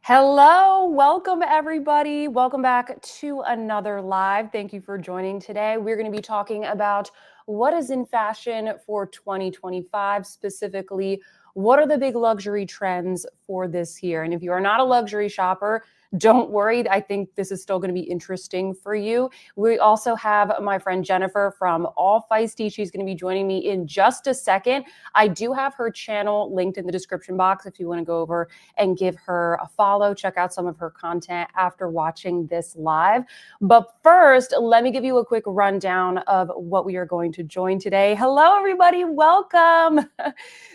Hello, welcome everybody. Welcome back to another live. Thank you for joining today. We're going to be talking about what is in fashion for 2025, specifically, what are the big luxury trends for this year? And if you are not a luxury shopper, don't worry. I think this is still going to be interesting for you. We also have my friend Jennifer from Allfeisty. She's going to be joining me in just a second. I do have her channel linked in the description box if you want to go over and give her a follow. Check out some of her content after watching this live. But first, let me give you a quick rundown of what we are going to join today. Hello, everybody. Welcome.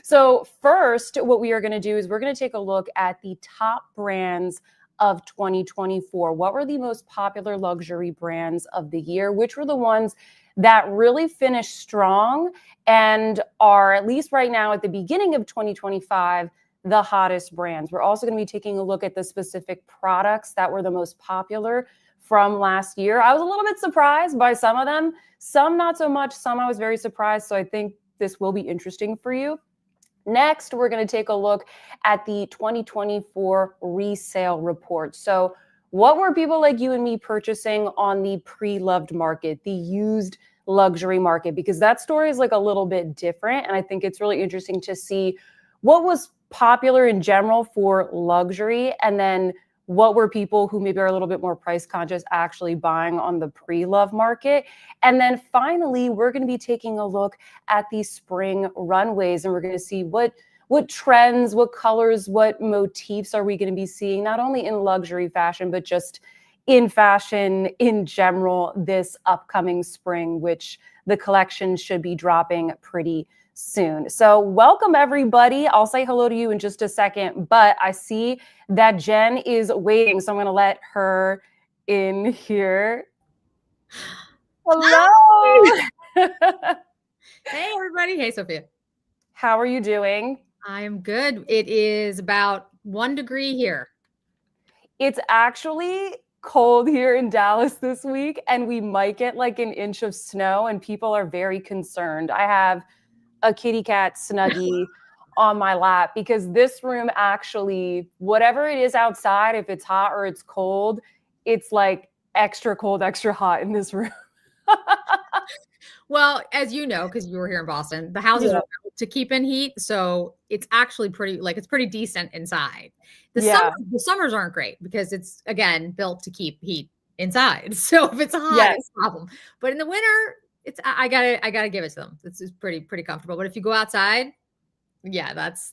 So first, what we are going to do is we're going to take a look at the top brands of 2024. What were the most popular luxury brands of the year? Which were the ones that really finished strong and are, at least right now at the beginning of 2025, the hottest brands? We're also going to be taking a look at the specific products that were the most popular from last year. I was a little bit surprised by some of them, some not so much, some I was very surprised. So I think this will be interesting for you. Next, we're going to take a look at the 2024 resale report. So what were people like you and me purchasing on the pre-loved market, the used luxury market? Because that story is like a little bit different. And I think it's really interesting to see what was popular in general for luxury, and then what were people who maybe are a little bit more price conscious actually buying on the pre-love market. And then finally, we're going to be taking a look at the spring runways, and we're going to see what trends, what colors, what motifs are we going to be seeing, not only in luxury fashion, but just in fashion in general this upcoming spring, which the collection should be dropping pretty soon. So welcome everybody. I'll say hello to you in just a second, but I see that Jen is waiting, so I'm going to let her in here. Hello. Hey everybody. Hey Sophia. How are you doing? I am good. It is about 1 degree here. It's actually cold here in Dallas this week, and we might get like an inch of snow, and people are very concerned. I have a kitty cat Snuggie on my lap because this room actually, whatever it is outside, if it's hot or it's cold, it's like extra cold, extra hot in this room. Well, as you know, because you were here in Boston, the houses are built to keep in heat, so it's actually pretty decent inside. The summers aren't great because it's again built to keep heat inside. So if it's hot, it's a problem. But in the winter, I gotta give it to them. It's pretty comfortable. But if you go outside, yeah, that's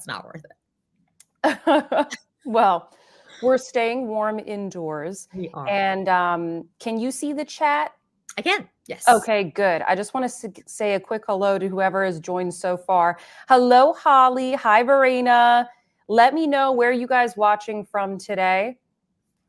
not worth it. Well, we're staying warm indoors. We are. And can you see the chat? I can. Yes. Okay, good. I just want to say a quick hello to whoever has joined so far. Hello, Holly. Hi, Verena. Let me know where you guys watching from today.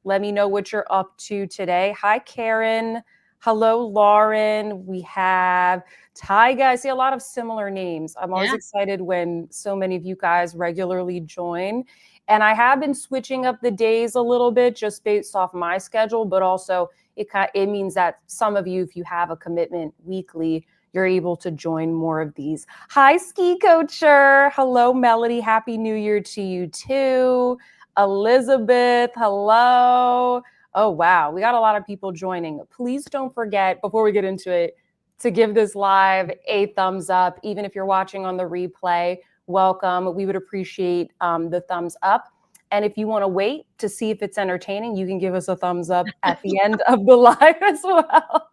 Let me know what you're up to today. Hi, Karen. Hello, Lauren. We have Tyga. I see a lot of similar names. I'm always excited when so many of you guys regularly join. And I have been switching up the days a little bit just based off my schedule, but also it means that some of you, if you have a commitment weekly, you're able to join more of these. Hi, Ski Coacher. Hello, Melody. Happy New Year to you too. Elizabeth, hello. Oh, wow. We got a lot of people joining. Please don't forget, before we get into it, to give this live a thumbs up. Even if you're watching on the replay, welcome. We would appreciate the thumbs up. And if you want to wait to see if it's entertaining, you can give us a thumbs up at the end of the live as well.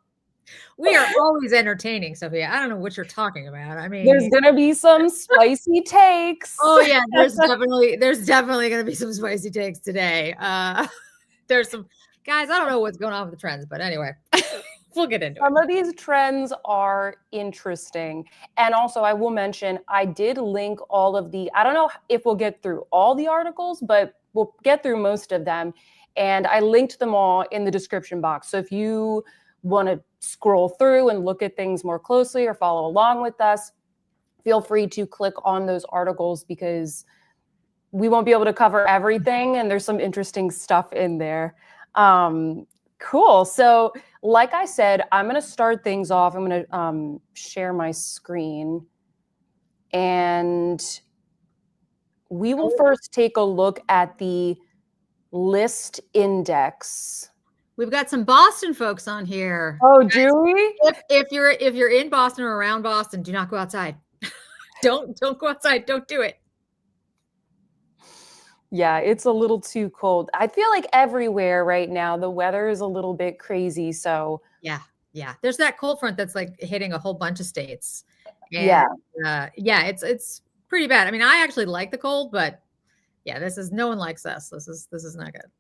We are always entertaining, Sophia. I don't know what you're talking about. I mean, there's going to be some spicy takes. Oh yeah, there's definitely going to be some spicy takes today. There's some guys, I don't know what's going on with the trends, but anyway, we'll get into it. Some of these trends are interesting. And also I will mention, I did link all of I don't know if we'll get through all the articles, but we'll get through most of them. And I linked them all in the description box. So if you want to scroll through and look at things more closely or follow along with us, feel free to click on those articles because we won't be able to cover everything. And there's some interesting stuff in there. Cool. So like I said, I'm going to start things off. I'm going to share my screen. And we will first take a look at the list index. We've got some Boston folks on here. Oh, do we? If you're in Boston or around Boston, do not go outside. Don't go outside. Don't do it. Yeah, it's a little too cold. I feel like everywhere right now the weather is a little bit crazy. So Yeah. There's that cold front that's like hitting a whole bunch of states, and yeah, yeah, it's pretty bad. I mean, I actually like the cold, but yeah, no one likes this. This is not good.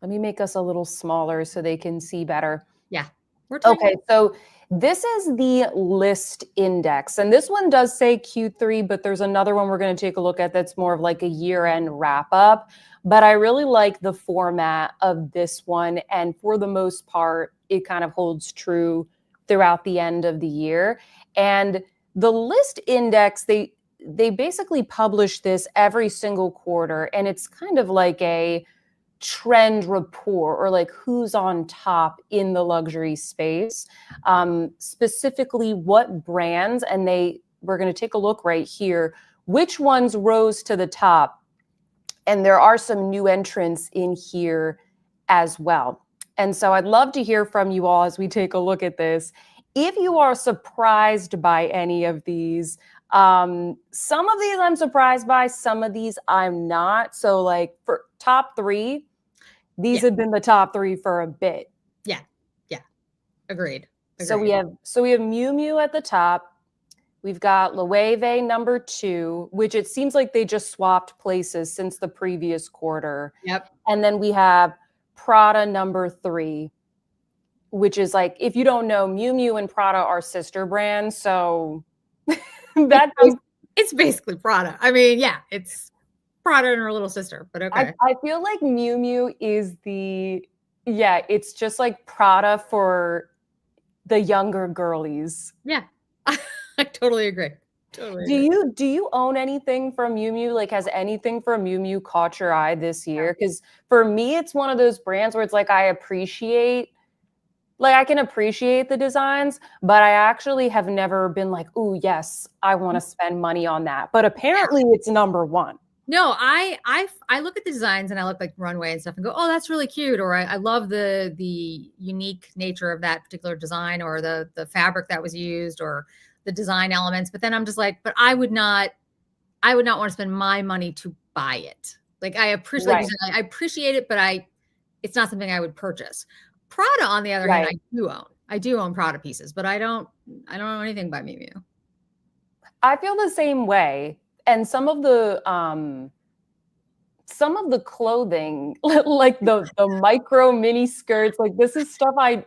let me make us a little smaller so they can see better. Yeah, we're tiny. Okay, so this is the list index, and this one does say Q3, but there's another one we're going to take a look at that's more of like a year-end wrap-up. But I really like the format of this one, and for the most part, it kind of holds true throughout the end of the year. And the list index, they basically publish this every single quarter, and it's kind of like a trend report or like who's on top in the luxury space, specifically what brands, and we're going to take a look right here, which ones rose to the top. And there are some new entrants in here as well. And so I'd love to hear from you all as we take a look at this. If you are surprised by any of these, some of these I'm surprised by, some of these I'm not. So like for top three, these have been the top three for a bit. Yeah. Agreed. So we have Miu Miu at the top. We've got Loewe number 2, which it seems like they just swapped places since the previous quarter. Yep. And then we have Prada number 3, which is like, if you don't know, Miu Miu and Prada are sister brands. So it's basically Prada. I mean, yeah, it's Prada and her little sister, but okay. I feel like Miu Miu is it's just like Prada for the younger girlies. Yeah, I totally agree. Do you own anything from Miu Miu? Like, has anything from Miu Miu caught your eye this year? Because for me, it's one of those brands where it's like I can appreciate the designs, but I actually have never been like, oh yes, I want to spend money on that. But apparently, it's number 1. No, I look at the designs and I look like runway and stuff and go, oh, that's really cute. Or I love the unique nature of that particular design, or the fabric that was used, or the design elements. But then I'm just like, but I would not want to spend my money to buy it. Like I appreciate it, but it's not something I would purchase. Prada, on the other hand, I do own Prada pieces, but I don't know anything by Miu Miu. I feel the same way. And some of the clothing, like the micro mini skirts, like this is stuff I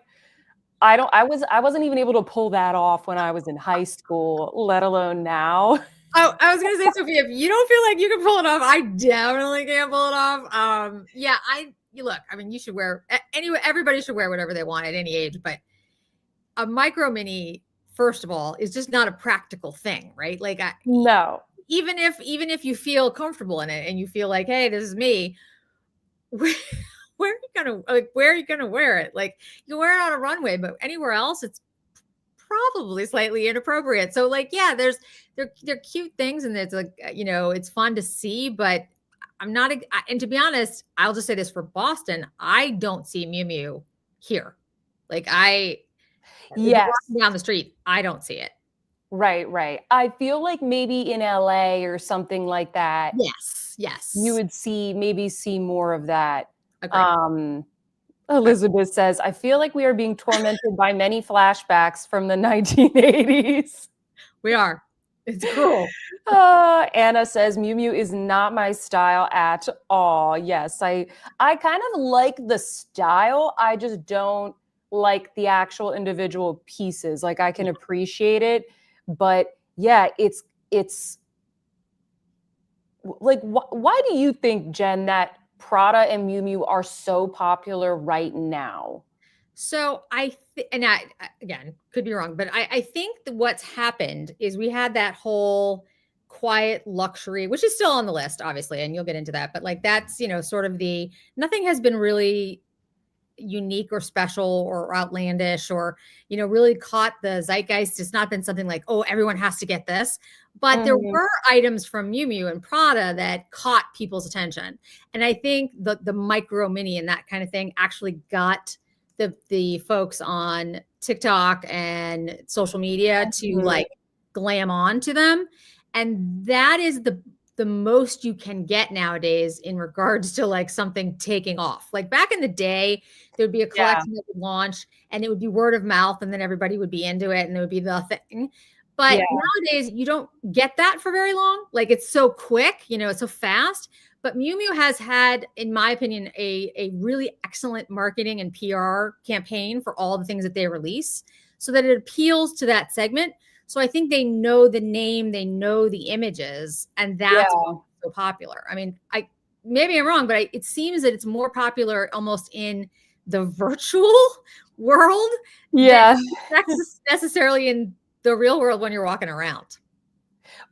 wasn't even able to pull that off when I was in high school, let alone now. Oh, I was gonna say, Sophie, if you don't feel like you can pull it off, I definitely can't pull it off. Yeah, look, I mean, you should wear anyway. Everybody should wear whatever they want at any age, but a micro mini, first of all, is just not a practical thing, right? Like, no. Even if you feel comfortable in it and you feel like, hey, this is me, where are you gonna wear it? Like, you wear it on a runway, but anywhere else, it's probably slightly inappropriate. So, like, yeah, they're cute things, and it's like, it's fun to see, but I'm not. And to be honest, I'll just say this for Boston, I don't see Miu Miu here. Like down the street, I don't see it. Right. I feel like maybe in LA or something like that. Yes. You would maybe see more of that. Elizabeth says, I feel like we are being tormented by many flashbacks from the 1980s. We are. It's cool. Anna says, Miu Miu is not my style at all. Yes, I kind of like the style. I just don't like the actual individual pieces. Like I can appreciate it. But yeah, it's like, why do you think, Jen, that Prada and Miu Miu are so popular right now? So and I again could be wrong, but I think that what's happened is we had that whole quiet luxury, which is still on the list, obviously, and you'll get into that. But like that's sort of nothing has been really unique or special or outlandish or, really caught the zeitgeist. It's not been something like, oh, everyone has to get this. But there Mhm. were items from Miu Miu and Prada that caught people's attention. And I think the micro mini and that kind of thing actually got the folks on TikTok and social media to Mhm. like glam on to them. And that is the most you can get nowadays in regards to like something taking off. Like back in the day, there would be a Yeah. collection that would launch and it would be word of mouth and then everybody would be into it and it would be the thing. But Yeah. nowadays you don't get that for very long. Like it's so quick, it's so fast. But Miu Miu has had, in my opinion, a really excellent marketing and PR campaign for all the things that they release so that it appeals to that segment. So I think they know the name, they know the images, and that's why Yeah. it's so popular. I mean, maybe I'm wrong, but it seems that it's more popular almost in the virtual world than Yeah. necessarily in the real world when you're walking around.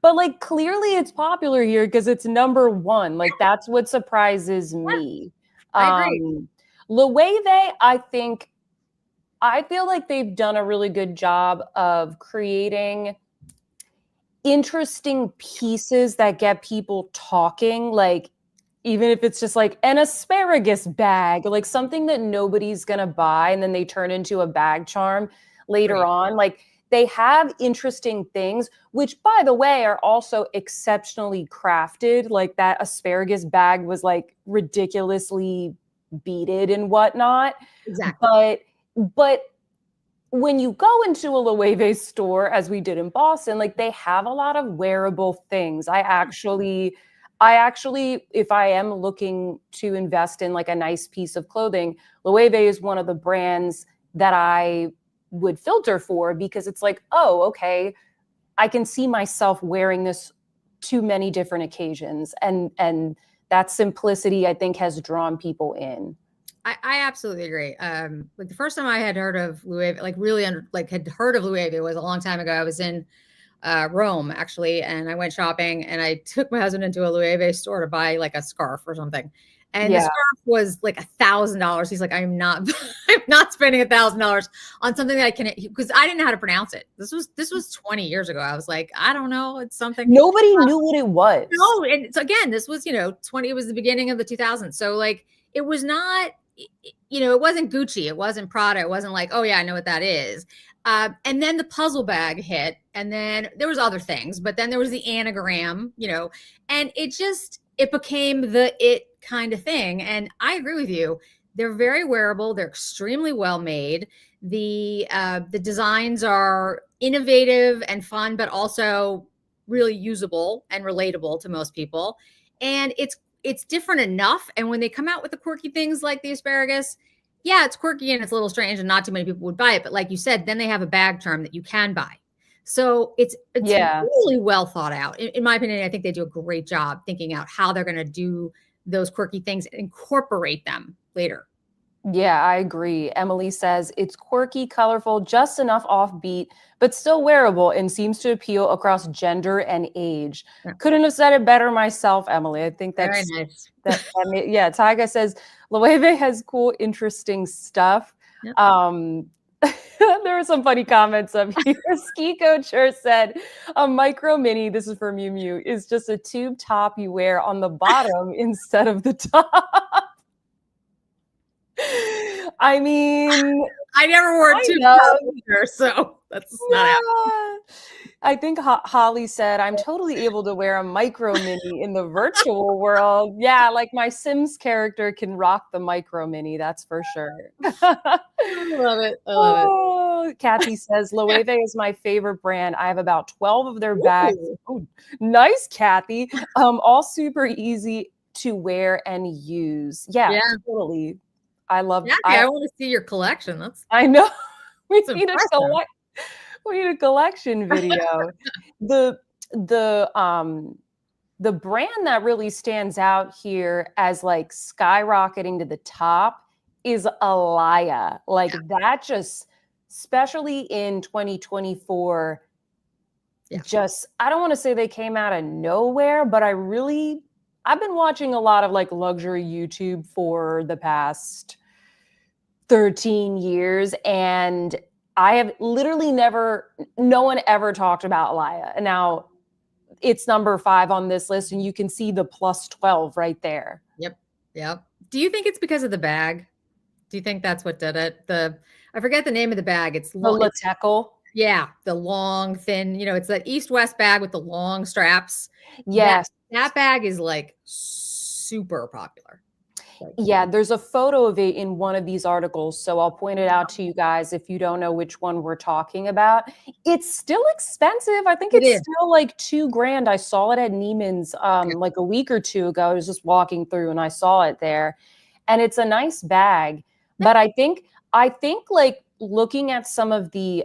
But like clearly it's popular here because it's number one. Like that's what surprises Yeah, me. I agree. Loewe, I feel like they've done a really good job of creating interesting pieces that get people talking. Like even if it's just like an asparagus bag, like something that nobody's gonna buy, and then they turn into a bag charm later Great. on. Like they have interesting things, which by the way are also exceptionally crafted. Like that asparagus bag was like ridiculously beaded and whatnot. Exactly. But when you go into a Loewe store, as we did in Boston, like they have a lot of wearable things. I actually, if I am looking to invest in like a nice piece of clothing, Loewe is one of the brands that I would filter for because it's like, oh, okay, I can see myself wearing this to many different occasions, and that simplicity I think has drawn people in. I absolutely agree. Like the first time I had heard of Louis, like really had heard of Louis was a long time ago. I was in Rome actually, and I went shopping and I took my husband into a Louis store to buy like a scarf or something. And the Yeah, scarf was like $1,000. He's like, I'm not, I'm not spending $1,000 on something that I can, because I didn't know how to pronounce it. This was 20 years ago. I was like, I don't know, it's something. nobody knew what it was. No, and so again, this was 20. It was the beginning of the 2000s. So like, it was not, it wasn't Gucci, it wasn't Prada, it wasn't like, oh yeah, I know what that is. And then the puzzle bag hit, and then there was other things, but then there was the anagram, and it became the it kind of thing. And I agree with you. They're very wearable. They're extremely well made. The designs are innovative and fun, but also really usable and relatable to most people. And it's different enough. And when they come out with the quirky things like the asparagus, yeah, it's quirky and it's a little strange and not too many people would buy it. But like you said, then they have a bag charm that you can buy. So it's Yeah. really well thought out. In my opinion, I think they do a great job thinking out how they're going to do those quirky things and incorporate them later. Yeah, I agree. Emily says it's quirky, colorful, just enough offbeat, but still wearable and seems to appeal across gender and age. Yeah, Couldn't have said it better myself, Emily. I think very that's nice. yeah. Tyga says Loewe has cool, interesting stuff. Yep. There were some funny comments up here. Ski Coacher said a micro mini, this is for Miu Miu, is just a tube top you wear on the bottom instead of the top. I mean, I never wore a tube kind top of. either, so that's not happening. Yeah. I think Holly said, I'm totally able to wear a micro mini in the virtual world. Yeah, like my Sims character can rock the micro mini, that's for sure. I love it. I love it. Oh, Kathy says, Loewe is my favorite brand. I have about 12 of their bags. Ooh. Oh, nice, Kathy. All super easy to wear and use. Yeah, Yeah. totally. I love, Jackie, I want to see your collection. I know. We That's need a impressive. we need a collection video. The the brand that really stands out here as like skyrocketing to the top is Alaya. Like Yeah. that just, especially in 2024, Yeah. just I don't want to say they came out of nowhere, but I've been watching a lot of like luxury YouTube for the past 13 years, and I have literally no one ever talked about Alaya. And now it's number 5 on this list, and you can see the plus 12 right there. Yep. Yep. Do you think it's because of the bag? Do you think that's what did it? I forget the name of the bag. It's The long. Latecal. Yeah, the long, thin, it's that East-West bag with the long straps. Yes. That bag is like super popular. Yeah, there's a photo of it in one of these articles, so I'll point it out to you guys if you don't know which one we're talking about. It's still expensive. I think it's still like $2,000. I saw it at Neiman's like a week or two ago. I was just walking through and I saw it there. And it's a nice bag. But I think like looking at some of the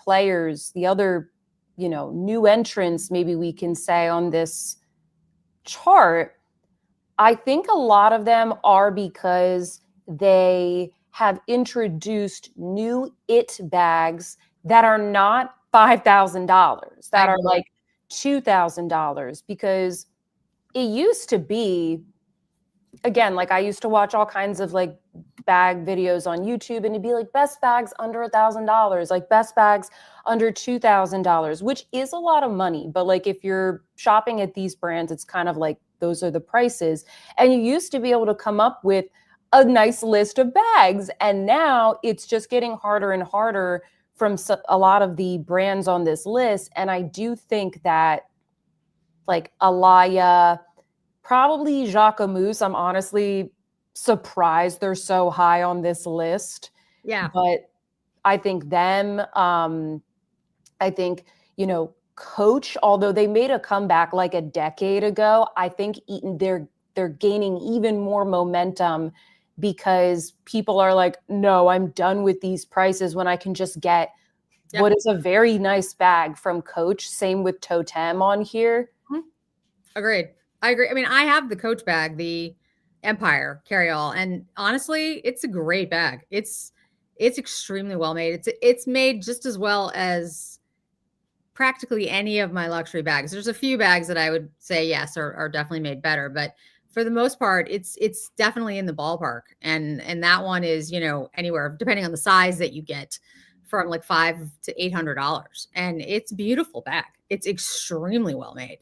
players, the other, new entrants, maybe we can say on this chart, I think a lot of them are because they have introduced new it bags that are not $5,000, that are like $2,000, because it used to be, again, like I used to watch all kinds of like bag videos on YouTube, and it'd be like best bags under $1,000, like best bags under $2,000, which is a lot of money. But like if you're shopping at these brands, it's kind of like those are the prices. And you used to be able to come up with a nice list of bags. And now it's just getting harder and harder from a lot of the brands on this list. And I do think that like Alaya, probably Jacquemus, I'm honestly surprised they're so high on this list. Yeah. But I think them, I think, Coach, although they made a comeback like a decade ago, I think they're gaining even more momentum because people are like, no, I'm done with these prices when I can just get what is a very nice bag from Coach. Same with Totem on here. Agreed. I agree. I mean, I have the Coach bag, the Empire carry-all, and honestly, it's a great bag. It's extremely well made. It's made just as well as practically any of my luxury bags. There's a few bags that I would say yes are definitely made better, but for the most part, it's definitely in the ballpark. And that one is, anywhere depending on the size that you get, from like $500 to $800, and it's a beautiful bag. It's extremely well made,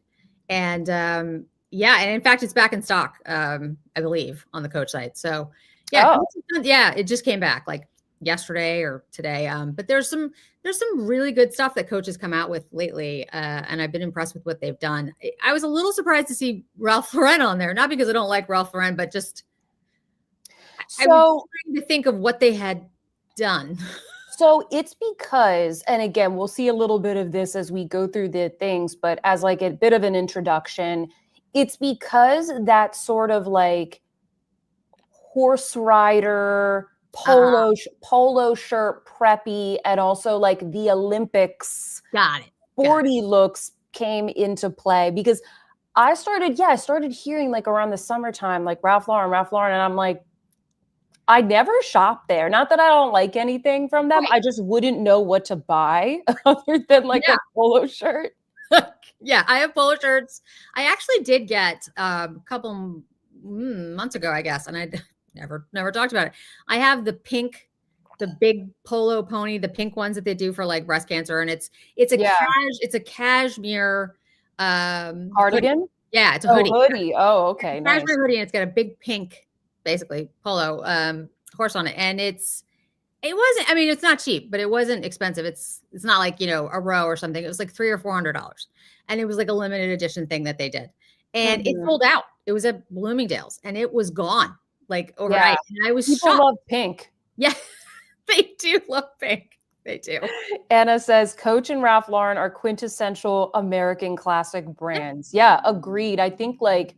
and and in fact, it's back in stock, I believe, on the Coach site. So it just came back like yesterday or today. But there's some really good stuff that Coach has come out with lately, and I've been impressed with what they've done. I was a little surprised to see Ralph Lauren on there, not because I don't like Ralph Lauren, but just I was trying to think of what they had done. So it's because, and again, we'll see a little bit of this as we go through the things, but as like a bit of an introduction, it's because that sort of like horse rider, polo shirt preppy, and also like the Olympics sporty looks came into play, because I started hearing like around the summertime, like Ralph Lauren, and I'm like, I never shop there. Not that I don't like anything from them. Right. I just wouldn't know what to buy other than like a polo shirt. Yeah, I have polo shirts. I actually did get a couple months ago, I guess, and I never talked about it. I have the big polo pony, the pink ones that they do for like breast cancer, and it's a cashmere cardigan. Hoodie. Yeah, it's a hoodie. Hoodie. Oh, okay, nice. Cashmere hoodie, and it's got a big pink, basically polo horse on it, and it wasn't, I mean, it's not cheap, but it wasn't expensive. It's not like, a row or something. It was like $300 or $400, and it was like a limited edition thing that they did, and it sold out. It was at Bloomingdale's, and it was gone like overnight. And I was people shocked. Love pink. Yeah, they do love pink. They do. Anna says Coach and Ralph Lauren are quintessential American classic brands. Yeah, agreed. I think like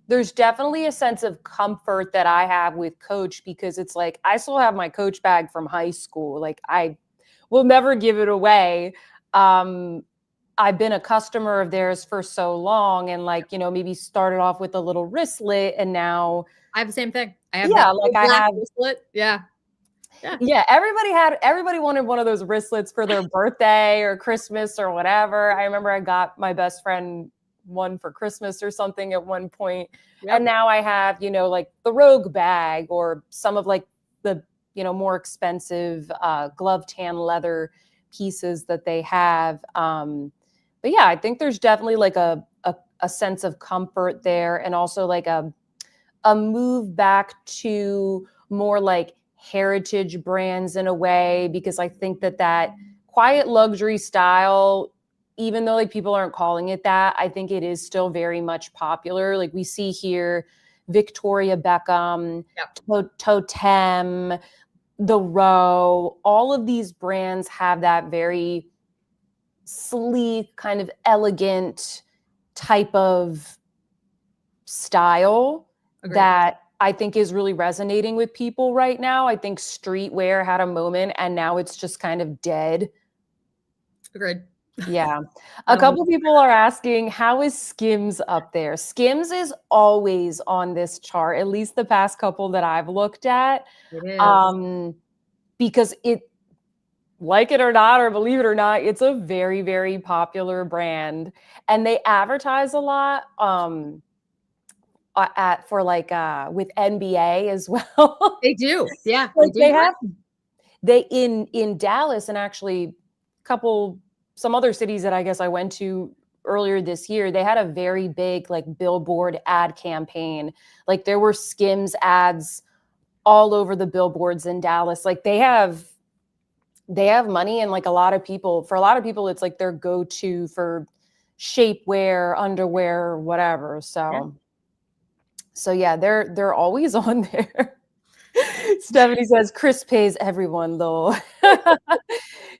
there's definitely a sense of comfort that I have with Coach, because it's like I still have my Coach bag from high school. Like I will never give it away. I've been a customer of theirs for so long, and like, maybe started off with a little wristlet, and now I have the same thing. I have I have wristlet. Yeah. Everybody wanted one of those wristlets for their birthday or Christmas or whatever. I remember I got my best friend one for Christmas or something at one point. Yep. And now I have, like the Rogue bag or some of like the more expensive glove tan leather pieces that they have. But yeah, I think there's definitely like a sense of comfort there, and also like a move back to more like heritage brands in a way, because I think that quiet luxury style, even though like people aren't calling it that, I think it is still very much popular. Like we see here Victoria Beckham, Yep. Totem, The Row, all of these brands have that very sleek, kind of elegant type of style Agreed. that I think is really resonating with people right now. I think streetwear had a moment and now it's just kind of dead. Agreed. Yeah. A Um, couple people are asking, how is Skims up there? Skims is always on this chart, at least the past couple that I've looked at. it is. Um, because like it or not, or believe it or not, it's a very, very popular brand. And they advertise a lot. At for like with NBA as well. They do. Yeah, they Like do. they in Dallas, and actually couple some other cities that I guess I went to earlier this year, they had a very big like billboard ad campaign. Like there were Skims ads all over the billboards in Dallas. Like they have money, and like for a lot of people it's like their go-to for shapewear, underwear, whatever. Yeah. So yeah, they're always on there. Stephanie says Chris pays everyone though.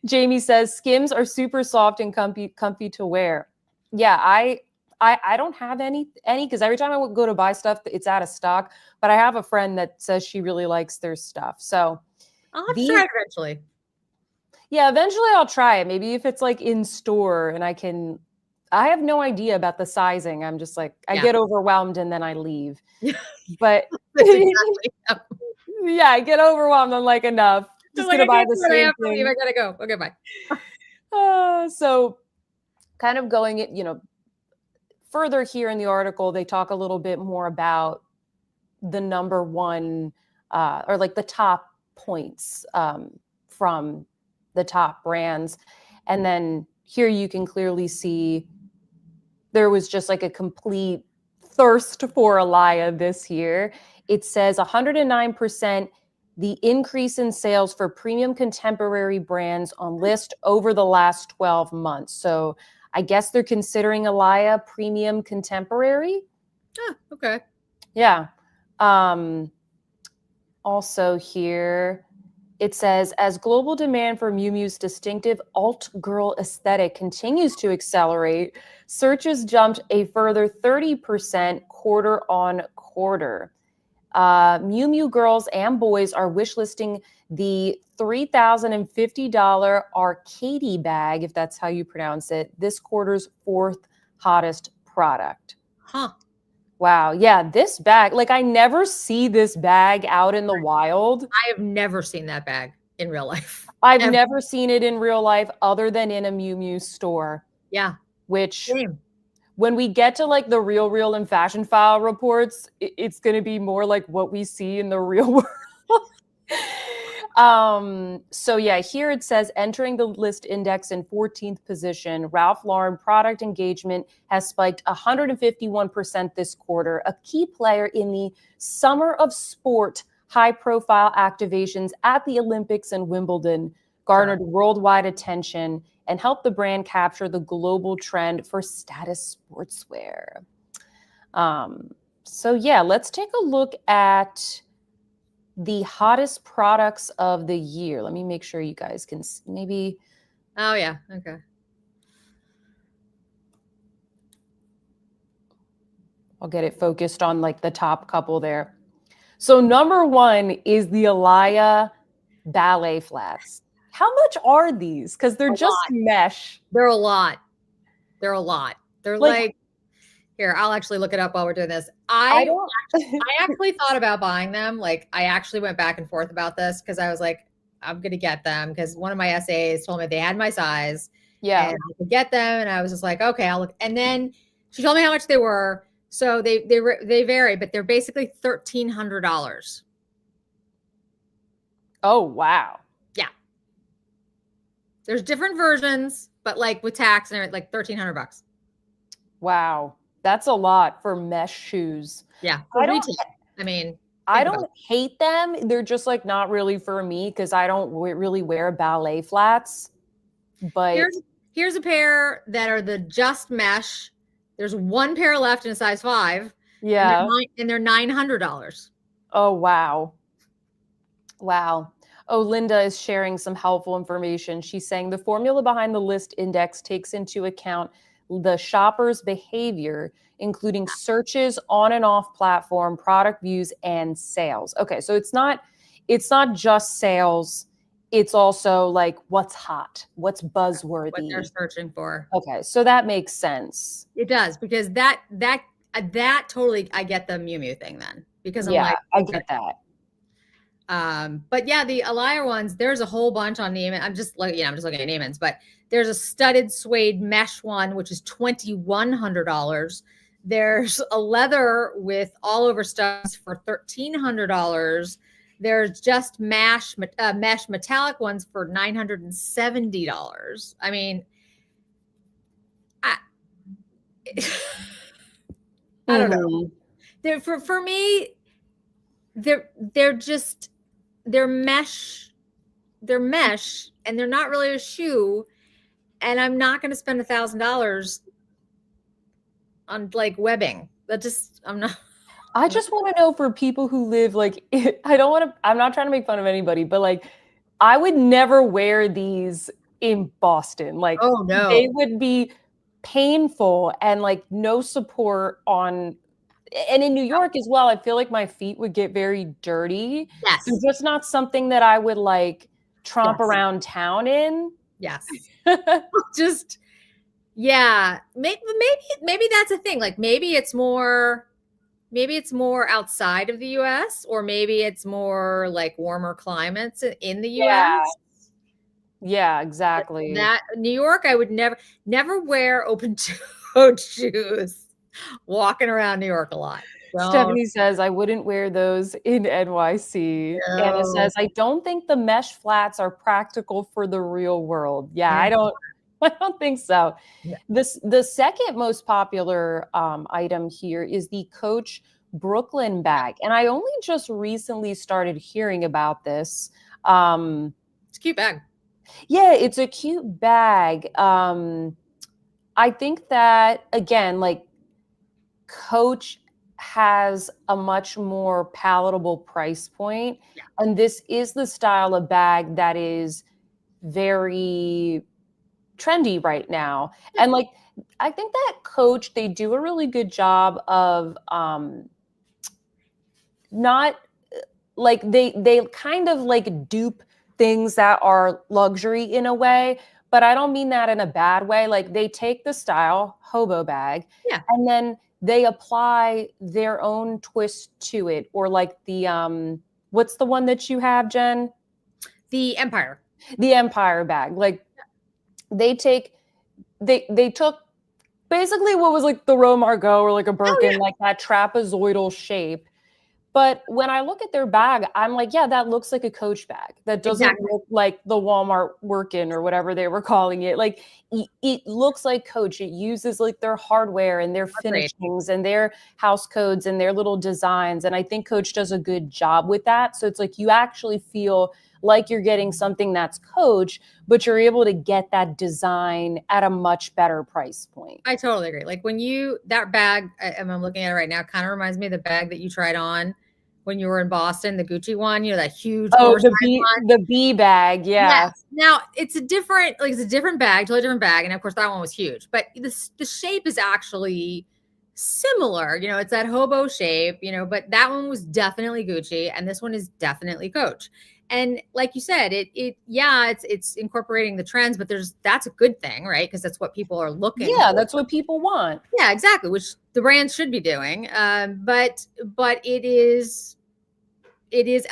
Jamie says Skims are super soft and comfy to wear. Yeah, I don't have any because every time I would go to buy stuff, it's out of stock. But I have a friend that says she really likes their stuff. So I'll have to try these, it eventually. yeah, eventually I'll try it. Maybe if it's like in store and I have no idea about the sizing. I'm just like, I Yeah. get overwhelmed and then I leave. Yeah. But That's exactly. Yep. yeah, I get overwhelmed. I'm like, enough. I'm Just like, gonna I buy can't the do what I same have to leave. thing. I gotta go. Okay, bye. So kind of going it, further here in the article, they talk a little bit more about the number one or like the top points from the top brands. And then here you can clearly see there was just like a complete thirst for Alaya this year. It says 109% the increase in sales for premium contemporary brands on list over the last 12 months. So I guess they're considering Alaya premium contemporary. Ah, okay. Yeah. Also here, it says, as global demand for Miu Miu's distinctive alt girl aesthetic continues to accelerate, searches jumped a further 30% quarter on quarter. Miu Miu girls and boys are wishlisting the $3,050 Arcady bag, if that's how you pronounce it, this quarter's fourth hottest product. Huh. Wow. Yeah, this bag, like I never see this bag out in the wild. I have never seen that bag in real life. I've Ever. never seen it in real life other than in a Miu Miu store, Yeah. which Same. when we get to like the real and fashion file reports, it's going to be more like what we see in the real world. So yeah, here it says entering the list index in 14th position, Ralph Lauren product engagement has spiked 151% this quarter, a key player in the summer of sport high profile activations at the Olympics and Wimbledon, garnered worldwide attention and helped the brand capture the global trend for status sportswear. So yeah, let's take a look at the hottest products of the year. Let me make sure you guys can maybe. Oh yeah. Okay. I'll get it focused on like the top couple there. So number one is the Alaya ballet flats. How much are these? Because they're A just lot. mesh. They're a lot. They're a lot. They're Like like here, I'll actually look it up while we're doing this. I I don't. I actually thought about buying them. Like I actually went back and forth about this because I was like, I'm gonna get them because one of my SAs told me they had my size Yeah. and I could get them, and I was just like, okay, I'll look. And then she told me how much they were. So they vary, but they're basically $1,300. Oh, wow. Yeah. There's different versions, but like with tax and like $1,300. Wow. That's a lot for mesh shoes. Yeah, for I don't retail. I mean, I think about it. don't hate them. They're just like not really for me because I don't really wear ballet flats. But Here's a pair that are the just mesh. There's one pair left in a size 5, and yeah. they're $900. Oh, wow. Wow. Oh, Linda is sharing some helpful information. She's saying the formula behind the list index takes into account the shopper's behavior, including searches on and off platform, product views, and sales. Okay, so it's not just sales. It's also like what's hot, what's What they're buzzworthy. searching for. Okay, so that makes sense. It does, because that totally, I get the Miu Miu thing then, because I'm Yeah, like, I okay. get that. But yeah, the Alia ones, there's a whole bunch on Neiman. I'm just looking at Neiman's, but there's a studded suede mesh one, which is $2,100. There's a leather with all over studs for $1,300. There's just mesh metallic ones for $970. I mean, I, I don't know. They're for me, they're just they're mesh and they're not really a shoe, and I'm not going to spend $1,000 on like webbing. I'm not. I just want to know for people who live like I'm not trying to make fun of anybody, but like I would never wear these in Boston. Like Oh they no. would be painful and like no support on and in New York as well, I feel like my feet would get very dirty. They're Yes. just not something that I would like tromp Yes. around town in. Yes. Just yeah. Maybe that's a thing. Like maybe it's more outside of the US, or maybe it's more like warmer climates in the Yeah. US. Yeah, exactly. That New York, I would never wear open-toed shoes walking around New York a lot. Don't. Stephanie says, I wouldn't wear those in NYC. Anna No. says, I don't think the mesh flats are practical for the real world. Yeah, Yeah. I don't think so. Yeah. The second most popular item here is the Coach Brooklyn bag. And I only just recently started hearing about this. It's a cute bag. Yeah, it's a cute bag. I think that, again, like Coach has a much more palatable price point. Yeah. And this is the style of bag that is very trendy right now. Yeah. And like, I think that Coach, they do a really good job of not like they kind of like dupe things that are luxury in a way, but I don't mean that in a bad way. Like they take the style hobo bag Yeah. and then they apply their own twist to it, or like the what's the one that you have, Jen? The Empire. The Empire bag. Like they took basically what was like the Rome Margot or like a Birkin, like that trapezoidal shape. But when I look at their bag, I'm like, yeah, that looks like a Coach bag. That doesn't look like the Walmart Workin or whatever they were calling it. Like it looks like Coach. It uses like their hardware and their finishings and their house codes and their little designs. And I think Coach does a good job with that. So it's like you actually feel like you're getting something that's Coach, but you're able to get that design at a much better price point. I totally agree. Like when that bag, I'm looking at it right now, kind of reminds me of the bag that you tried on when you were in Boston, the Gucci one, that huge the B bag, yeah. Yes. Now it's a different bag, totally different bag, and of course that one was huge. But the shape is actually similar. It's that hobo shape. But that one was definitely Gucci, and this one is definitely Coach. And like you said, it's incorporating the trends, but that's a good thing, right? Because that's what people are looking. Yeah, that's what people want. Yeah, exactly. Which the brands should be doing. But it is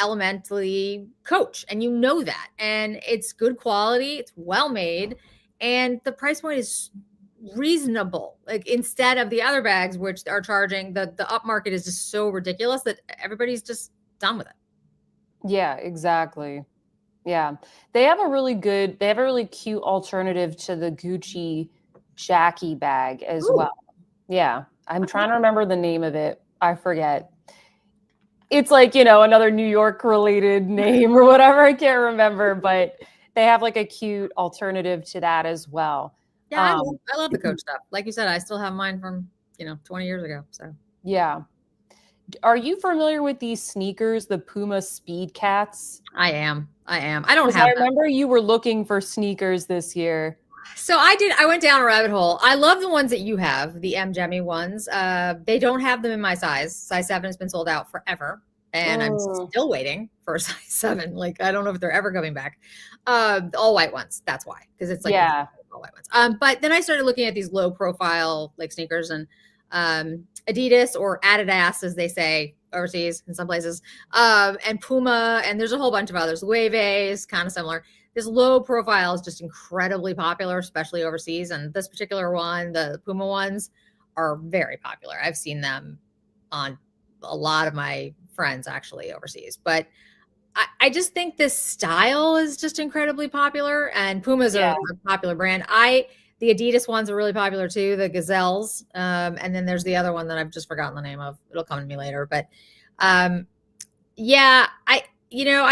elementally Coach, and that, and it's good quality, it's well made, and the price point is reasonable. Like instead of the other bags, which are charging, the upmarket is just so ridiculous that everybody's just done with it. Yeah, exactly. Yeah. They have a really cute alternative to the Gucci Jackie bag as Ooh, well. Yeah. I'm okay. trying to remember the name of it. I forget. It's like, you know, another New York related name or whatever. I can't remember, but they have like a cute alternative to that as well. Yeah, Um, I love the Coach stuff. Like you said, I still have mine from, 20 years ago. So yeah. Are you familiar with these sneakers, the Puma Speed Cats? I am. I am. I don't Because have I them. remember you were looking for sneakers this year. So I went down a rabbit hole. I love the ones that you have, the M Jemmy ones. They don't have them in my size. Size 7 has been sold out forever. And I'm Mm, still waiting for a size 7. Like, I don't know if they're ever coming back. The all white ones. That's why. Because it's like the yeah. all white ones. But then I started looking at these low profile like sneakers, and Adidas, or Adidas, as they say overseas in some places, and Puma, and there's a whole bunch of others. Waves, kind of similar. This low profile is just incredibly popular, especially overseas. And this particular one, the Puma ones, are very popular. I've seen them on a lot of my friends actually overseas. But I just think this style is just incredibly popular, and Puma's Yeah. a popular brand. The Adidas ones are really popular too, the Gazelles, and then there's the other one that I've just forgotten the name of. It'll come to me later, but um, yeah, I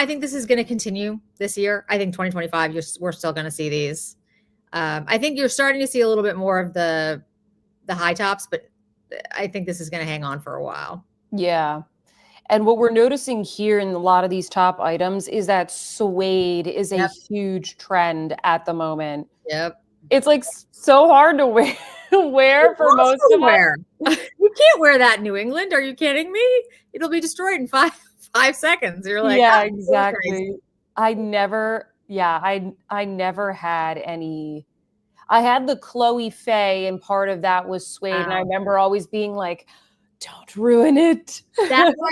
think this is going to continue this year. I think 2025, we're still going to see these. I think you're starting to see a little bit more of the high tops, but I think this is going to hang on for a while. Yeah. And what we're noticing here in a lot of these top items is that suede is a Yep. huge trend at the moment. Yep. It's like so hard to wear, wear for most Also of us. wear. You can't wear that in New England. Are you kidding me? It'll be destroyed in five seconds. You're like, Yeah, so crazy. exactly. I never had any. I had the Chloe Faye, and part of that was suede. And I Wow. remember always being like, don't ruin it. That's why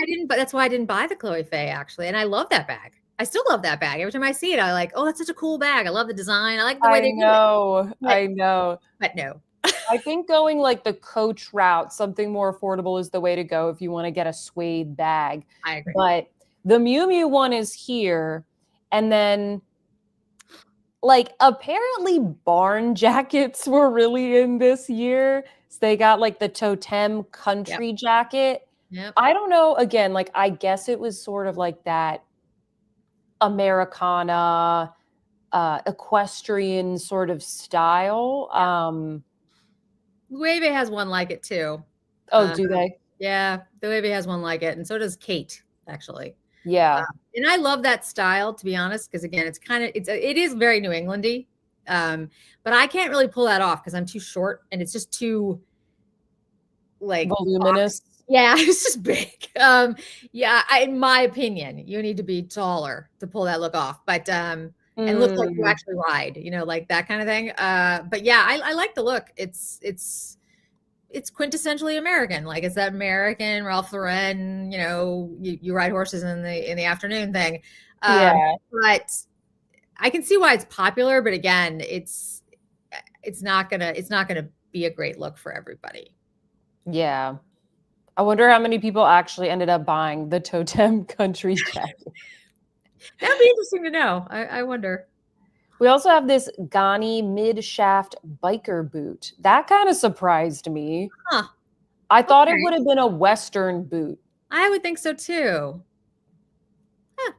I didn't buy the Chloe Faye actually. And I love that bag. I still love that bag. Every time I see it, I like, oh, that's such a cool bag. I love the design. I like the way I they do it. know. But I know. but no. I think going like the Coach route, something more affordable is the way to go if you want to get a suede bag. I agree. But the Miu Miu one is here. And then like apparently barn jackets were really in this year. So they got like the Totem Yep. country jacket. Yep. I don't know. Again, like I guess it was sort of like that Americana, equestrian sort of style. Wave has one like it too. Oh, Uh, do they? yeah, the Wave has one like it, and so does Kate actually. Yeah. And I love that style, to be honest, because again, it is very New Englandy, but I can't really pull that off because I'm too short, and it's just too like box. Voluminous. Yeah, it's just big. Yeah, in my opinion, you need to be taller to pull that look off, but and look like you Mm, actually ride, like that kind of thing. But yeah, I like the look. It's quintessentially American. Like it's that American Ralph Lauren, you ride horses in the afternoon thing. yeah. But I can see why it's popular, but again, it's not gonna be a great look for everybody. Yeah. I wonder how many people actually ended up buying the Totem country jacket. That'd be interesting to know. I wonder. We also have this Gani mid-shaft biker boot. That kind of surprised me. Huh. I thought it Okay. would have been a Western boot. I would think so too. Huh.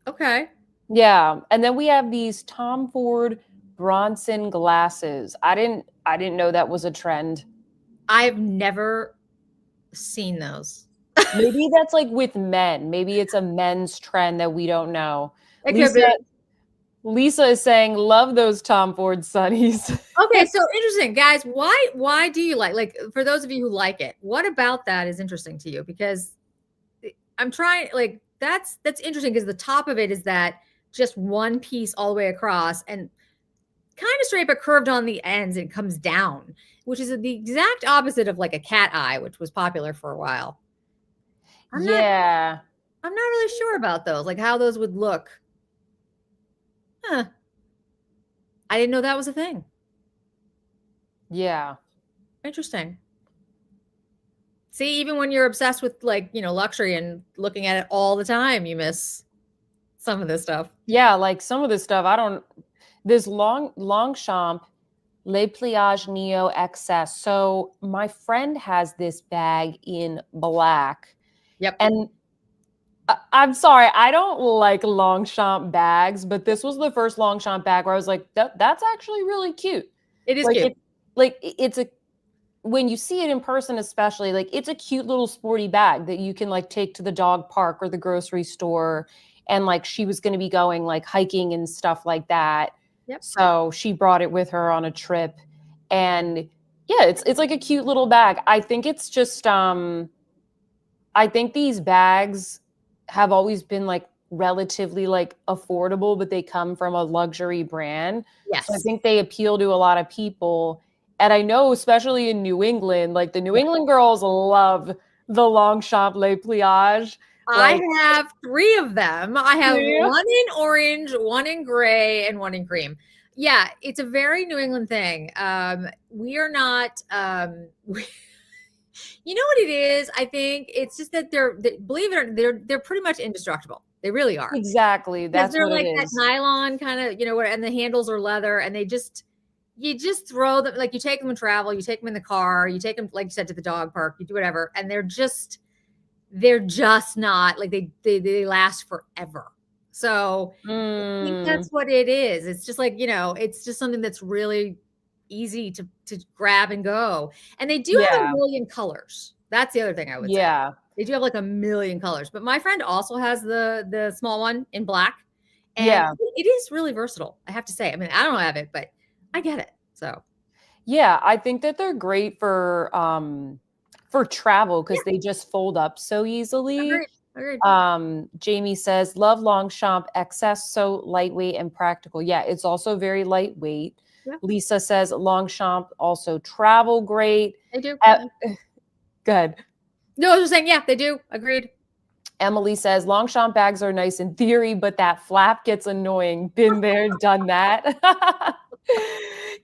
Okay. Yeah. And then we have these Tom Ford Bronson glasses. I didn't know that was a trend. I've never seen those. Maybe that's like with men. Maybe it's a men's trend that we don't know. It could Lisa be. Lisa is saying, love those Tom Ford sunnies. Okay, so interesting, guys. Why do you like for those of you who like it? What about that is interesting to you? Because I'm trying like that's interesting because the top of it is that just one piece all the way across and kind of straight but curved on the ends and it comes down, which is the exact opposite of like a cat eye, which was popular for a while. I'm not Yeah. I'm not really sure about those, like how those would look. Huh. I didn't know that was a thing. Yeah. Interesting. See, even when you're obsessed with like, luxury and looking at it all the time, you miss some of this stuff. Yeah, like some of this stuff, I don't. This Longchamp Le Pliage Neo XS. So my friend has this bag in black, Yep. and I'm sorry, I don't like Longchamp bags, but this was the first Longchamp bag where I was like, that's actually really cute. It is Like cute. it's a when you see it in person, especially, like it's a cute little sporty bag that you can like take to the dog park or the grocery store. And like she was going to be going like hiking and stuff like that. Yep. So she brought it with her on a trip. And yeah, it's like a cute little bag. I think it's just I think these bags have always been like relatively like affordable, but they come from a luxury brand. So I Yes. think they appeal to a lot of people. And I know, especially in New England, like the New England girls love the Longchamp Les Pliage. I Like, have 3 of them. I do have you? one in orange, one in gray, and one in cream. Yeah, it's a very New England thing. We are not, you know what it is? I think it's just that believe it or not, they're pretty much indestructible. They really are. Exactly. Because That's they're what it like that is. nylon kind of, and the handles are leather, and you just throw them, like you take them in travel, you take them in the car, you take them, like you said, to the dog park, you do whatever, and they're just not like they last forever. So I think Mm, that's what it is. It's just like, it's just something that's really easy to grab and go. And they do have a yeah. million colors. That's the other thing I would say. Yeah. They do have like a million colors. But my friend also has the small one in black. And Yeah. it is really versatile, I have to say. I mean, I don't have it, but I get it. So Yeah, I think that they're great for travel yeah, because they just fold up so easily. agreed. Agreed. Jamie says, love Longchamp XS, so lightweight and practical. Yeah, it's also very lightweight. Yeah, Lisa says Longchamp also travel great. they do. Uh, good. No, I was just saying, yeah, they do. Agreed. Emily says Longchamp bags are nice in theory, but that flap gets annoying. Been there, done that.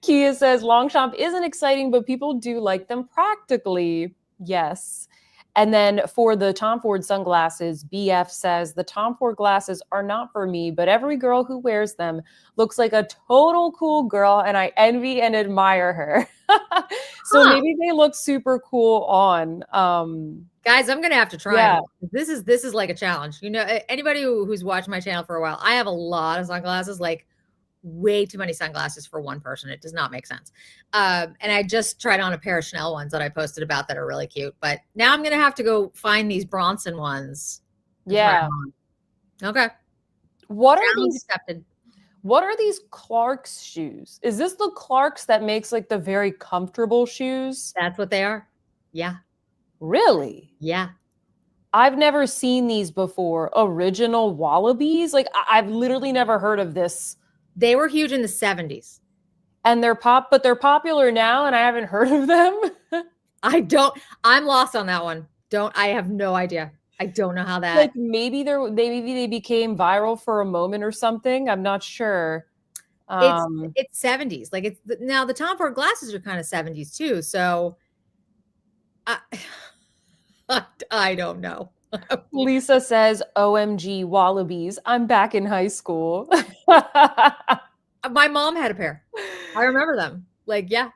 Kia says Longchamp isn't exciting, but people do like them practically. Yes. And then for the Tom Ford sunglasses, BF says the Tom Ford glasses are not for me, but every girl who wears them looks like a total cool girl, and I envy and admire her. So Huh. maybe they look super cool on. Guys, I'm gonna have to try Yeah. them. This is like a challenge. Anybody who's watched my channel for a while, I have a lot of sunglasses, like way too many sunglasses for one person. It does not make sense. And I just tried on a pair of Chanel ones that I posted about that are really cute. But now I'm gonna have to go find these Bronson ones and try Yeah. them on. Okay. What are Challenge these accepted. what are these Clarks shoes? Is this the Clarks that makes like the very comfortable shoes? That's what they are. Yeah. Really? Yeah. I've never seen these before. Original Wallabies? Like I've literally never heard of this. They were huge in the 70s. And but they're popular now and I haven't heard of them. I'm lost on that one. I have no idea. I don't know how Like that. maybe they became viral for a moment or something. I'm not sure. It's Um it's 70s. Like now the Tom Ford glasses are kind of 70s too. So I I don't know. Lisa says, OMG Wallabies. I'm back in high school. My mom had a pair. I remember them. Like, yeah.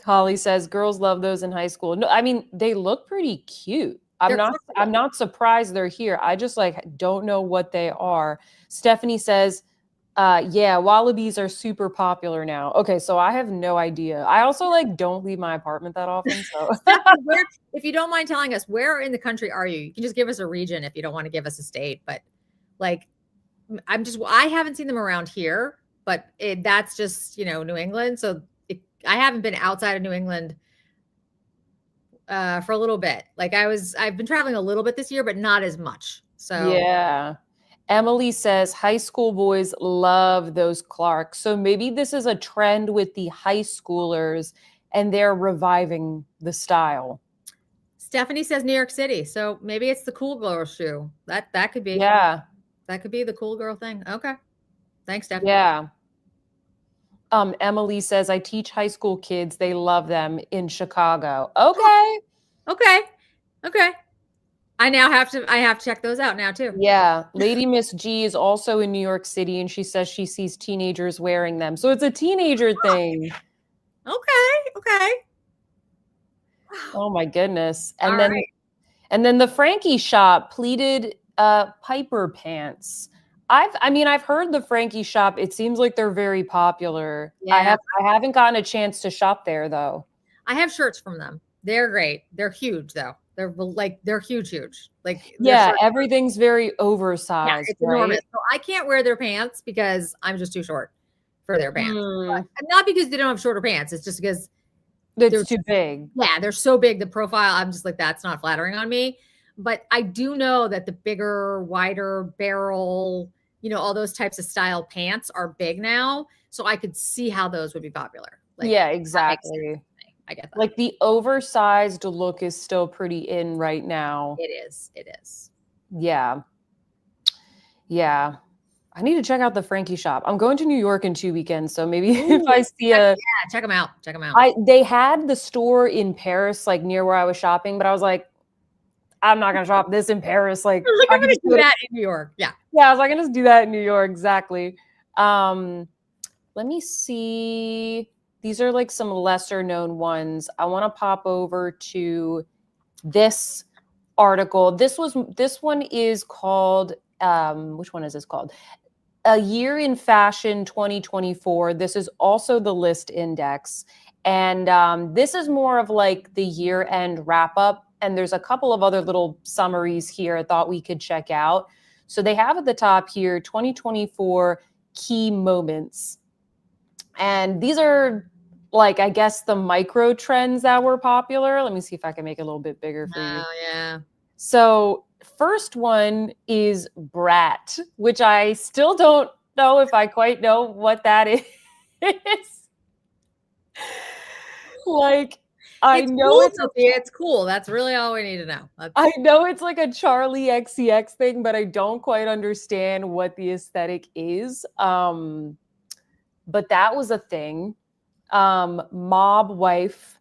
Holly says girls love those in high school. No, I mean they look pretty cute. They're I'm comfortable. not surprised they're here. I just like don't know what they are. Stephanie says, yeah, wallabies are super popular now. Okay, so I have no idea. I also like don't leave my apartment that often, so Stephanie, if you don't mind telling us, where in the country are you? You can just give us a region if you don't want to give us a state, but like I haven't seen them around here, but that's just, New England. So I haven't been outside of New England for a little bit. Like I've been traveling a little bit this year, but not as much. So yeah. Emily says high school boys love those Clarks. So maybe this is a trend with the high schoolers and they're reviving the style. Stephanie says New York City. So maybe it's the cool girl shoe. That could be. Yeah. That could be the cool girl thing. Okay. Thanks, Stephanie. Yeah. Emily says, I teach high school kids. They love them in Chicago. Okay. Okay. Okay. I have to check those out now too. Yeah, Lady Miss G is also in New York City, and she says she sees teenagers wearing them. So it's a teenager thing. Okay. Okay. Wow. Oh my goodness. All right. And then the Frankie shop pleated Piper pants. I've heard the Frankie shop. It seems like they're very popular. Yeah. I haven't gotten a chance to shop there though. I have shirts from them. They're great. They're huge though. They're huge, huge. Like their Yeah, shirts. everything's very Yeah, oversized, it's right? enormous. So I can't wear their pants because I'm just too short for their pants. Hmm. But not because they don't have shorter pants. It's just because It's they're too big. yeah, they're so big. The profile, I'm just like, that's not flattering on me. But I do know that the bigger, wider barrel, all those types of style pants are big now. So I could see how those would be popular. Like Yeah, that makes sense exactly. to me. I get that. Like the oversized look is still pretty in right now. It is. It is. Yeah. Yeah. I need to check out the Frankie shop. I'm going to New York in 2 weekends, so maybe if I Ooh, see a check them out. Check them out. they had the store in Paris, like near where I was shopping, but I was like, I'm not gonna shop this in Paris. Like Like, I I'm can gonna just do do it. that in New York. Yeah. Yeah, I was like, I can just do that in New York, exactly. Let me see. These are like some lesser known ones. I want to pop over to this article. This one is called which one is this called? A Year in Fashion 2024. This is also the list index. And this is more of like the year end wrap up. And there's a couple of other little summaries here I thought we could check out. So they have at the top here 2024 key moments. And these are like, I guess, the micro trends that were popular. Let me see if I can make it a little bit bigger for you. Oh, yeah. So, first one is brat, which I still don't know if I quite know what that is. Like, I It's know cool, it's Sophia. It's cool. That's really all we need to know. I know it's like a Charlie XCX thing, but I don't quite understand what the aesthetic is. But that was a thing. Mob wife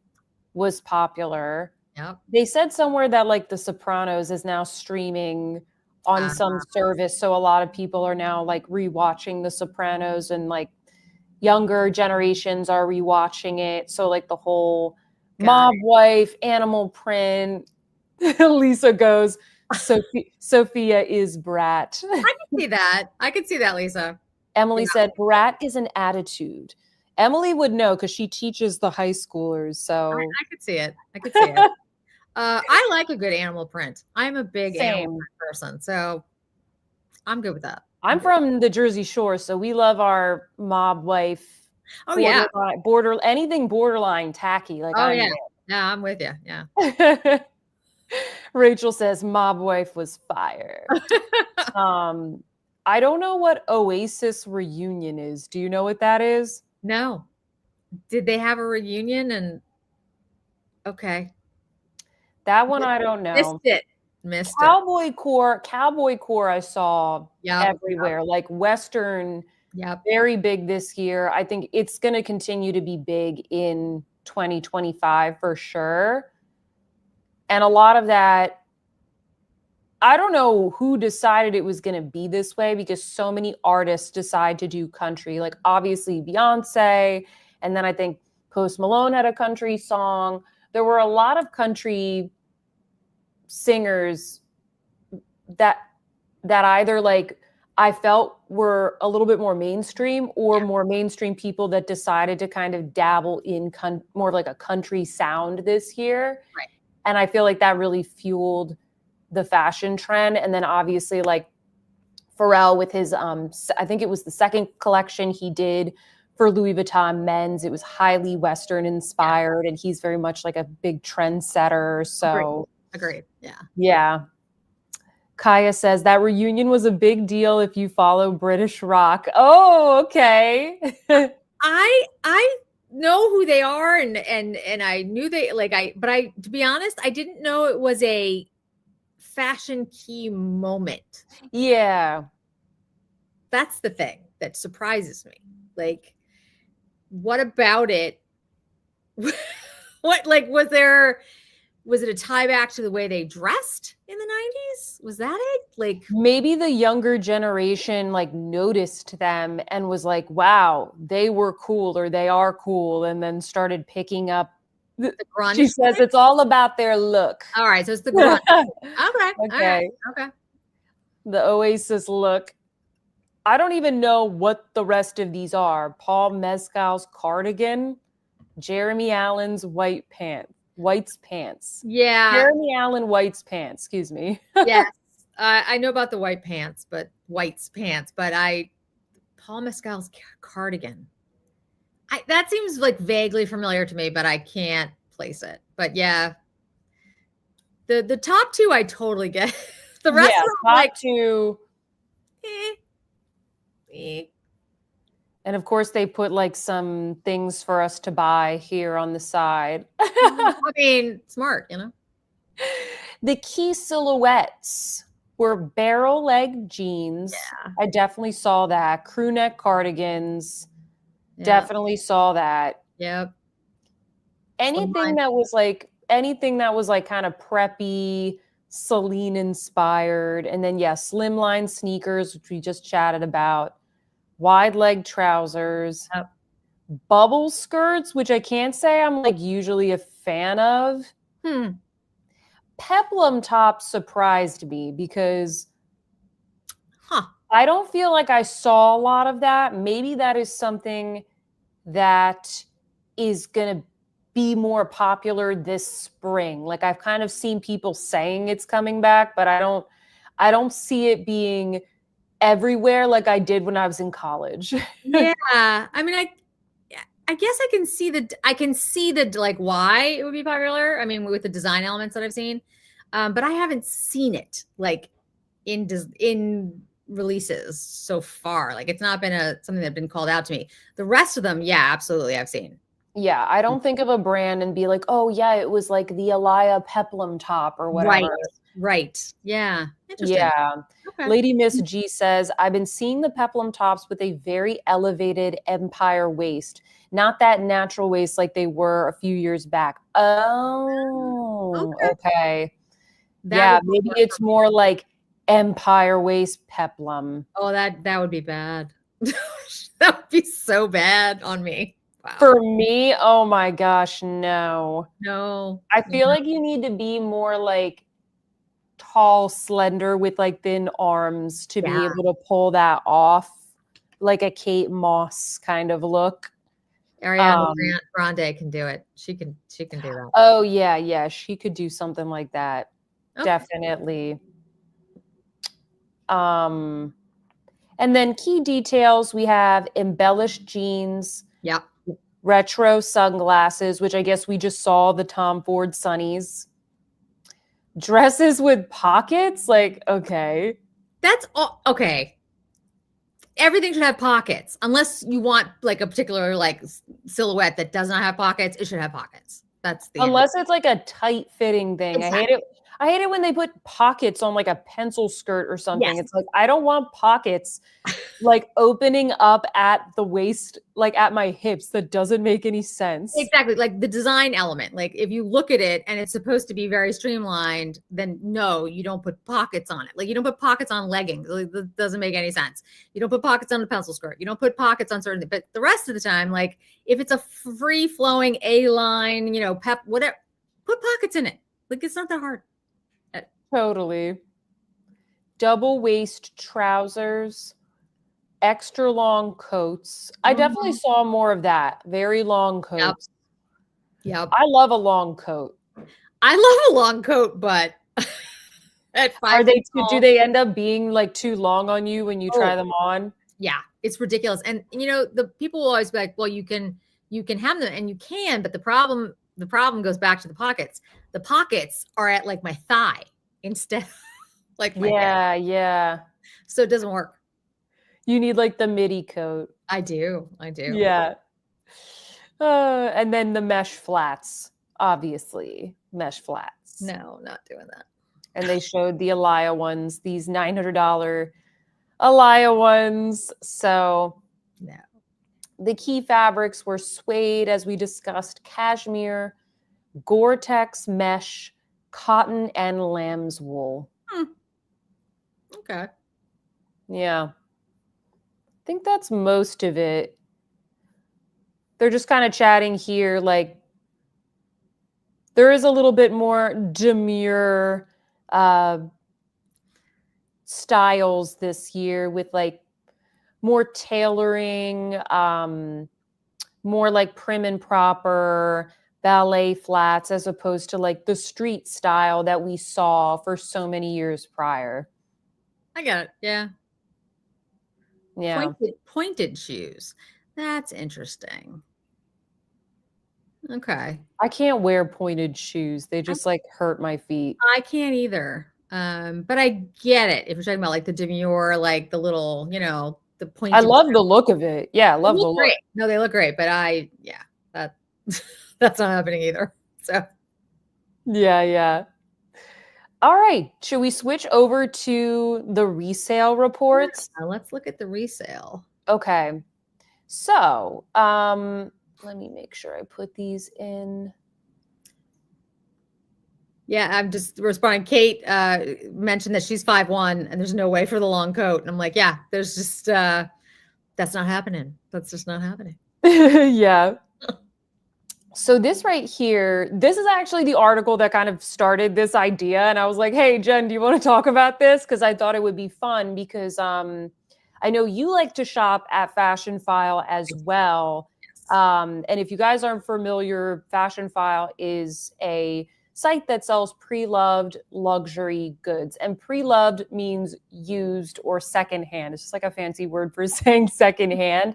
was popular. Yep. They said somewhere that like The Sopranos is now streaming on some service, so a lot of people are now like rewatching The Sopranos, and like younger generations are rewatching it. So like the whole mob wife, animal print. Lisa goes, Sophia is brat. I can see that. I can see that, Lisa. Emily Yeah. said brat is an attitude. Emily would know because she teaches the high schoolers. So I could see it. I could see it. I like a good animal print. I'm a big animal same. print person, so I'm good with that. I'm from the Jersey Shore, so we love our mob wife. Oh yeah. Anything borderline tacky. Like Oh yeah. Yeah, I'm with you. Yeah. Rachel says mob wife was fire. I don't know what Oasis reunion is. Do you know what that is? No. Did they have a reunion? And okay. That one I don't know. Missed Cowboy core I saw everywhere. Yep. Like Western, very big this year. I think it's going to continue to be big in 2025 for sure. And a lot of that, I don't know who decided it was going to be this way, because so many artists decide to do country. Like obviously Beyonce, and then I think Post Malone had a country song. There were a lot of country singers that either like I felt were a little bit more mainstream, or more mainstream people that decided to kind of dabble in more of like a country sound this year. Right. And I feel like that really fueled the fashion trend. And then obviously like Pharrell with his I think it was the second collection he did for Louis Vuitton men's. It was highly Western inspired, and he's very much like a big trendsetter. So agreed. Yeah. Yeah. Kaya says that reunion was a big deal if you follow British rock. Oh, okay. I know who they are, and I knew they but to be honest, I didn't know it was a fashion key moment. Yeah. That's the thing that surprises me. Like, what about it? What, like, was there Was it a tie back to the way they dressed in the 90s? Was that it? Like maybe the younger generation like noticed them and was like, wow, they were cool or they are cool, and then started picking up. the She grunge says thing? it's all about their look. All right, so it's the grunge. Okay. All right. Okay. Okay. The Oasis look. I don't even know what the rest of these are. Paul Mescal's cardigan, Jeremy Allen's White's pants. Yeah. Jeremy Allen White's pants, excuse me. Yes. I know about the white's pants, but Paul Mescal's cardigan. That seems like vaguely familiar to me, but I can't place it. But yeah, the top two I totally get. The rest Yeah, of them, top like two. eh, eh. And of course, they put like some things for us to buy here on the side. I mean, smart, you know. The key silhouettes were barrel leg jeans. Yeah. I definitely saw that. Crew neck cardigans. Yeah. Definitely saw that. Yep. Anything that was like kind of preppy, Celine inspired. And then slimline sneakers, which we just chatted about. Wide leg trousers. Yep. Bubble skirts, which I can't say I'm like usually a fan of. Peplum top surprised me because I don't feel like I saw a lot of that. Maybe that is something that is going to be more popular this spring. Like I've kind of seen people saying it's coming back, but I don't see it being everywhere like I did when I was in college. Yeah. I mean, I guess I can see the like why it would be popular. I mean, with the design elements that I've seen, but I haven't seen it like in releases so far. Like it's not been something that's been called out to me. The rest of them, yeah, absolutely, I've seen. Yeah, I don't think of a brand and be like, oh yeah, it was like the Alaya Peplum top or whatever. Right. Yeah. Interesting. Yeah. Okay. Lady Miss G says, I've been seeing the peplum tops with a very elevated empire waist, not that natural waist like they were a few years back. Oh, okay. Yeah, maybe it's more like empire waist peplum. Oh, that would be bad. That would be so bad on me. Wow. For me, oh my gosh, no. No. I feel like you need to be more like tall, slender with like thin arms to be able to pull that off, like a Kate Moss kind of look. Ariana Grande can do it. She can do that. Oh yeah, she could do something like that. Okay. Definitely. And then key details, we have embellished jeans. Yep. Retro sunglasses, which I guess we just saw the Tom Ford Sunnies. Dresses with pockets, like, okay. That's all. Okay. Everything should have pockets, unless you want like a particular like silhouette that does not have pockets. It should have pockets. That's the unless it's like a tight fitting thing. Exactly. I hate it when they put pockets on like a pencil skirt or something. Yes. It's like, I don't want pockets like opening up at the waist, like at my hips. That doesn't make any sense. Exactly. Like the design element. Like if you look at it and it's supposed to be very streamlined, then no, you don't put pockets on it. Like you don't put pockets on leggings. Like, that doesn't make any sense. You don't put pockets on the pencil skirt. You don't put pockets on certain, but the rest of the time, like if it's a free flowing A-line, whatever, put pockets in it. Like it's not that hard. Totally. Double waist trousers, extra long coats. I definitely saw more of that. Very long coats. Yep. I love a long coat. I love a long coat, but at 5 do they end up being like too long on you when you try them on? Yeah, it's ridiculous. And the people will always be like, well, you can have them, and you can, but the problem goes back to the pockets. The pockets are at like my thigh instead of like my head. Yeah. So it doesn't work. You need like the midi coat. I do. Yeah. And then the mesh flats, obviously. Mesh flats. No, not doing that. And they showed the Alaya ones, these $900 Alaya ones. So no. The key fabrics were suede, as we discussed, cashmere, Gore-Tex mesh, cotton and lamb's wool. Okay. Yeah. I think that's most of it. They're just kind of chatting here. Like, there is a little bit more demure uh, styles this year with like more tailoring, more like prim and proper ballet flats as opposed to like the street style that we saw for so many years prior. I got it. Yeah. Yeah. Pointed shoes. That's interesting. Okay. I can't wear pointed shoes. They I just like hurt my feet. I can't either. But I get it if you're talking about like the demure, like the little, the I pointed. love the look of it. Yeah, I They love the look look. great. No, they look great, but yeah, that that's not happening either. So Yeah, yeah. All right. Should we switch over to the resale reports? yeah, let's look at the resale. Okay. So, let me make sure I put these in. Yeah, I'm just responding. Kate mentioned that she's 5'1" and there's no way for the long coat. And I'm like, yeah, there's just that's not happening. That's just not happening. Yeah. So this right here, this is actually the article that kind of started this idea. And I was like, hey, Jen, do you want to talk about this? Because I thought it would be fun because I know you like to shop at Fashion File as well. And if you guys aren't familiar, Fashion File is a site that sells pre-loved luxury goods. And pre-loved means used or secondhand. It's just like a fancy word for saying secondhand.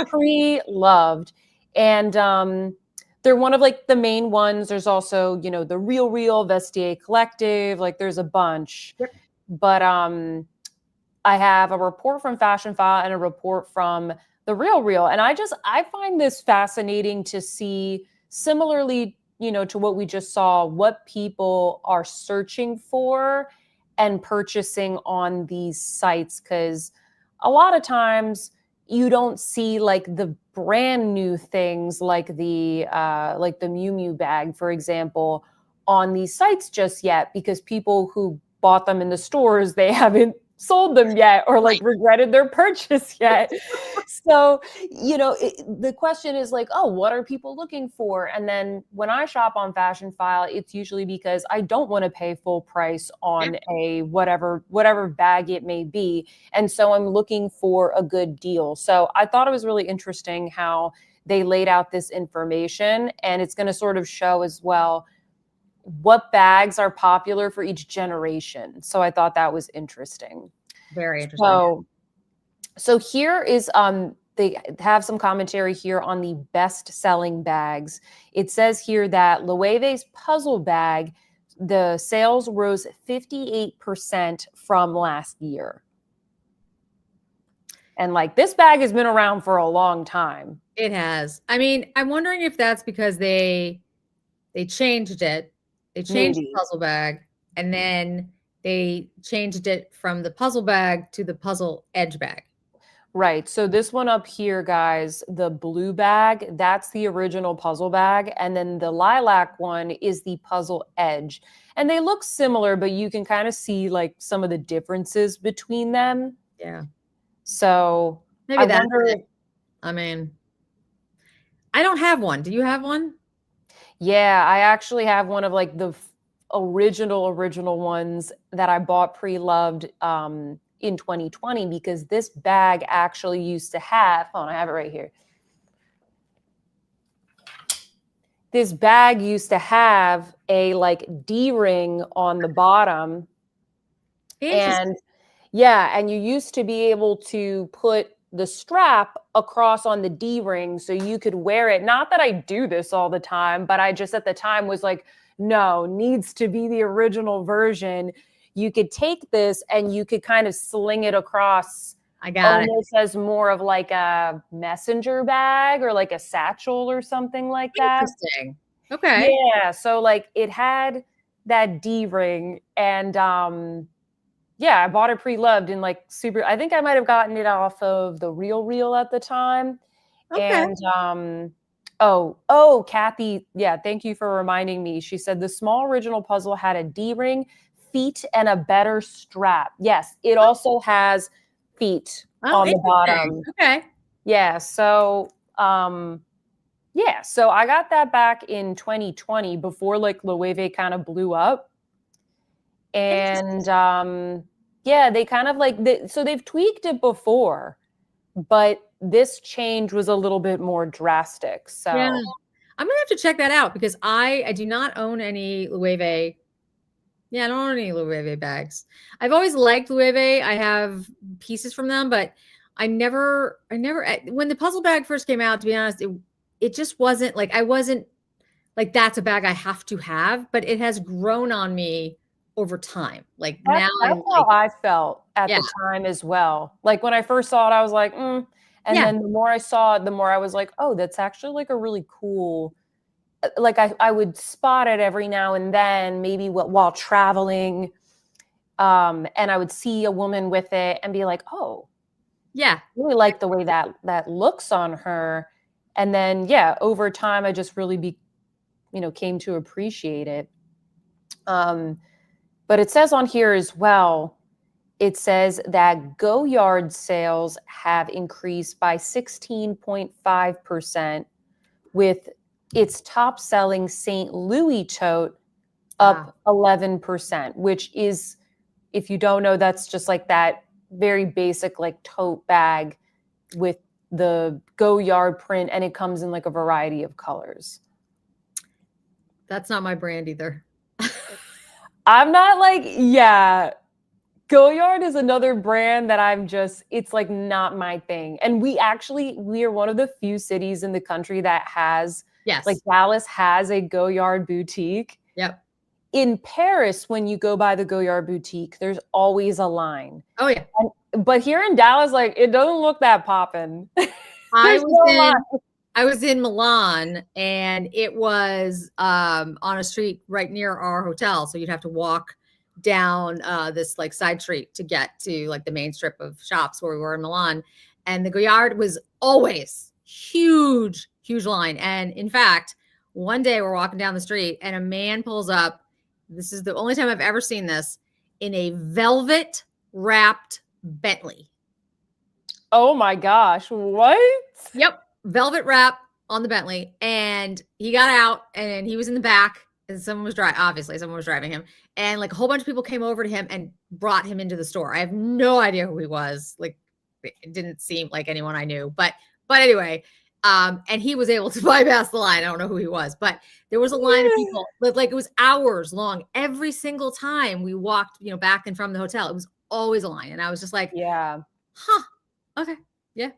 Pre-loved. And they're one of like the main ones. There's also, the Real Vestiaire Collective, like there's a bunch. Yep. But I have a report from Fashion File and a report from the Real. And I find this fascinating to see, similarly, to what we just saw, what people are searching for and purchasing on these sites. Because a lot of times you don't see like the brand new things like the Miu Miu bag, for example, on these sites just yet, because people who bought them in the stores, they haven't sold them yet or like regretted their purchase yet. So, the question is like, oh, what are people looking for? And then when I shop on Fashion File, it's usually because I don't want to pay full price on a whatever bag it may be. And so I'm looking for a good deal. So I thought it was really interesting how they laid out this information, and it's going to sort of show as well what bags are popular for each generation. So I thought that was interesting. Very interesting. So here is they have some commentary here on the best-selling bags. It says here that Loewe's puzzle bag, the sales rose 58% from last year. And like this bag has been around for a long time. It has. I mean, I'm wondering if that's because they changed it. They changed the puzzle bag, and then they changed it from the puzzle bag to the puzzle edge bag. Right. So this one up here, guys, the blue bag, that's the original puzzle bag. And then the lilac one is the puzzle edge. And they look similar, but you can kind of see like some of the differences between them. Yeah. So maybe that's it. I mean, I don't have one. Do you have one? Yeah, I actually have one of like the original ones that I bought pre-loved in 2020, because this bag actually used to have, hold on, I have it right here. This bag used to have a like D-ring on the bottom. And yeah, and you used to be able to put the strap across on the D-ring so you could wear it. Not that I do this all the time, but I just at the time was like, no, needs to be the original version. You could take this and you could kind of sling it across. I got almost as more of like a messenger bag or like a satchel or something like that. Interesting. Okay. Yeah, so like it had that D-ring, and yeah, I bought it pre-loved in like super. I think I might have gotten it off of the Real at the time. Okay. And Oh, Kathy. Yeah, thank you for reminding me. She said the small original puzzle had a D ring, feet, and a better strap. Yes, it also has feet Oh, on the interesting. bottom. Okay. Yeah, so I got that back in 2020 before like Loewe kind of blew up. And Interesting. yeah, they kind of like so they've tweaked it before, but this change was a little bit more drastic. Yeah. So I'm gonna have to check that out because I do not own any Loewe. Yeah, I don't own any Loewe bags. I've always liked Loewe. I have pieces from them, but when the puzzle bag first came out, to be honest, it just wasn't like I wasn't like that's a bag I have to have, but it has grown on me over time. Like now that's I'm how like, I felt at yeah, the time as well. Like when I first saw it, I was like, mm. And yeah, then the more I saw it, the more I was like, oh, that's actually like a really cool. Like I would spot it every now and then, maybe while traveling, and I would see a woman with it and be like, oh, yeah. really like the way that looks on her. And then yeah, over time, I just really came to appreciate it. But it says on here as well, it says that Go Yard sales have increased by 16.5%, with its top selling St. Louis tote Ah, up 11%, which is, if you don't know, that's just like that very basic like tote bag with the Go Yard print, and it comes in like a variety of colors. that's not my brand either. I'm not like, yeah, Goyard is another brand that it's like not my thing. And we are one of the few cities in the country that has, like Yes. Dallas has a Goyard boutique. Yep. In Paris, when you go by the Goyard boutique, there's always a line. Oh yeah. But here in Dallas, like it doesn't look that poppin'. I There's was no line. in I was in Milan and it was on a street right near our hotel. So you'd have to walk down this like side street to get to like the main strip of shops where we were in Milan. And the Goyard was always huge, huge line. And in fact, one day we're walking down the street and a man pulls up. This is the only time I've ever seen this in a velvet wrapped Bentley. Oh my gosh, what? Yep. Velvet wrap on the Bentley. And he got out and he was in the back and someone was driving, obviously someone was driving him. And like a whole bunch of people came over to him and brought him into the store. I have no idea who he was. Like it didn't seem like anyone I knew, but anyway, and he was able to bypass the line. I don't know who he was, but there was a line of people, like it was hours long. Every single time we walked, back and from the hotel, it was always a line. And I was just like, Yeah. huh, okay. Yeah.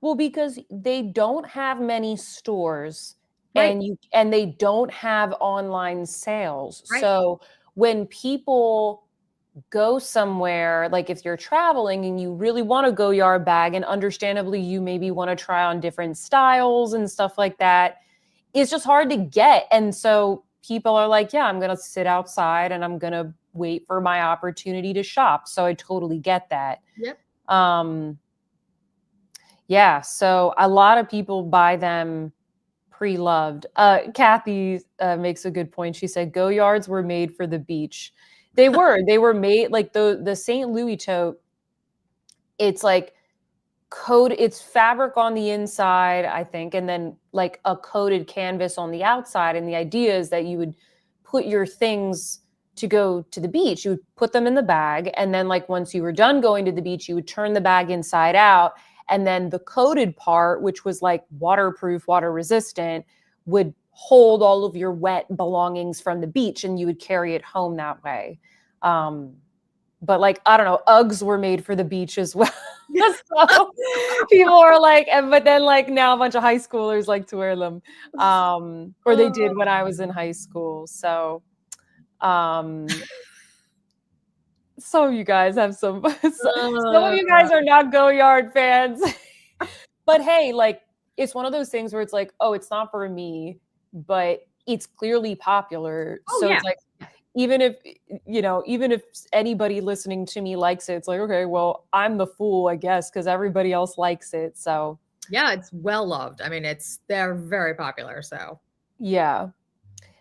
Well, because they don't have many stores, Right. and they don't have online sales. Right. So when people go somewhere, like if you're traveling and you really want a Go Yard bag, and understandably you maybe want to try on different styles and stuff like that, it's just hard to get. And so people are like, yeah, I'm going to sit outside and I'm going to wait for my opportunity to shop. So I totally get that. Yep. Yeah, so a lot of people buy them pre-loved. Kathy makes a good point. She said Go Yards were made for the beach. They were made like the St. Louis tote. It's like it's fabric on the inside, I think, and then like a coated canvas on the outside. And the idea is that you would put your things to go to the beach. You would put them in the bag, and then like once you were done going to the beach, you would turn the bag inside out. And then the coated part, which was like waterproof, water resistant, would hold all of your wet belongings from the beach, and you would carry it home that way. But like, I don't know, Uggs were made for the beach as well. So people are like, but then like now a bunch of high schoolers like to wear them. Or they did when I was in high school. So some of you guys have some of you guys are not Go Yard fans. But hey, like it's one of those things where it's like, oh, it's not for me, but it's clearly popular. So yeah. it's like, even if anybody listening to me likes it, it's like, okay, well, I'm the fool, I guess, because everybody else likes it. So Yeah, it's well loved. I mean, they're very popular. So Yeah.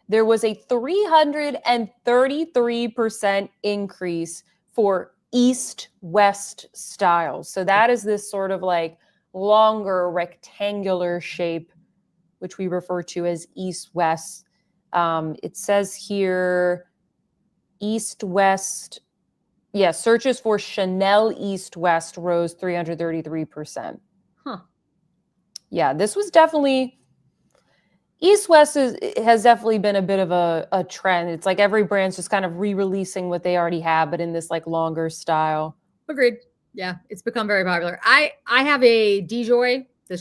There was a 333% increase for east-west styles. So that is this sort of like longer rectangular shape, which we refer to as east-west. It says here east-west. Yeah, searches for Chanel east-west rose 333%. huh. Yeah, this was definitely East West has definitely been a bit of a trend. It's like every brand's just kind of re-releasing what they already have, but in this like longer style. Agreed. Yeah, it's become very popular. I have a DJoy, the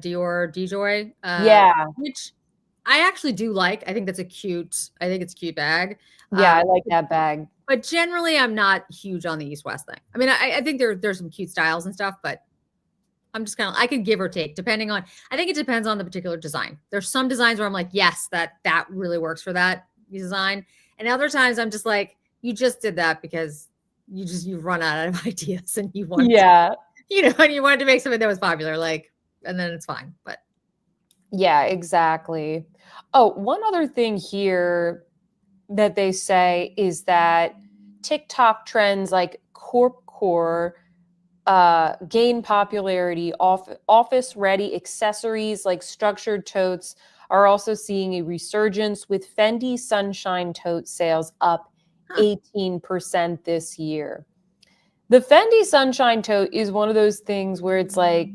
Dior DJoy, Yeah. which I actually do like. I think it's a cute bag. Yeah, Uh, I like that bag. but generally, I'm not huge on the East West thing. I mean, I think there's some cute styles and stuff, but I'm just kind of I could give or take depending on. I think it depends on the particular design. There's some designs where I'm like, yes, that really works for that design, and other times I'm just like, you just did that because you've run out of ideas and you wanted to, Yeah. and you wanted to make something that was popular, like, and then it's fine. But Yeah, exactly. Oh, one other thing here that they say is that TikTok trends like corp core gain popularity. Office ready accessories like structured totes are also seeing a resurgence, with Fendi Sunshine tote sales up huh, 18% this year. The Fendi Sunshine tote is one of those things where it's like,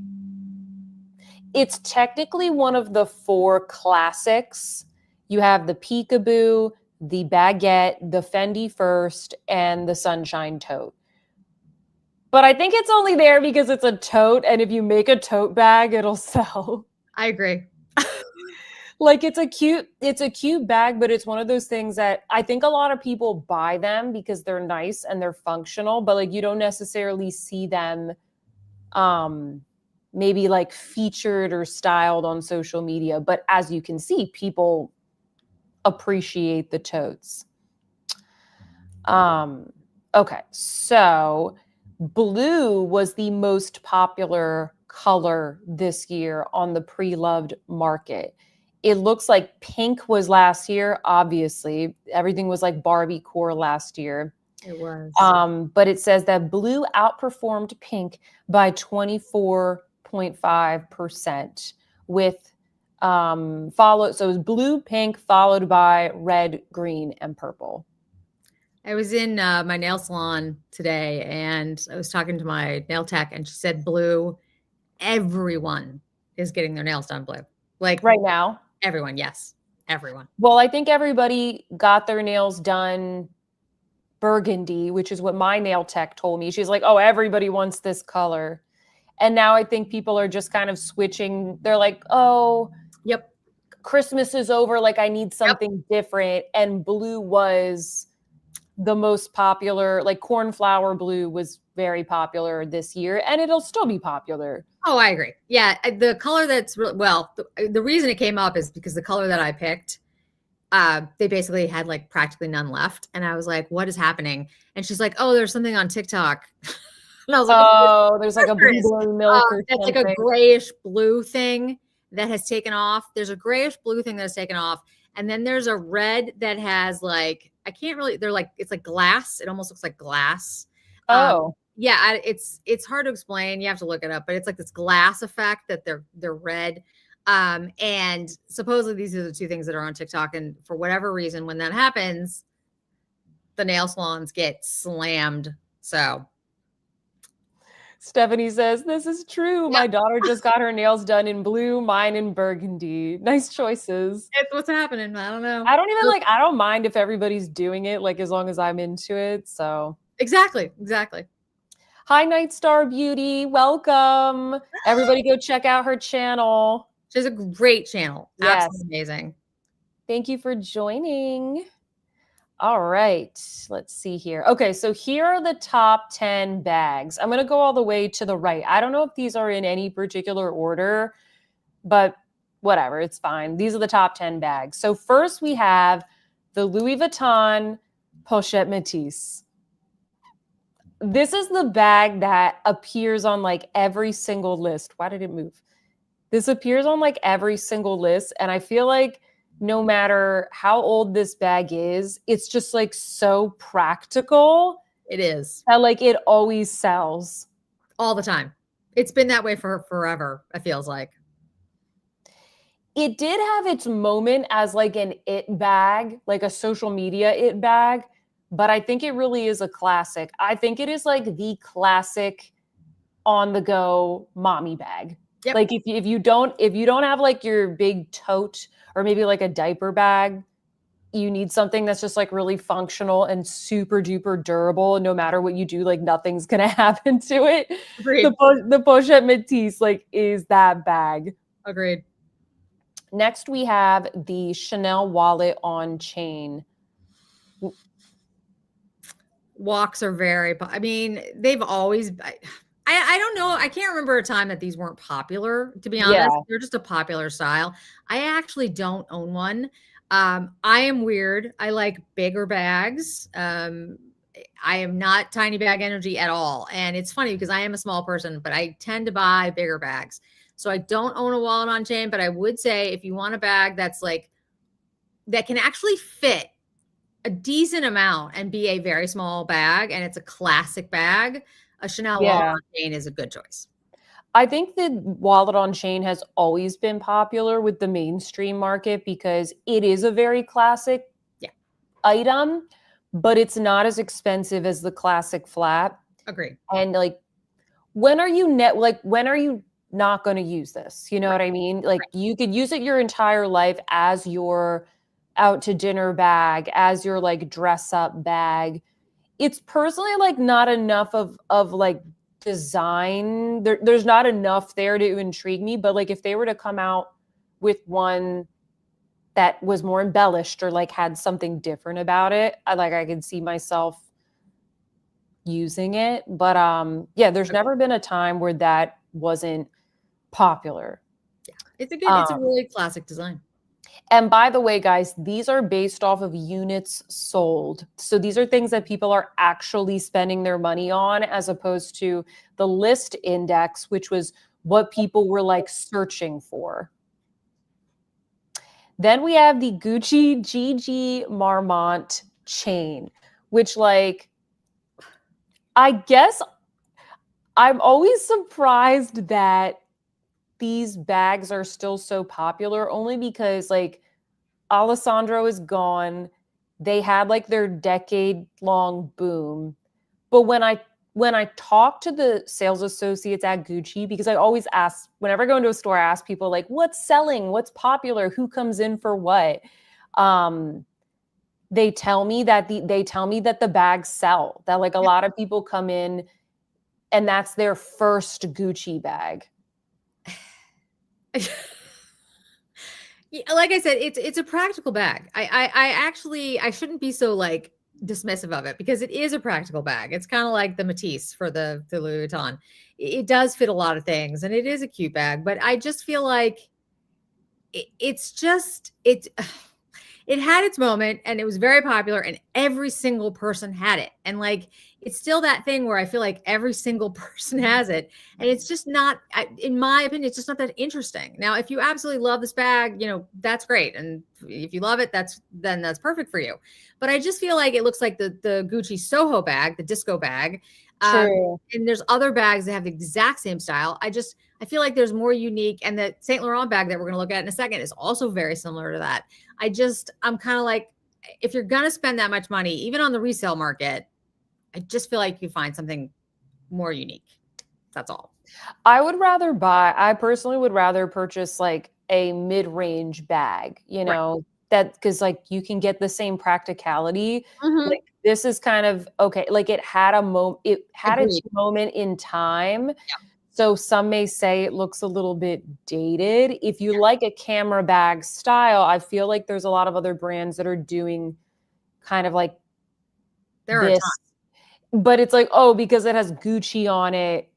it's technically one of the four classics. You have the Peekaboo, the Baguette, the Fendi First, and the Sunshine tote. But I think it's only there because it's a tote, and if you make a tote bag, it'll sell. I agree. Like it's a cute bag, but it's one of those things that I think a lot of people buy them because they're nice and they're functional, but like you don't necessarily see them um maybe like featured or styled on social media, but as you can see, people appreciate the totes. Um okay, so blue was the most popular color this year on the pre-loved market. It looks like pink was last year, obviously. Everything was like Barbie core last year. It was. But it says that blue outperformed pink by 24.5% with followed. So it was blue, pink, followed by red, green, and purple. I was in my nail salon today, and I was talking to my nail tech, and she said, "Blue, everyone is getting their nails done blue. Like Right now. everyone, yes, everyone." Well, I think everybody got their nails done burgundy, which is what my nail tech told me. She's like, oh, everybody wants this color. And now I think people are just kind of switching. They're like, oh, Yep. Christmas is over. Like, I need Yep. something different. And blue was the most popular, like, cornflower blue was very popular this year, and it'll still be popular. Oh, I agree. Yeah, the color that's really well, the reason it came up is because the color that I picked, they basically had like practically none left, and I was like, "What is happening?" And she's like, "Oh, there's something on TikTok." And I was like, "Of course, Oh, there's like a there is." blueberry milk or That's like a something. grayish blue thing that has taken off. There's a grayish blue thing that has taken off, and then there's a red that has like I can't really. They're like it's like glass. It almost looks like glass. Um, Oh, yeah, it's hard to explain. You have to look it up, but it's like this glass effect that they're red. And supposedly these are the two things that are on TikTok. And for whatever reason, when that happens, the nail salons get slammed. So Stephanie says, this is true. yeah, My daughter just got her nails done in blue, mine in burgundy. Nice choices. it's what's happening. I don't know. I don't even like, I don't mind if everybody's doing it, like as long as I'm into it. So, Exactly. Exactly. hi, Night Star Beauty. Welcome. Everybody go check out her channel. She has a great channel. Yes. Absolutely amazing. Thank you for joining. All right. Let's see here. Okay. So here are the top 10 bags. I'm going to go all the way to the right. I don't know if these are in any particular order, but whatever. It's fine. These are the top 10 bags. So first we have the Louis Vuitton Pochette Métis. This is the bag that appears on like every single list. Why did it move? This appears on like every single list. And I feel like no matter how old this bag is, it's just like so practical It is. that like it always sells. All the time. It's been that way for forever, it feels like. It did have its moment as like an it bag, like a social media it bag, but I think it really is a classic. I think it is like the classic on the go mommy bag. Yep. Like if you don't have like your big tote or maybe like a diaper bag, you need something that's just like really functional and super duper durable. No matter what you do, like nothing's gonna happen to it. Agreed. The Pochette Métis like is that bag. Agreed. Next, we have the Chanel wallet on chain. Walks are very, I mean, they've always, I don't know. I can't remember a time that these weren't popular, to be honest. Yeah. They're just a popular style. I actually don't own one. I am weird. I like bigger bags. I am not tiny bag energy at all. And it's funny because I am a small person, but I tend to buy bigger bags. So I don't own a wallet on chain, but I would say if you want a bag that's like, that can actually fit a decent amount and be a very small bag, and it's a classic bag, a Chanel wallet on chain is a good choice. I think the wallet on chain has always been popular with the mainstream market because it is a very classic item, but it's not as expensive as the classic flat. Agreed. And like, when are you not going to use this? You know what I mean? Like you could use it your entire life as your out to dinner bag, as your like dress up bag. It's personally like not enough of like design. There's not enough there to intrigue me. But like if they were to come out with one that was more embellished or like had something different about it, I could see myself using it. But yeah, there's never been a time where that wasn't popular. Yeah, it's a really classic design. And by the way, guys, these are based off of units sold. So these are things that people are actually spending their money on, as opposed to the list index, which was what people were like searching for. Then we have the Gucci GG Marmont chain, which like, I guess I'm always surprised that these bags are still so popular, only because like Alessandro is gone. They had like their decade long boom. But when I talk to the sales associates at Gucci, because I always ask, whenever I go into a store, I ask people like, what's selling, what's popular, who comes in for what? They tell me that the bags sell, that like a lot of people come in and that's their first Gucci bag. Like I said, it's a practical bag. I shouldn't be so like dismissive of it because it is a practical bag. It's kind of like the Matisse for the Louis Vuitton. It does fit a lot of things and it is a cute bag, but I just feel like it had its moment and it was very popular and every single person had it. And like, it's still that thing where I feel like every single person has it. And it's just not, in my opinion, it's just not that interesting. Now, if you absolutely love this bag, that's great. And if you love it, then that's perfect for you. But I just feel like it looks like the Gucci Soho bag, the disco bag. True. And there's other bags that have the exact same style. I feel like there's more unique, and the Saint Laurent bag that we're going to look at in a second is also very similar to that. I'm kind of like, if you're going to spend that much money, even on the resale market, I just feel like you find something more unique. That's all. I personally would rather purchase like a mid-range bag, that because like you can get the same practicality. Mm-hmm. Like this is kind of okay. Like it had its moment in time. Yeah. So some may say it looks a little bit dated. If you like a camera bag style, I feel like there's a lot of other brands that are doing kind of like this. But it's like, oh, because it has Gucci on it,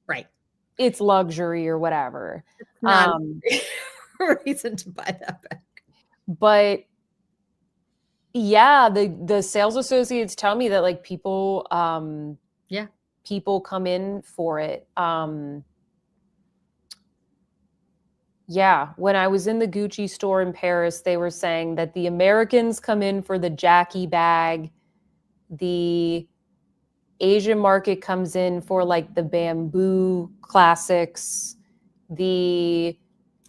right. It's luxury or whatever. It's not a reason to buy that bag. But yeah, the sales associates tell me that like people people come in for it. Yeah, when I was in the Gucci store in Paris, they were saying that the Americans come in for the Jackie bag, the Asian market comes in for like the bamboo classics, the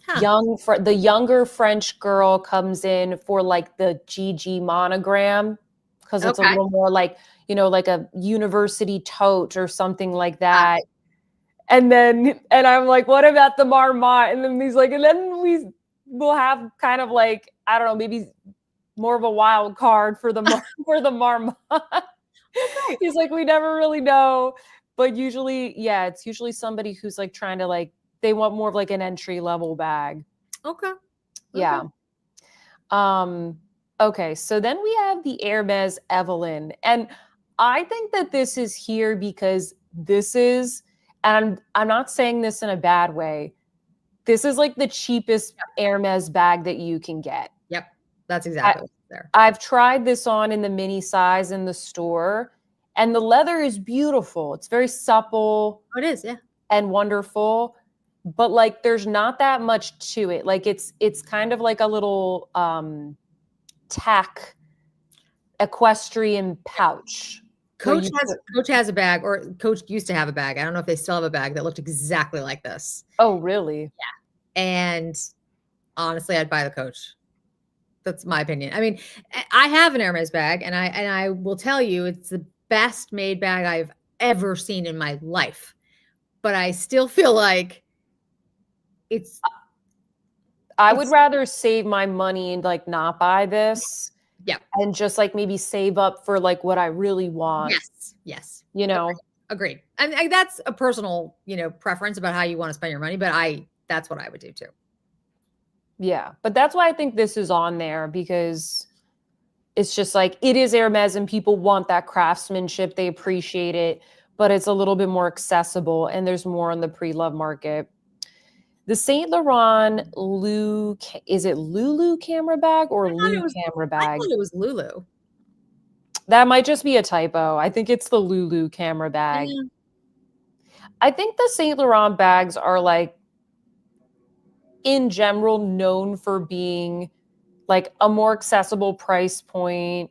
Huh. the younger French girl comes in for like the GG monogram because it's a Okay. little more like, like a university tote or something like Ah, that. And I'm like, what about the Marmot? And then he's like, and then we will have kind of like, I don't know, maybe more of a wild card for the for the Marmot. okay. He's like, we never really know. But usually, yeah, it's usually somebody who's like trying to like they want more of like an entry level bag. Okay. Okay. Yeah. Um, okay, so then we have the Hermes Evelyn. And I think that this is here because this is, and I'm not saying this in a bad way. This is like the cheapest Yep. Hermes bag that you can get. Yep. That's I, exactly what's there. I've tried this on in the mini size in the store, and the leather is beautiful. It's very supple Oh, it is. Yeah. and wonderful, but like there's not that much to it. Like it's kind of like a little tack equestrian pouch where Coach you has put. Coach has a bag, or Coach used to have a bag. I don't know if they still have a bag that looked exactly like this. Oh, really? And honestly, I'd buy the Coach. That's my opinion. I mean, I have an Hermes bag, and I will tell you, it's the best made bag I've ever seen in my life. But I still feel like it's I would it's rather save my money and like not buy this yeah. and just like maybe save up for like what I really want, Yes. Yes. you know? Agreed. And that's a personal, preference about how you want to spend your money, but that's what I would do too. Yeah. But that's why I think this is on there because it's just like it is Hermes and people want that craftsmanship. They appreciate it, but it's a little bit more accessible and there's more on the pre-love market. The Saint Laurent is it Lulu camera bag or Lou camera I bag? thought it was Lulu. That might just be a typo. I think it's the Lulu camera bag. Yeah. I think the Saint Laurent bags are like in general known for being like a more accessible price point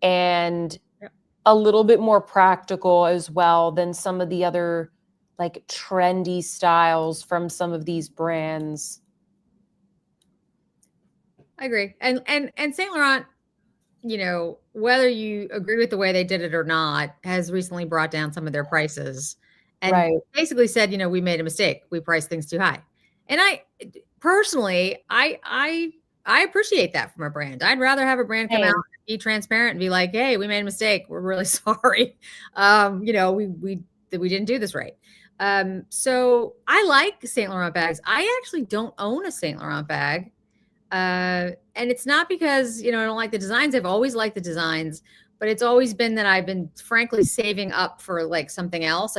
and Yep. a little bit more practical as well than some of the other like trendy styles from some of these brands. I agree. And Saint Laurent, whether you agree with the way they did it or not, has recently brought down some of their prices and Right. basically said, we made a mistake. We priced things too high. And I personally, I appreciate that from a brand. I'd rather have a brand come out Same. and be transparent and be like, "Hey, we made a mistake. We're really sorry. We didn't do this right." So I like Saint Laurent bags. I actually don't own a Saint Laurent bag. And it's not because, I don't like the designs. I've always liked the designs, but it's always been that I've been frankly saving up for like something else.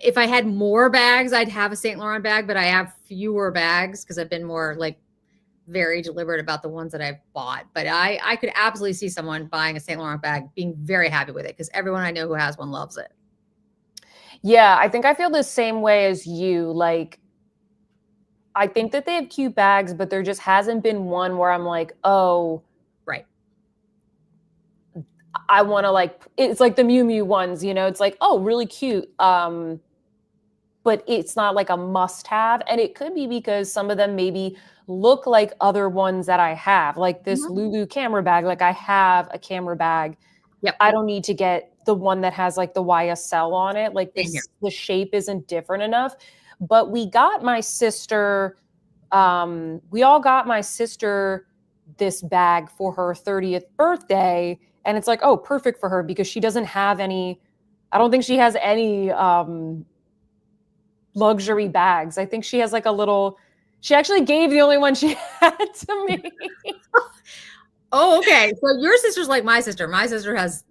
If I had more bags, I'd have a Saint Laurent bag, but I have fewer bags because I've been more like very deliberate about the ones that I've bought. But I could absolutely see someone buying a Saint Laurent bag, being very happy with it because everyone I know who has one loves it. Yeah, I think I feel the same way as you. Like, I think that they have cute bags, but there just hasn't been one where I'm like, oh, Right. I want to like, it's like the Miu Miu ones, it's like, oh, really cute. But it's not like a must have. And it could be because some of them maybe look like other ones that I have, like this Mhm. Lulu camera bag. Like I have a camera bag. Yep. I don't need to get the one that has like the YSL on it. Like Same here. the shape isn't different enough. But we got my sister, we all got my sister this bag for her 30th birthday. And it's like, oh, perfect for her because she doesn't have any, I don't think she has any luxury bags. I think she has like a little, she actually gave the only one she had to me. Oh, okay. So your sister's like my sister. My sister has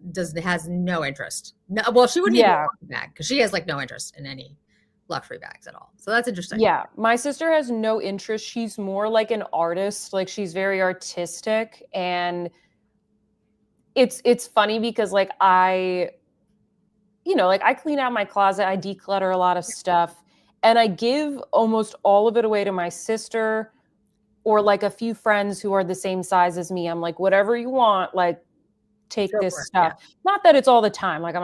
no interest. No, well, she wouldn't even Yeah. want a bag because she has like no interest in any luxury bags at all. So that's interesting. Yeah. My sister has no interest. She's more like an artist. Like she's very artistic. And it's funny because like like I clean out my closet, I declutter a lot of stuff. and I give almost all of it away to my sister or like a few friends who are the same size as me. I'm like, whatever you want, like take Go this for it. stuff. Not that it's all the time. Like I'm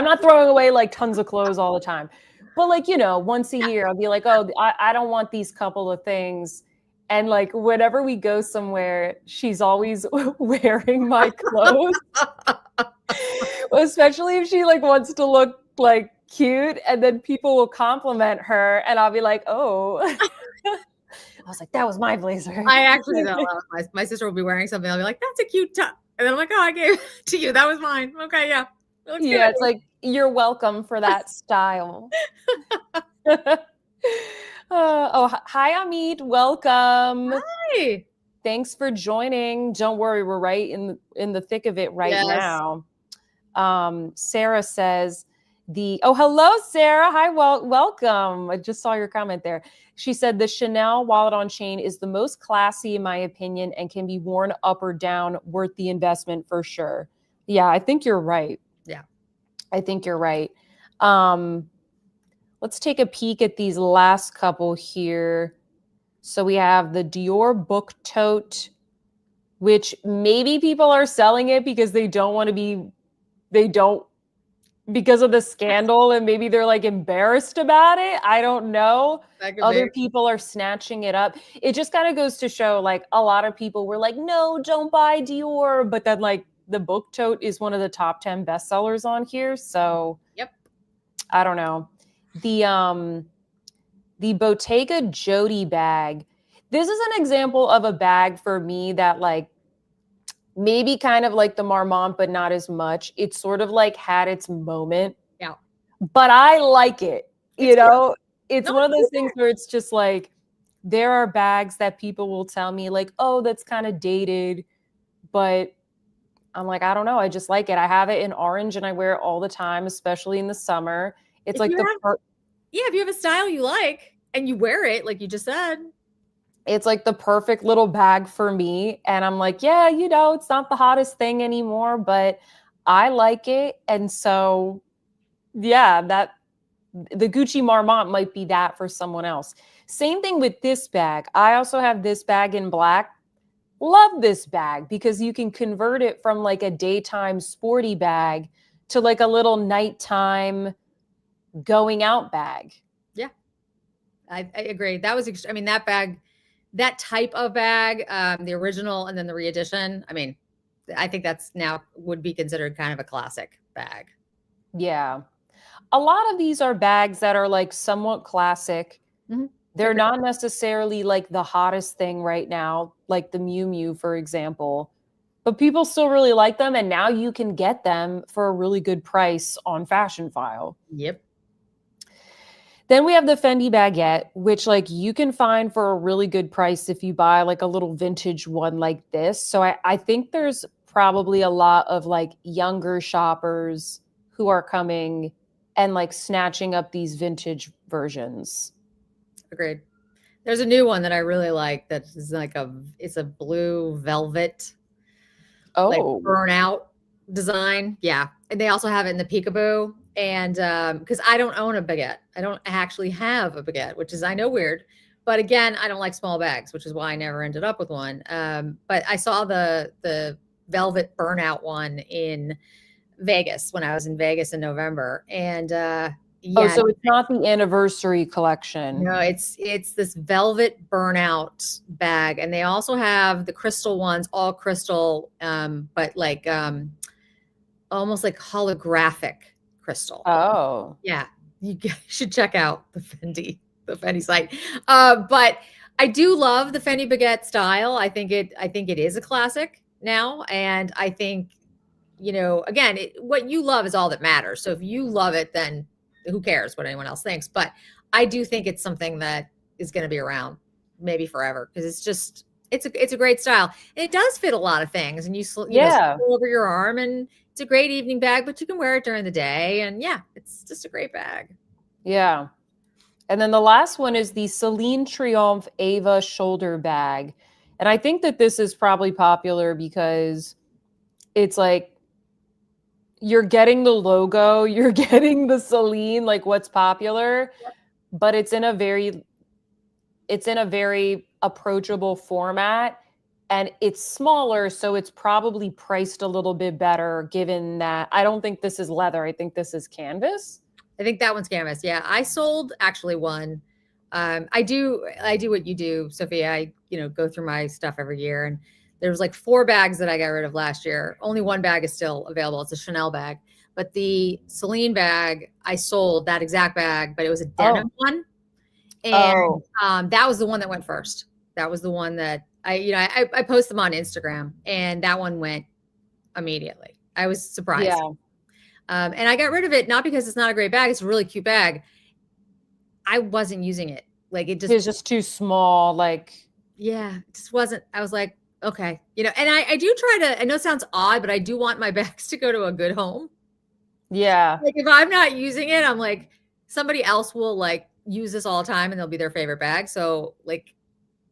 not throwing away like tons of clothes all the time. But like, once a year I'll be like, oh, I don't want these couple of things. And like whenever we go somewhere, she's always wearing my clothes. Especially if she like wants to look like cute, and then people will compliment her and I'll be like, oh. I was like, that was my blazer. I actually do that a lot. My sister will be wearing something. I'll be like, that's a cute top. And then I'm like, oh, I gave it to you. That was mine. Okay, yeah. It looks Yeah, good. it's like, you're welcome for that style. Hi, Amit. Welcome. Hi. Thanks for joining. Don't worry, we're right in the thick of it right Yes. now. Sarah says hello, Sarah. Hi, welcome. I just saw your comment there. She said the Chanel wallet on chain is the most classy in my opinion and can be worn up or down, worth the investment for sure. Yeah, I think you're right. Yeah. I think you're right. Let's take a peek at these last couple here. So we have the Dior book tote, which maybe people are selling it because they don't because of the scandal, and maybe they're like embarrassed about it. I don't know. Other people are snatching it up. It just kind of goes to show like a lot of people were like, no, don't buy Dior. But then like the book tote is one of the top 10 bestsellers on here. So yep. I don't know. The Bottega Jody bag. This is an example of a bag for me that like maybe kind of like the Marmont, but not as much. It sort of like had its moment. Yeah. But I like it. It's one of those things bag. where it's just like, there are bags that people will tell me like, oh, that's kind of dated. But I'm like, I don't know. I just like it. I have it in orange and I wear it all the time, especially in the summer. It's like if you have a style you like and you wear it, like you just said, it's like the perfect little bag for me. And I'm like, yeah, it's not the hottest thing anymore, but I like it. And so, yeah, the Gucci Marmont might be that for someone else. Same thing with this bag. I also have this bag in black. Love this bag because you can convert it from like a daytime sporty bag to like a little nighttime going out bag. Yeah, I agree. That was, that bag, that type of bag, the original and then the re-edition. I mean, I think that's now would be considered kind of a classic bag. Yeah. A lot of these are bags that are like somewhat classic. Mm-hmm. They're not necessarily like the hottest thing right now, like the Miu Miu, for example, but people still really like them. And now you can get them for a really good price on Fashion File. Yep. Then we have the Fendi baguette, which like you can find for a really good price if you buy like a little vintage one like this. So I think there's probably a lot of like younger shoppers who are coming and like snatching up these vintage versions. Agreed. There's a new one that I really like that is like it's a blue velvet, like burnout design. Yeah. And they also have it in the peekaboo. And because I don't own a baguette. I don't actually have a baguette, which is, I know, weird. But again, I don't like small bags, which is why I never ended up with one. But I saw the velvet burnout one in Vegas when I was in Vegas in November. And yeah. So it's not the anniversary collection. No, it's this velvet burnout bag. And they also have the crystal ones, all crystal, but like almost like holographic crystal. Oh. Yeah. You should check out the Fendi site. But I do love the Fendi baguette style. I think it is a classic now. And I think, again, what you love is all that matters. So if you love it, then who cares what anyone else thinks? But I do think it's something that is going to be around maybe forever because it's a great style. And it does fit a lot of things, and you slip over your arm, and it's a great evening bag, but you can wear it during the day. And yeah, it's just a great bag. Yeah. And then the last one is the Celine Triomphe Ava shoulder bag. And I think that this is probably popular because it's like you're getting the logo, you're getting the Celine, like what's popular, but it's in a very approachable format and it's smaller, so it's probably priced a little bit better given that I don't think this is leather. I think this is canvas. I think that one's canvas. Yeah. I sold actually one. I do what you do, Sophia. I, go through my stuff every year, and there was like 4 bags that I got rid of last year. Only one bag is still available. It's a Chanel bag, but the Celine bag, I sold that exact bag, but it was a denim one. And that was the one that went first. That was the one that I post them on Instagram, and that one went immediately. I was surprised. Yeah. And I got rid of it, not because it's not a great bag. It's a really cute bag. I wasn't using it. Like it was just too small. Like, yeah, it just wasn't. I was like, okay, and I do try to, I know it sounds odd, but I do want my bags to go to a good home. Yeah. Like if I'm not using it, I'm like, somebody else will like use this all the time and they'll be their favorite bag. So like,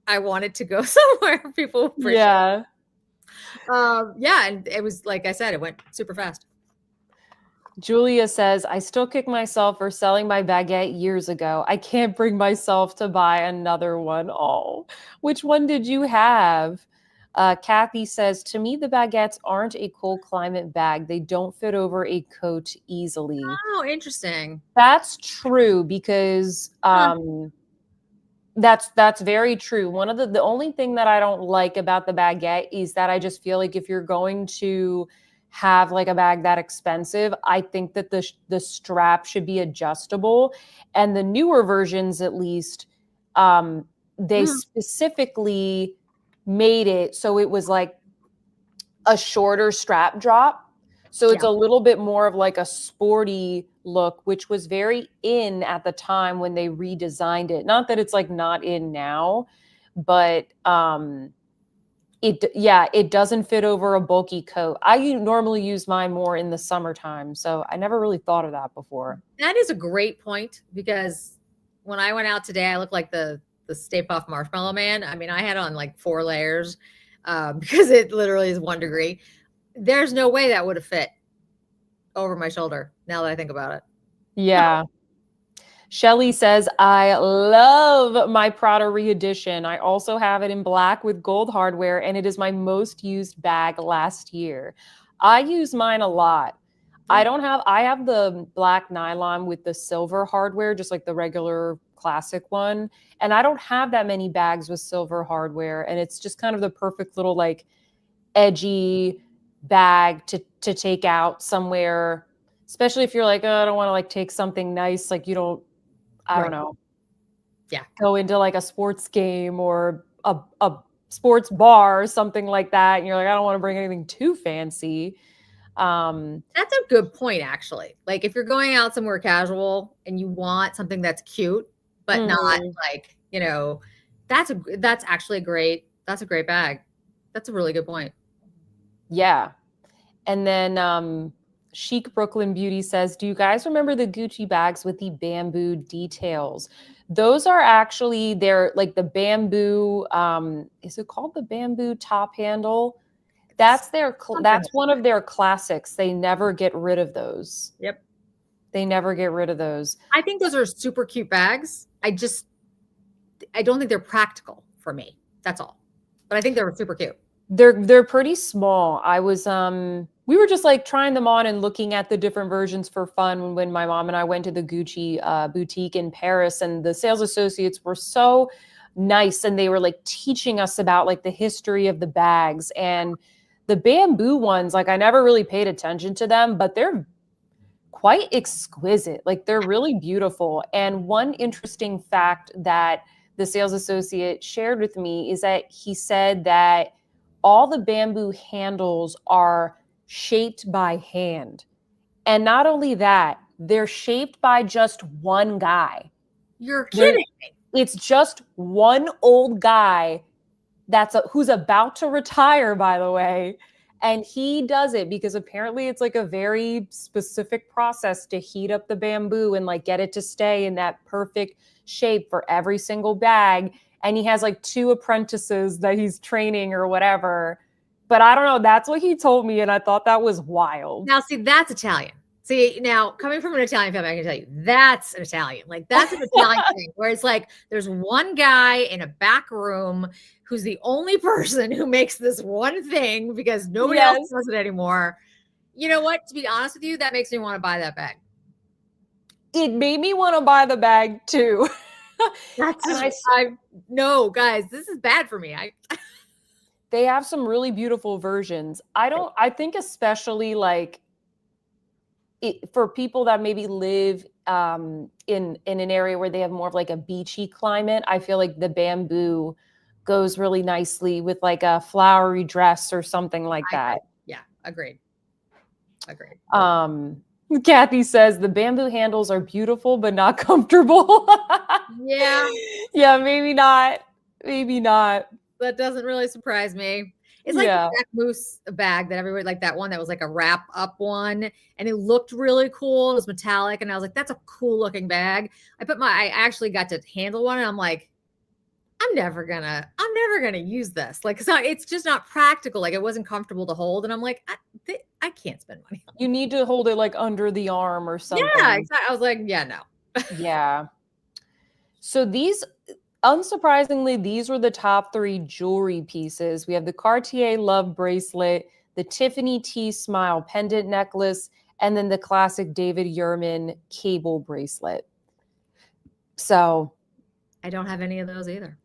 I want it to go somewhere people appreciate. Yeah. Yeah. And it was, like I said, it went super fast. Julia says, I still kick myself for selling my baguette years ago. I can't bring myself to buy another one. Oh, which one did you have? Kathy says, to me, the baguettes aren't a cold climate bag. They don't fit over a coat easily. Oh, interesting. That's true because that's very true. One of the only thing that I don't like about the baguette is that I just feel like if you're going to have like a bag that expensive, I think that the strap should be adjustable. And the newer versions, at least, they specifically made it so it was like a shorter strap drop. So it's a little bit more of like a sporty look, which was very in at the time when they redesigned it. Not that it's like not in now, but it doesn't fit over a bulky coat. I normally use mine more in the summertime, so I never really thought of that before. That is a great point, because when I went out today, I looked like the Stay Puft Marshmallow Man. I mean, I had on like 4 layers because it literally is 1 degree. There's no way that would have fit over my shoulder, now that I think about it. Yeah. Shelly says, I love my Prada re-edition. I also have it in black with gold hardware, and it is my most used bag last year. I use mine a lot. I have the black nylon with the silver hardware, just like the regular classic one. And I don't have that many bags with silver hardware. And it's just kind of the perfect little like edgy bag to take out somewhere, especially if you're like, oh, I don't want to like take something nice. Like you don't, I don't know. Yeah. Go into like a sports game or a sports bar or something like that. And you're like, I don't want to bring anything too fancy. That's a good point, actually. Like if you're going out somewhere casual and you want something that's cute, but not like, that's actually that's a great bag. That's a really good point. Yeah. And then Chic Brooklyn Beauty says, do you guys remember the Gucci bags with the bamboo details? Those are actually, they're like the bamboo, is it called the bamboo top handle? That's one of their classics. They never get rid of those. Yep. They never get rid of those. I think those are super cute bags. I don't think they're practical for me. That's all. But I think they're super cute. They're pretty small. I was we were just like trying them on and looking at the different versions for fun when my mom and I went to the Gucci boutique in Paris, and the sales associates were so nice, and they were like teaching us about like the history of the bags. And the bamboo ones, like I never really paid attention to them, but they're quite exquisite. Like they're really beautiful. And one interesting fact that the sales associate shared with me is that he said that all the bamboo handles are shaped by hand. And not only that, they're shaped by just one guy. You're kidding me. It's just one old guy who's about to retire, by the way. And he does it because apparently it's like a very specific process to heat up the bamboo and like get it to stay in that perfect shape for every single bag. And he has like 2 apprentices that he's training or whatever But I don't know. That's what he told me, and I thought that was wild. Now, see, that's Italian. See, now coming from an Italian family, I can tell you that's an Italian. Like that's an Italian thing where it's like there's one guy in a back room who's the only person who makes this one thing because nobody else does it anymore. You know what? To be honest with you, that makes me want to buy that bag. It made me want to buy the bag too. That's no, guys, this is bad for me. They have some really beautiful versions. I think especially like for people that maybe live in an area where they have more of like a beachy climate, I feel like the bamboo goes really nicely with like a flowery dress or something like that. Yeah, agreed. Kathy says the bamboo handles are beautiful but not comfortable. Yeah. Yeah, maybe not. Maybe not. That doesn't really surprise me. It's like the Jack Moose bag that everybody, like that one that was like a wrap up one, and it looked really cool. It was metallic, and I was like, "That's a cool looking bag." I actually got to handle one, and I'm like, I'm never gonna use this. Like, it's just not practical. Like, it wasn't comfortable to hold, and I'm like, I can't spend money on it. You need to hold it like under the arm or something. Yeah, exactly. I was like, yeah, no. Yeah. So unsurprisingly, these were the top 3 jewelry pieces. We have the Cartier Love bracelet, the Tiffany T Smile pendant necklace, and then the classic David Yurman cable bracelet. So I don't have any of those either.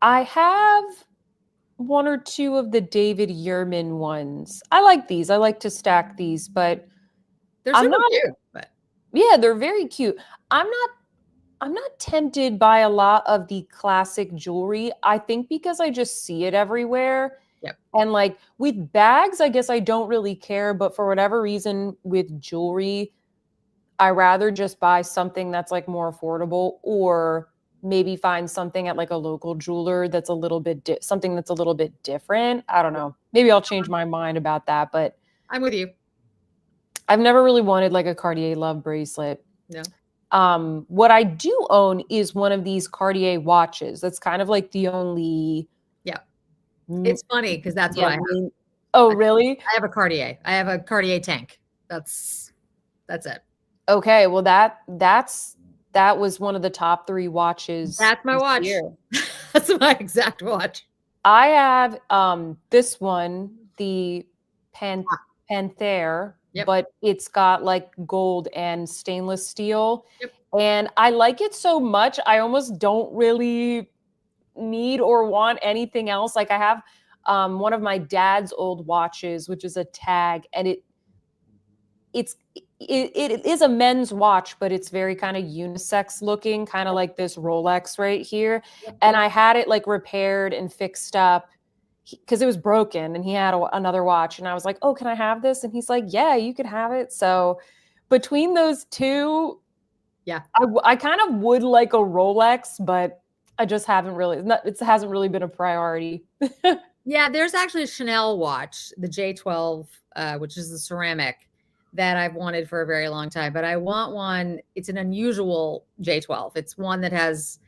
I have 1 or 2 of the David Yurman ones. I like these. I like to stack these, but they're super cute. But yeah, they're very cute. I'm not tempted by a lot of the classic jewelry. I think because I just see it everywhere. Yep. And like with bags, I guess I don't really care, but for whatever reason with jewelry, I rather just buy something that's like more affordable, or maybe find something at like a local jeweler that's a little bit something that's a little bit different. I don't know. Maybe I'll change my mind about that, but I'm with you. I've never really wanted like a Cartier Love bracelet. No. What I do own is one of these Cartier watches. That's kind of like the only. Yeah. It's funny because that's what I have. Oh, really? I have a Cartier. I have a Cartier tank. That's it. Okay. Well, that was one of the top 3 watches. That's my watch. That's my exact watch. I have this one, the Panther. Yep. But it's got like gold and stainless steel. Yep. And I like it so much, I almost don't really need or want anything else. Like I have one of my dad's old watches, which is a tag, and it is a men's watch, but it's very kind of unisex looking, kind of like this Rolex right here. Yep. And I had it like repaired and fixed up because it was broken, and he had another watch, and I was like, oh, can I have this? And he's like, yeah, you could have it. So between those 2, yeah, I kind of would like a Rolex, but I just haven't really, it hasn't really been a priority. Yeah, there's actually a Chanel watch, the J12, which is the ceramic, that I've wanted for a very long time, but I want one. It's an unusual J12. It's one that has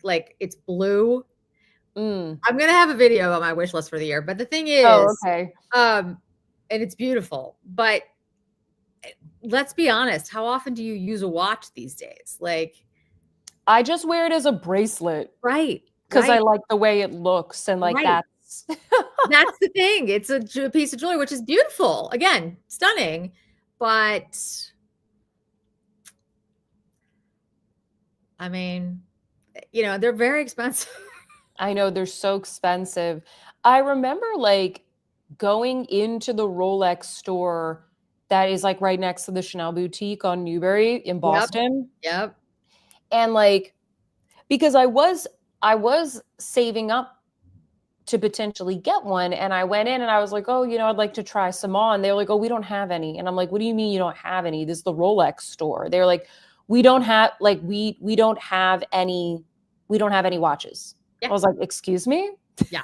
it's blue. I'm going to have a video on my wish list for the year, but the thing is, and it's beautiful, but let's be honest. How often do you use a watch these days? Like, I just wear it as a bracelet. Right. Because I like the way it looks, and like that's the thing. It's a piece of jewelry, which is beautiful. Again, stunning, but I mean, they're very expensive. I know, they're so expensive. I remember like going into the Rolex store that is like right next to the Chanel boutique on Newbury in Boston. Yep. And like, because I was saving up to potentially get one, and I went in and I was like, oh, I'd like to try some on. They were like, oh, we don't have any. And I'm like, what do you mean you don't have any? This is the Rolex store. They're like, we don't have any watches. Yeah. I was like, excuse me? Yeah.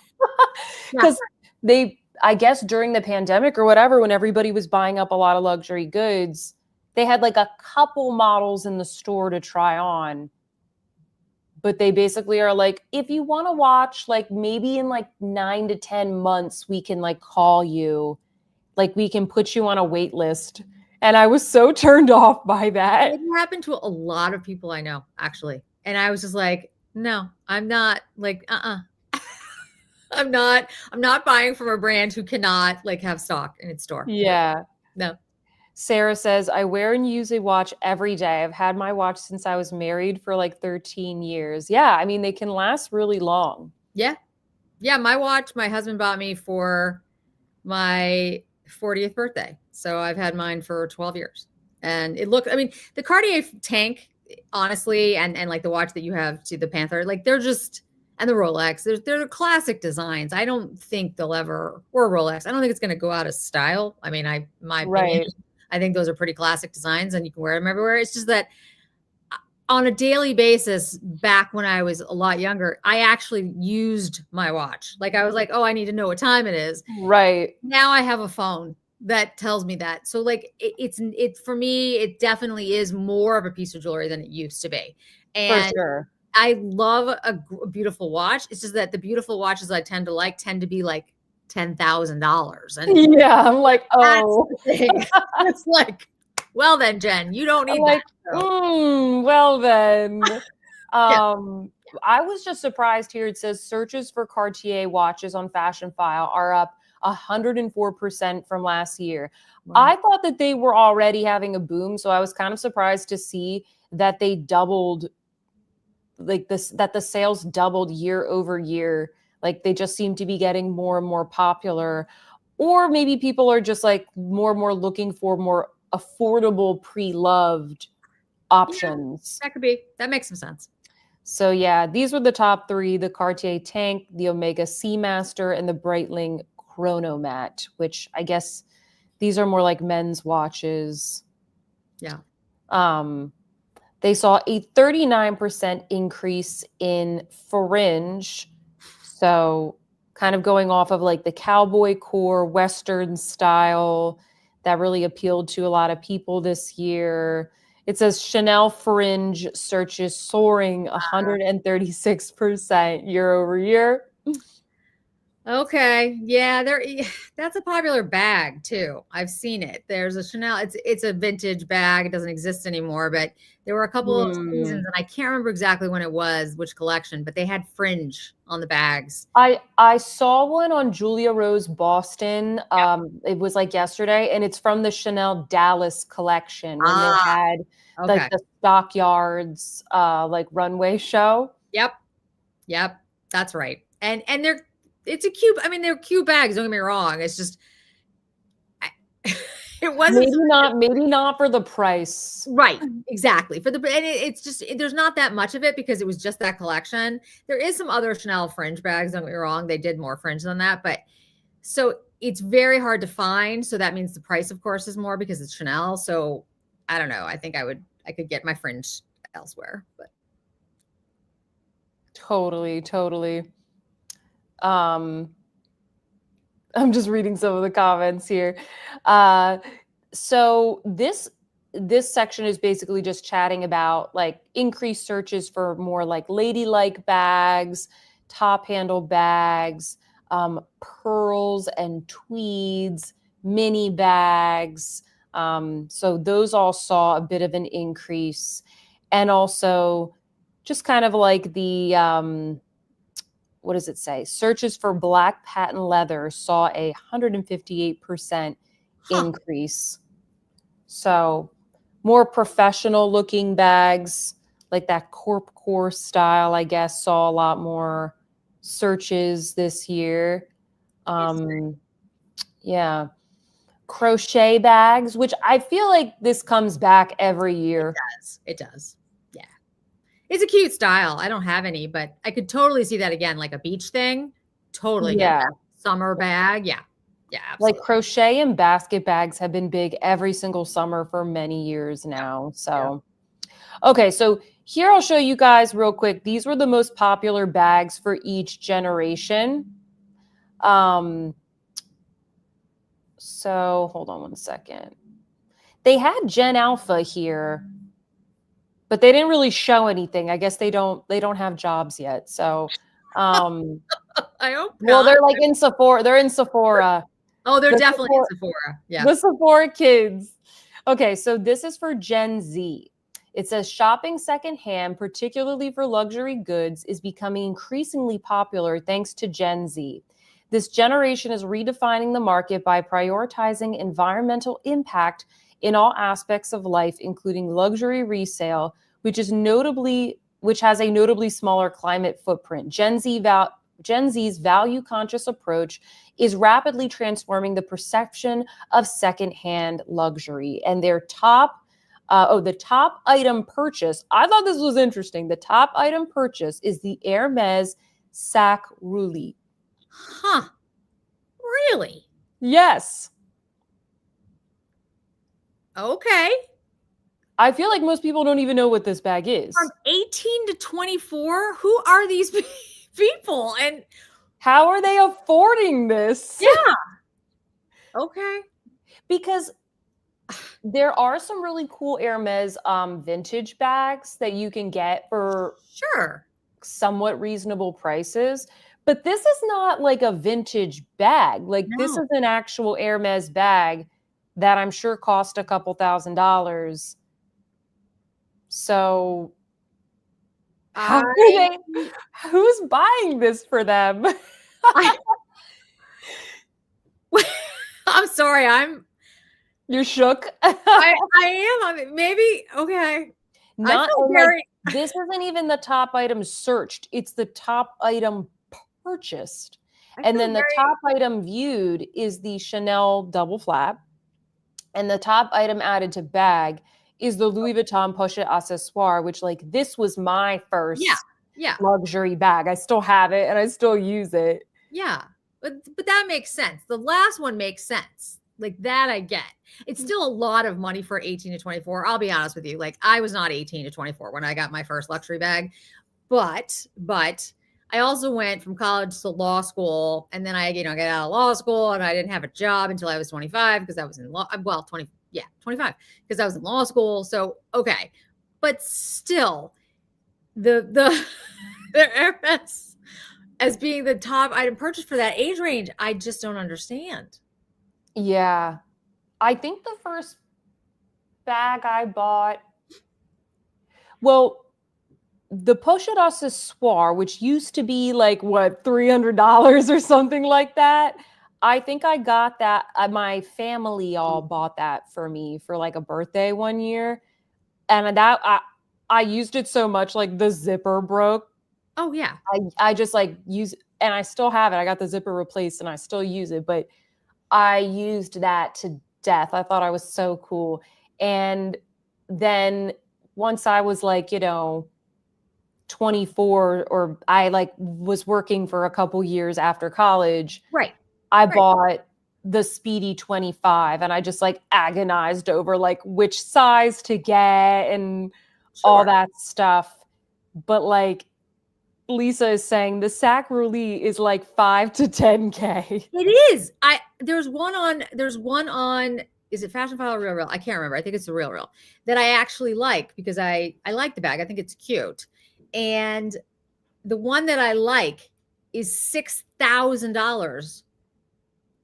Because I guess during the pandemic or whatever, when everybody was buying up a lot of luxury goods, they had like a couple models in the store to try on. but they basically are like, if you want to watch, like maybe in like 9 to 10 months, we can like call you, like we can put you on a wait list. And I was so turned off by that. It happened to a lot of people I know, actually. And I was just like, no, I'm not like, I'm not buying from a brand who cannot like have stock in its store. Yeah. No. Sarah says, I wear and use a watch every day. I've had my watch since I was married for like 13 years. Yeah, I mean, they can last really long. Yeah. Yeah, my watch my husband bought me for my 40th birthday. So I've had mine for 12 years. And it looked, I mean, the Cartier tank, honestly, and like the watch that you have to the Panther, like they're just, and the Rolex, they're classic designs. I don't think they'll ever, or Rolex, I don't think it's going to go out of style. I mean, my opinion, Right. I think those are pretty classic designs and you can wear them everywhere. It's just that on a daily basis, back when I was a lot younger, I actually used my watch. Like I was like, oh, I need to know what time it is. Right. Now I have a phone that tells me that. So like it's for me, it definitely is more of a piece of jewelry than it used to be. For And sure. I love a beautiful watch. It's just that the beautiful watches I tend to be like $10,000. And Yeah, I'm like, that's oh. the thing. It's like, well then, Jen, you don't I'm need like, that. So. well then. Yeah. I was just surprised here. It says searches for Cartier watches on Fashion File are up 104% from last year. Wow. I thought that they were already having a boom, so I was kind of surprised to see that they doubled, like this, that the sales doubled year over year. Like they just seem to be getting more and more popular. Or maybe people are just like more and more looking for more affordable, pre-loved Yeah, options. that could be. That makes some sense. So yeah, these were the top three: the Cartier Tank, the Omega Seamaster, and the Breitling Chronomat, which I guess these are more like men's watches. Yeah. Um, they saw a 39% increase in fringe. So kind of going off of like the cowboy core, Western style that really appealed to a lot of people this year. It says Chanel fringe searches soaring 136% year over year. Okay. Yeah, that's a popular bag too. I've seen it. There's a Chanel. It's a vintage bag. It doesn't exist anymore, but there were a couple of seasons and I can't remember exactly when it was, which collection, but they had fringe on the bags. I saw one on Julia Rose Boston. It was like yesterday, and it's from the Chanel Dallas collection when they Ah, had like okay. the Stockyards like runway show. Yep. Yep. That's right. And it's a cute, I mean, they're cute bags, don't get me wrong. It's just it wasn't Maybe not for the price. right. Exactly. For the and it's just there's not that much of it because it was just that collection. There is some other Chanel fringe bags, don't get me wrong. They did more fringe than that, but so it's very hard to find. So that means the price, of course, is more because it's Chanel. So I don't know. I think I could get my fringe elsewhere, but Totally, totally. Um, I'm just reading some of the comments here. So this section is basically just chatting about like increased searches for more like ladylike bags, top handle bags, pearls and tweeds, mini bags. So those all saw a bit of an increase, and also just kind of like the what does it say? Searches for black patent leather saw a 158% increase. So more professional looking bags, like that corp core style, I guess, saw a lot more searches this year. Yeah. Crochet bags, which I feel like this comes back every year. it does. Yeah. It's a cute style. I don't have any, but I could totally see that again, like a beach thing. Totally get Yeah. that. Summer bag. Yeah. Yeah, Like absolutely. crochet and basket bags have been big every single summer for many years now. Yeah. So, okay, so here I'll show you guys real quick. These were the most popular bags for each generation. So hold on one second. They had Gen Alpha here. but they didn't really show anything. I guess they don't have jobs yet. So, um, I hope well, not. they're like in Sephora. They're in Sephora. Oh, they're The definitely Sephora, in Sephora. the Yes. Sephora kids. Okay, so this is for Gen Z. It says shopping secondhand, particularly for luxury goods, is becoming increasingly popular thanks to Gen Z. This generation is redefining the market by prioritizing environmental impact in all aspects of life, including luxury resale, which has a notably smaller climate footprint. Gen Z's value conscious approach is rapidly transforming the perception of secondhand luxury. And the top item purchase, I thought this was interesting. The top item purchase is the Hermes Sac Roulis. Huh. Really? Yes. Okay. I feel like most people don't even know what this bag From is. 18 to 24, who are these people? And How are they affording this? yeah. Okay. Because there are some really cool Hermes vintage bags that you can get for Sure. somewhat reasonable prices. But this is not like a vintage bag. Like this No. is an actual Hermes bag that I'm sure cost a couple $1,000s. So how are I, they, who's buying this for them? I I'm sorry. You're shook. I am. I mean, maybe okay. I Not feel like very this isn't even the top item searched. It's the top item purchased. I And feel then the very top item viewed is the Chanel double flap. And the top item added to bag is the Louis Vuitton Pochette Accessoire, which like this was my yeah. first Yeah. luxury bag. I still have it and I still use it. Yeah. But that makes sense. The last one makes sense. Like that I get. It's still a lot of money for 18 to 24. I'll be honest with you. Like I was not 18 to 24 when I got my first luxury bag. But I also went from college to law school, and then I got out of law school, and I didn't have a job until I was 25 because I was in law. Well, 25 because I was in law school. So okay, but still, the the Hermes as being the top item purchase for that age range, I just don't understand. Yeah. I think the first bag I bought, well, the Pochette Accessoire, which used to be like what, $300 or something like that. I think I got that. My family all bought that for me for like a birthday one year, and I used it so much, like the zipper broke. Oh yeah, I just like use, and I still have it. I got the zipper replaced, and I still use it, but I used that to death. I thought I was so cool, and then once I was like, 24, or I like was working for a couple years after college, right, I right, bought the Speedy 25, and I just like agonized over like which size to get and all sure. that stuff. But like Lisa is saying, the Sac Roulis is like 5 to 10K. It is. There's one on is it Fashion File or Real Real? I can't remember. I think it's the Real Real that I actually like because I like the bag. I think it's cute. And the one that I like is $6,000.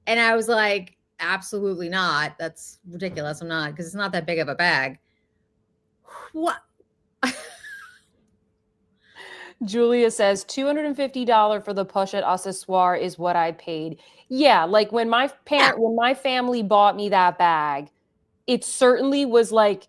And I was like, absolutely not. That's ridiculous. I'm not because it's not that big of a bag. What? Julia says $250 for the Pochette Accessoire is what I paid. Yeah, like when Yeah, when my family bought me that bag, it certainly was like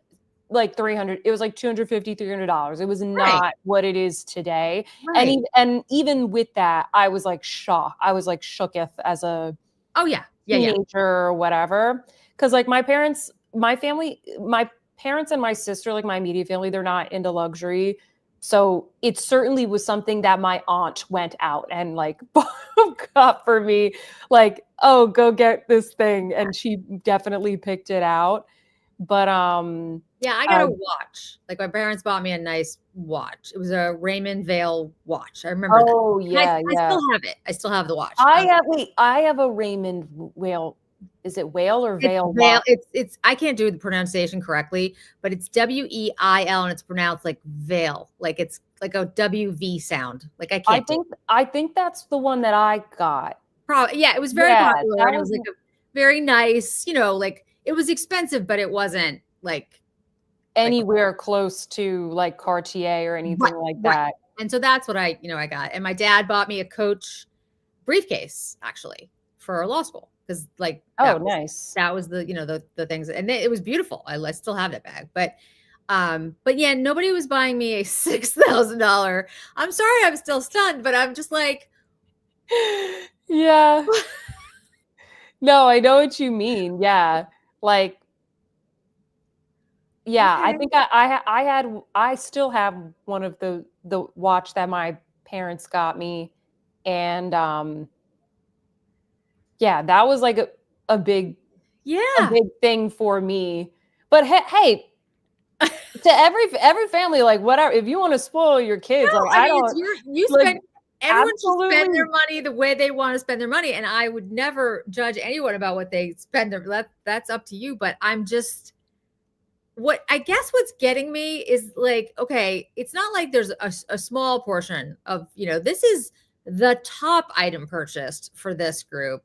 300, it was like 250, $300. It was right, not what it is today. And right. even with that, I was like shocked. I was like shooketh as a Oh yeah, yeah, yeah. teenager or whatever. Cause like my parents and my sister, like my immediate family, they're not into luxury. So it certainly was something that my aunt went out and like got for me, like, oh, go get this thing. And she definitely picked it out. But Yeah, I got uh, a watch. Like my parents bought me a nice watch. It was a Raymond Vale watch. I remember that. oh And yeah, I yeah. still have it. I still have the watch. I have a Raymond Whale is it whale or It's veil Veil. watch? It's I can't do the pronunciation correctly, but it's Weil and it's pronounced like veil. Like it's like a WV sound. Like I can't do it. I think that's the one that I got. Probably, yeah, it was very Yeah, popular that and it was was like a very nice, like it was expensive, but it wasn't like anywhere close to like Cartier or right, anything like right. that. And so that's what I got. And my dad bought me a Coach briefcase actually for law school because like Oh, nice. that was the things, and it was beautiful. I still have that bag, but yeah, nobody was buying me a $6,000. I'm sorry, I'm still stunned, but I'm just like, Yeah. No, I know what you mean. Yeah. Like, yeah, I okay, think I still have one of the watch that my parents got me. And yeah, that was like a big a yeah, big thing for me. But hey, to every family, like whatever, if you want to spoil your kids, like I I mean, it's don't you like spend. Everyone should spend absolutely. their money the way they want to spend their money, and I would never judge anyone about what they spend. That's up to you. But I'm just what I guess what's getting me is like, okay, it's not like there's a small portion of this is the top item purchased for this group.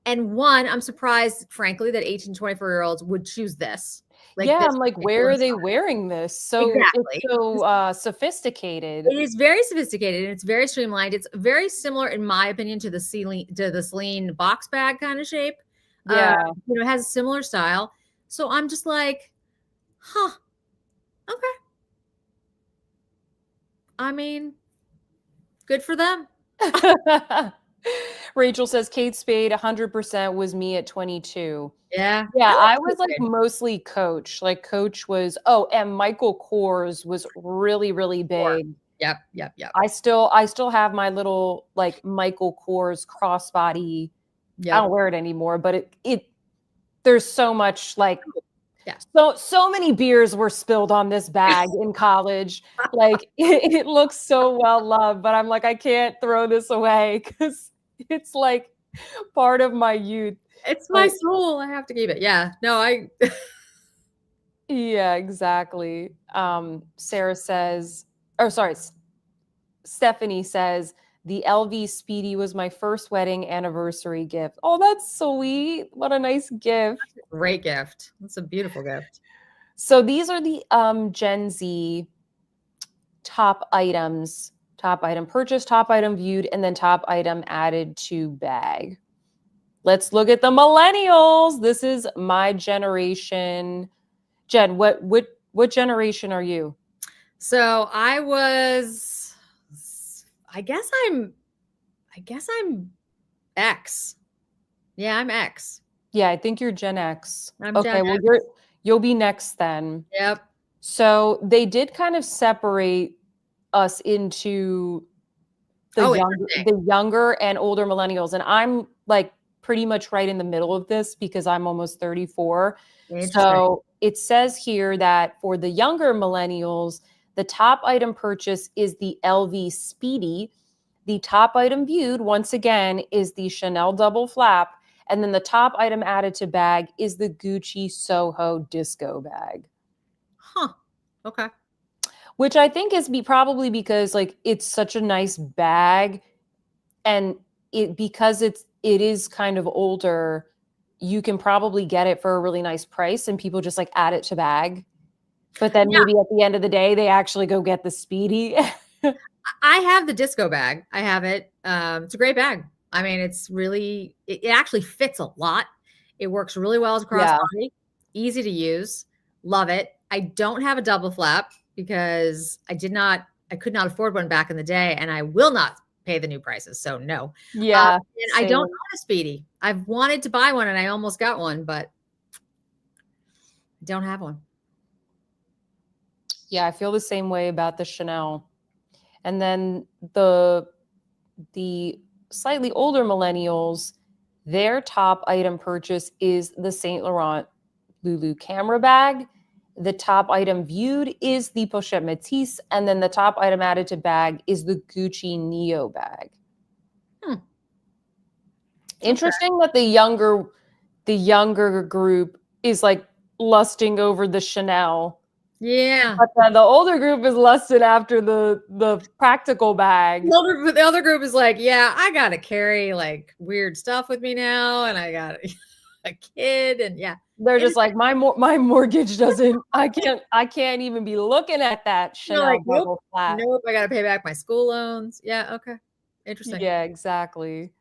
And one, I'm surprised, frankly, that 18 to 24-year-olds would choose this, like Yeah, this I'm like, where particular are they style. wearing this? So it's Exactly. so sophisticated. It is very sophisticated and it's very streamlined. It's very similar, in my opinion, to the Celine box bag kind of shape. Yeah. It has a similar style. So I'm just like, huh, okay. I mean, good for them. Rachel says Kate Spade 100% was me at 22. Yeah, Yeah, I I like was like Tuesday. mostly Coach. Like Coach was and Michael Kors was really, really Sure. big. Yep, yep, yep, I still have my little like Michael Kors crossbody. I yep. don't wear it anymore, but it there's so much like Yeah. so many beers were spilled on this bag in college. Like it looks so well loved, but I'm like, I can't throw this away because it's like part of my youth. It's my But soul. I have to keep it. Yeah. No, I yeah, exactly. Sarah says, or sorry, Stephanie says, the LV Speedy was my first wedding anniversary gift. Oh, that's sweet. What a nice gift. great gift. That's a beautiful gift. So these are the Gen Z top items, top item purchased, top item viewed, and then top item added to bag. Let's look at the millennials. This is my generation. Jen, what generation are you? So I guess I'm X. Yeah, I'm X. Yeah, I think you're Gen X. I'm Gen Okay, well X. you'll be next then. Yep. So they did kind of separate us into Oh, interesting. the younger and older millennials, and I'm like pretty much right in the middle of this because I'm almost 34. Interesting. So it says here that for the younger millennials, the top item purchase is the LV Speedy. The top item viewed, once again, is the Chanel double flap. And then the top item added to bag is the Gucci Soho disco bag, Huh. Okay. which I think is probably because like it's such a nice bag, and because it is kind of older, you can probably get it for a really nice price, and people just like add it to bag. But then Yeah, maybe at the end of the day, they actually go get the Speedy. I have the disco bag. I have it. It's a great bag. I mean, it actually fits a lot. It works really well as a Yeah. crossbody, easy to use. Love it. I don't have a double flap because I could not afford one back in the day, and I will not pay the new prices. So no. Yeah. And I don't Same. own a Speedy. I've wanted to buy one and I almost got one, but I don't have one. Yeah, I feel the same way about the Chanel. And then the slightly older millennials, their top item purchase is the Saint Laurent Lulu camera bag. The top item viewed is the Pochette Métis, and then the top item added to bag is the Gucci Neo bag. Hmm. Okay. Interesting that the younger the younger group is like lusting over the Chanel. Yeah. But then the older group is lusting after the practical bag. The other group is like, yeah, I gotta carry like weird stuff with me now, and I got a kid, and yeah, They're just like, my mortgage doesn't. I can't even be looking at that you're Chanel like, nope, double flat. nope, I gotta pay back my school loans. Yeah, okay, interesting. Yeah, exactly.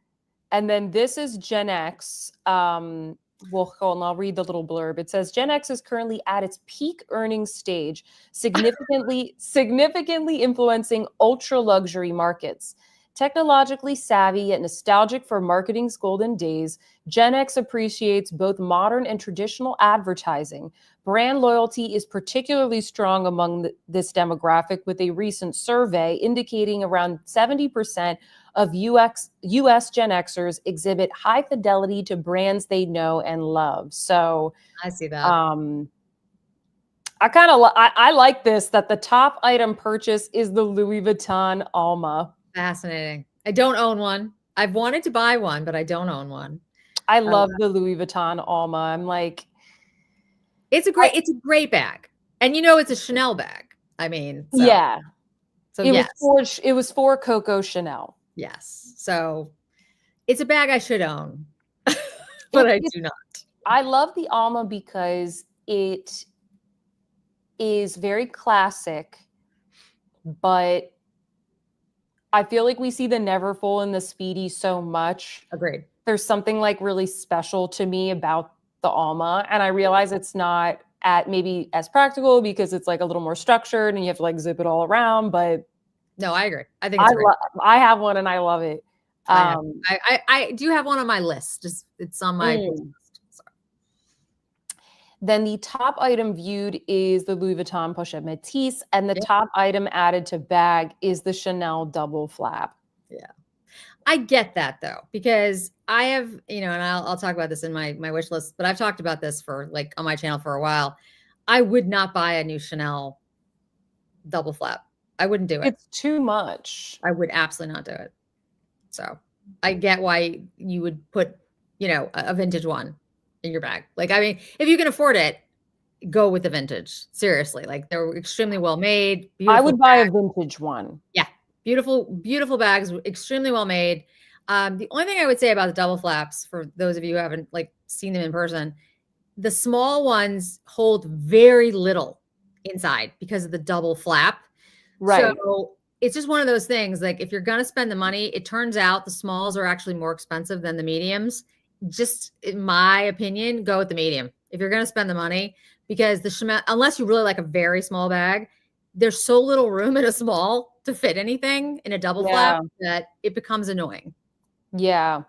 And then this is Gen X. Well, hold on, I'll read the little blurb. It says Gen X is currently at its peak earnings stage, significantly influencing ultra luxury markets. Technologically savvy yet nostalgic for marketing's golden days, Gen X appreciates both modern and traditional advertising. Brand loyalty is particularly strong among this demographic, with a recent survey indicating around 70% of US Gen Xers exhibit high fidelity to brands they know and love. So I see that. I like this, that the top item purchase is the Louis Vuitton Alma. Fascinating. I don't own one. I've wanted to buy one, but I don't own one. I love the Louis Vuitton Alma. I'm like, It's a great bag, and it's a Chanel bag. I mean, yeah. so It yes, was for Coco Chanel. yes. So it's a bag I should own, but I do not. I love the Alma because it is very classic, but I feel like we see the Neverfull and the Speedy so much. Agreed. There's something like really special to me about the Alma, and I realize it's not at maybe as practical because it's like a little more structured and you have to like zip it all around. But no, I agree. I think it's great. I have one and I love it. I do have one on my list. Just it's on my list. Then the top item viewed is the Louis Vuitton Pochette Métis, and the top item added to bag is the Chanel double flap. Yeah. I get that though, because I have, and I'll talk about this in my wish list, but I've talked about this for like on my channel for a while. I would not buy a new Chanel double flap. I wouldn't do it. It's too much. I would absolutely not do it. So I get why you would put, a vintage one in your bag. Like, I mean, if you can afford it, go with the vintage. Seriously. Like they're extremely well made. I would buy a vintage one. Yeah. Beautiful, beautiful bags, extremely well made. The only thing I would say about the double flaps, for those of you who haven't like seen them in person, the small ones hold very little inside because of the double flap. Right. So it's just one of those things. Like if you're going to spend the money, it turns out the smalls are actually more expensive than the mediums. Just in my opinion, go with the medium if you're going to spend the money, because the Chanel, unless you really like a very small bag, there's so little room in a small to fit anything in a double flap that it becomes annoying. Yeah.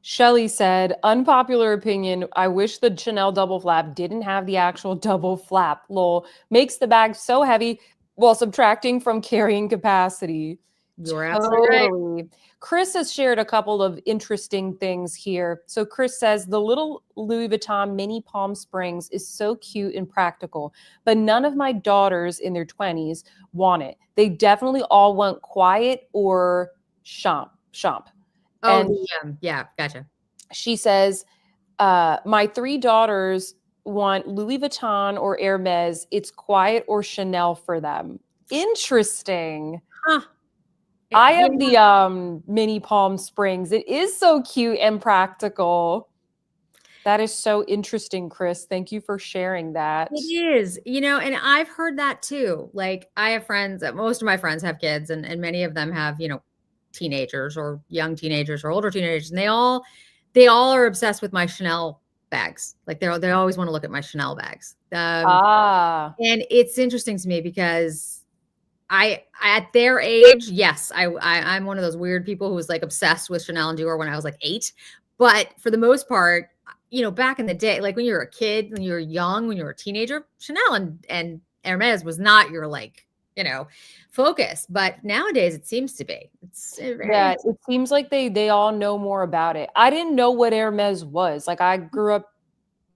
Shelly said, unpopular opinion, I wish the Chanel double flap didn't have the actual double flap. Lol. Makes the bag so heavy while subtracting from carrying capacity. You're absolutely right. Chris has shared a couple of interesting things here. So Chris says the little Louis Vuitton mini Palm Springs is so cute and practical, but none of my daughters in their 20s want it. They definitely all want quiet or champ. Oh, yeah, gotcha. She says, my 3 daughters want Louis Vuitton or Hermes. It's quiet or Chanel for them. Interesting. Huh. I have the mini Palm Springs. It is so cute and practical. That is so interesting, Chris. Thank you for sharing that. It is, and I've heard that too. Like I have friends, most of my friends have kids, and many of them have, teenagers or young teenagers or older teenagers, and they all are obsessed with my Chanel bags. Like they always want to look at my Chanel bags. And it's interesting to me because at their age, yes, I'm one of those weird people who was like obsessed with Chanel and Dior when I was like 8. But for the most part, back in the day, like when you were a kid, when you were young, when you were a teenager, Chanel and Hermes was not your like, focus. But nowadays it seems to be. It seems like they all know more about it. I didn't know what Hermes was. Like I grew up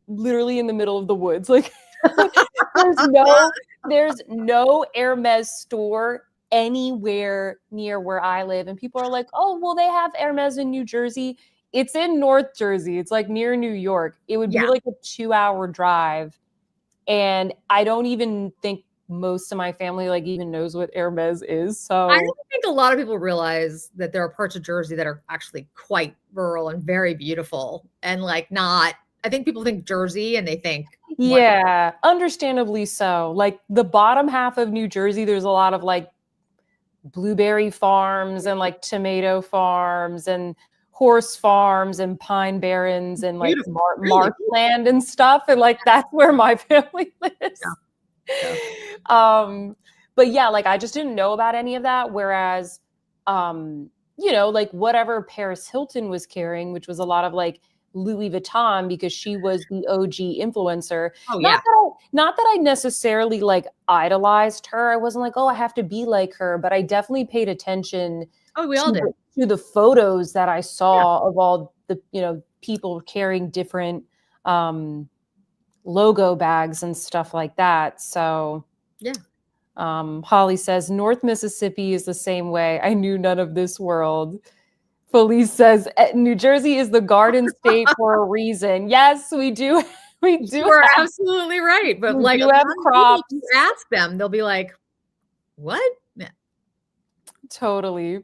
literally in the middle of the woods. Like there's no Hermes store anywhere near where I live. And people are like, oh, well, they have Hermes in New Jersey. it's in North Jersey. It's like near New York. It would be Yeah. like a 2-hour drive. And I don't even think most of my family like even knows what Hermes is. I So don't think a lot of people realize that there are parts of Jersey that are actually quite rural and very beautiful and like not. I think people think Jersey and they think what? yeah, understandably so. Like the bottom half of New Jersey, there's a lot of like blueberry farms and like tomato farms and horse farms and pine barrens and like Beautiful, really beautiful. marshland and stuff. And like that's where my family lives. Yeah. um, but yeah, like I just didn't know about any of that. Whereas, like whatever Paris Hilton was carrying, which was a lot of like Louis Vuitton because she was the OG influencer. Oh Not yeah. that not that I necessarily like idolized her. I wasn't like, oh, I have to be like her, but I definitely paid attention Oh, we all did. to the photos that I Yeah. saw of all the, people carrying different logo bags and stuff like that. So Yeah. Holly says North Mississippi is the same way. I knew none of this world. Felice says New Jersey is the Garden State for a reason. Yes, we do. You are absolutely right. But We like a do lot have of people, crops. you ask them, they'll be like, what? Yeah. Totally.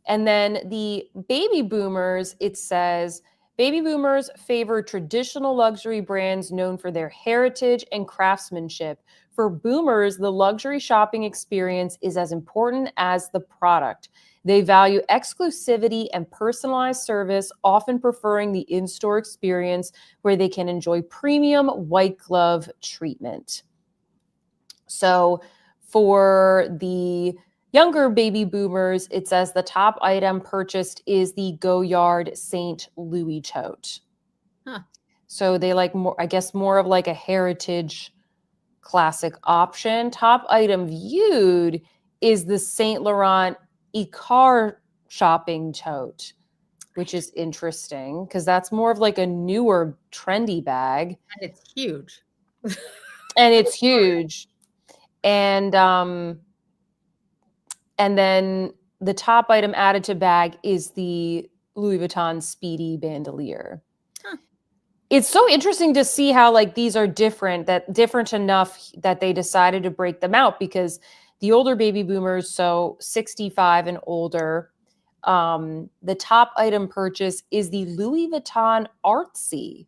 And then the baby boomers, it says baby boomers favor traditional luxury brands known for their heritage and craftsmanship. For boomers, the luxury shopping experience is as important as the product. They value exclusivity and personalized service, often preferring the in store experience where they can enjoy premium white glove treatment. So, for the younger baby boomers, it says the top item purchased is the Goyard St. Louis tote. Huh. So they like more, I guess, more of like a heritage classic option. Top item viewed is the Saint Laurent Icare shopping tote, which is interesting because that's more of like a newer trendy bag. And it's huge. And it's huge. And then the top item added to bag is the Louis Vuitton Speedy Bandolier. Huh. It's so interesting to see how like these are different enough that they decided to break them out because the older baby boomers, so 65 and older, the top item purchase is the Louis Vuitton Artsy,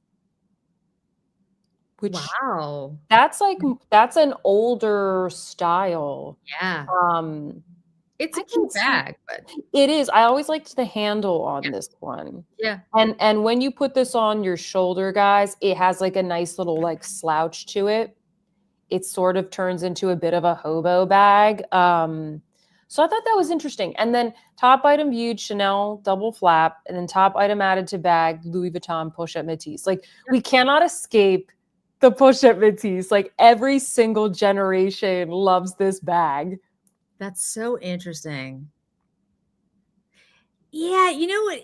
which Wow. that's an older style. Yeah. Um, It's I a can cute see bag, but it is. I always liked the handle yeah. on this one. Yeah. And when you put this on your shoulder, guys, it has like a nice little like slouch to it. It sort of turns into a bit of a hobo bag. So I thought that was interesting. And then top item viewed Chanel double flap, and then top item added to bag Louis Vuitton push-up Métis. Like we cannot escape the push-up Métis. Like every single generation loves this bag. That's so interesting. Yeah, you know what?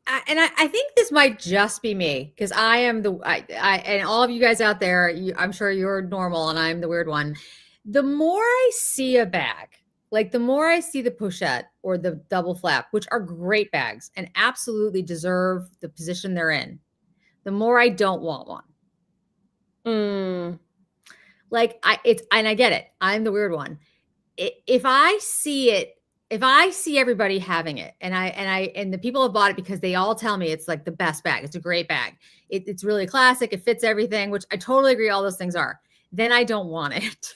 I think this might just be me because I am and all of you guys out there, I'm sure you're normal and I'm the weird one. The more I see a bag, like the more I see the pochette or the double flap, which are great bags and absolutely deserve the position they're in, the more I don't want one. Like and I get it. I'm the weird one. If I see it, if I see everybody having it and the people have bought it because they all tell me it's like the best bag, it's a great bag, it's really classic, it fits everything, which I totally agree all those things are, then I don't want it.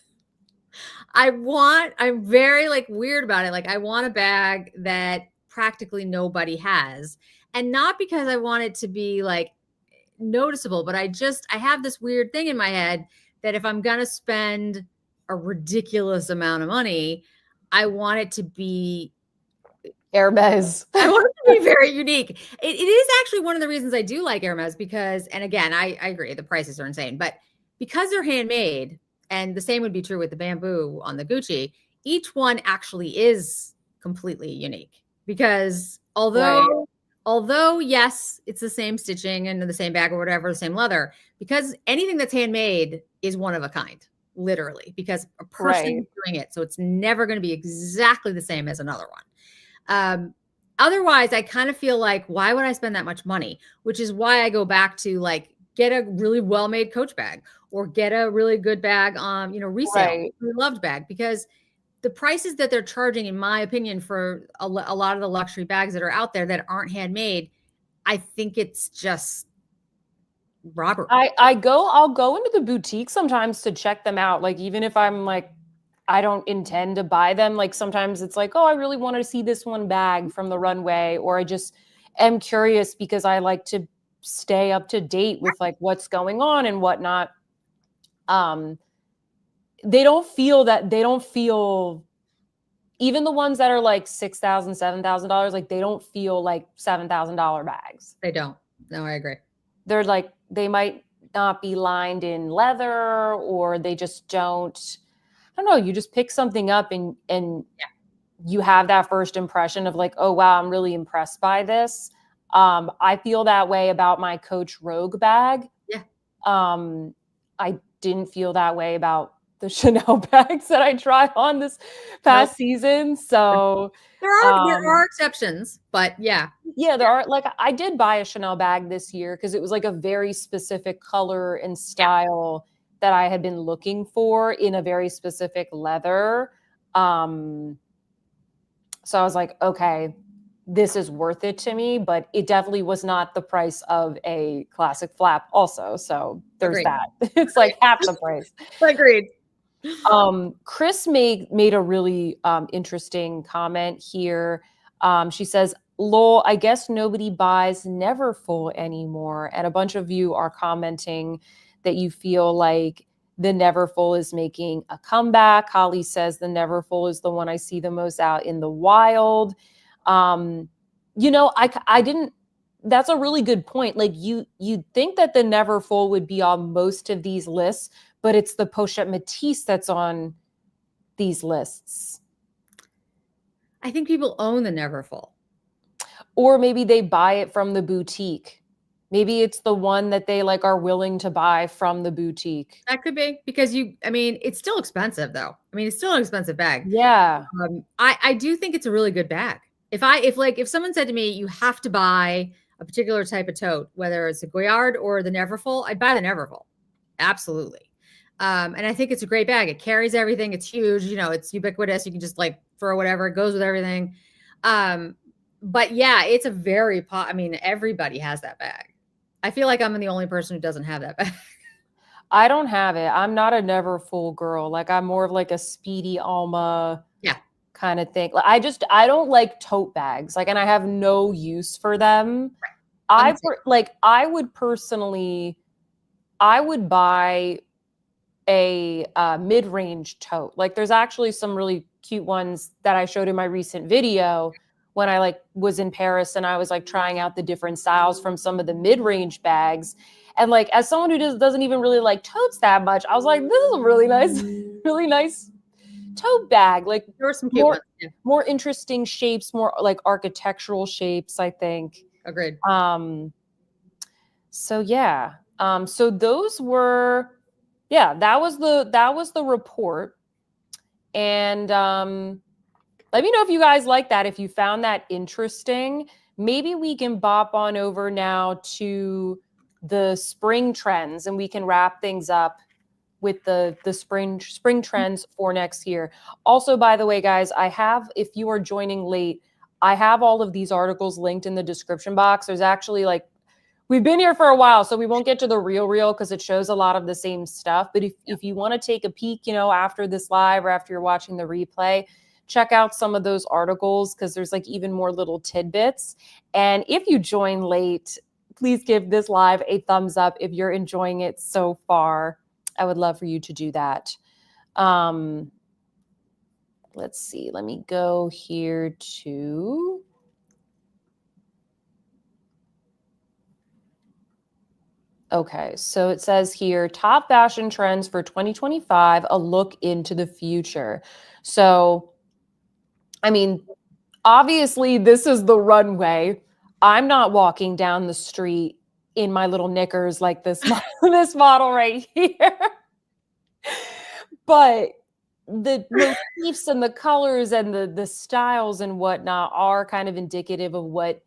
I'm very like weird about it. Like I want a bag that practically nobody has, and not because I want it to be like noticeable, but I have this weird thing in my head that if I'm gonna spend a ridiculous amount of money, I want it to be Hermes. I want it to be very unique. It is actually one of the reasons I do like Hermes because, and again, I agree, the prices are insane, but because they're handmade, and the same would be true with the bamboo on the Gucci, each one actually is completely unique because although yes, it's the same stitching and the same bag or whatever, the same leather, because anything that's handmade is one of a kind, literally, because a person is doing it. So it's never going to be exactly the same as another one. Otherwise, I kind of feel like, why would I spend that much money? Which is why I go back to like, get a really well-made Coach bag or get a really good bag on, resale, Right. really loved bag, because the prices that they're charging, in my opinion, for a lot of the luxury bags that are out there that aren't handmade, I think it's just robbery. I'll go into the boutique sometimes to check them out. Like even if I'm like I don't intend to buy them, like sometimes it's like, oh, I really want to see this one bag from the runway, or I just am curious because I like to stay up to date with like what's going on and whatnot. Um, they don't feel even the ones that are like $6,000, $7,000, like they don't feel like $7,000 bags. They don't. No, I agree. They're like they might not be lined in leather, or they just don't. I don't know. You just pick something up and Yeah. you have that first impression of like, oh wow, I'm really impressed by this. I feel that way about my Coach Rogue bag. Yeah. I didn't feel that way about the Chanel bags that I tried on this Nope. past season. So There are exceptions, but yeah. yeah, there are like I did buy a Chanel bag this year because it was like a very specific color and Yeah. style that I had been looking for in a very specific leather. Um, so I was like, okay, this is worth it to me, but it definitely was not the price of a classic flap also. So there's Agreed. that. It's like half the price. Agreed. Chris made a really interesting comment here. She says, "Lol, I guess nobody buys Neverfull anymore." And a bunch of you are commenting that you feel like the Neverfull is making a comeback. Holly says the Neverfull is the one I see the most out in the wild. Um, I didn't. That's a really good point. Like you'd think that the Neverfull would be on most of these lists, but it's the Pochette Matisse that's on these lists. I think people own the Neverfull. Or maybe they buy it from the boutique. Maybe it's the one that they like are willing to buy from the boutique. That could be because it's still expensive though. I mean, it's still an expensive bag. Yeah. I do think it's a really good bag. If someone said to me, you have to buy a particular type of tote, whether it's a Goyard or the Neverfull, I'd buy the Neverfull. Absolutely. And I think it's a great bag. It carries everything. It's huge. It's ubiquitous. You can just like throw whatever. It goes with everything. But yeah, it's a very everybody has that bag. I feel like I'm the only person who doesn't have that bag. I don't have it. I'm not a Neverfull girl. Like I'm more of like a Speedy Alma kind of thing. Like I don't like tote bags. Like, and I have no use for them. I would personally, I would buy a mid-range tote. Like there's actually some really cute ones that I showed in my recent video when I like was in Paris and I was like trying out the different styles from some of the mid-range bags. And like as someone who doesn't even really like totes that much, I was like, this is a really nice, really nice tote bag. Like there were some cute ones. Yeah. More interesting shapes, more like architectural shapes, I think. Agreed. So yeah. So those were that was the report. And let me know if you guys like that, if you found that interesting. Maybe we can bop on over now to the spring trends and we can wrap things up with the spring trends for next year. Also, by the way, guys, if you are joining late, I have all of these articles linked in the description box. There's actually like, we've been here for a while, so we won't get to the real because it shows a lot of the same stuff. But if you want to take a peek, after this live or after you're watching the replay, check out some of those articles because there's like even more little tidbits. And if you join late, please give this live a thumbs up if you're enjoying it so far. I would love for you to do that. Let's see. Let me go here to... Okay, so it says here, top fashion trends for 2025, a look into the future. So, I mean, obviously this is the runway. I'm not walking down the street in my little knickers like this, this model right here. But the motifs and the colors and the styles and whatnot are kind of indicative of what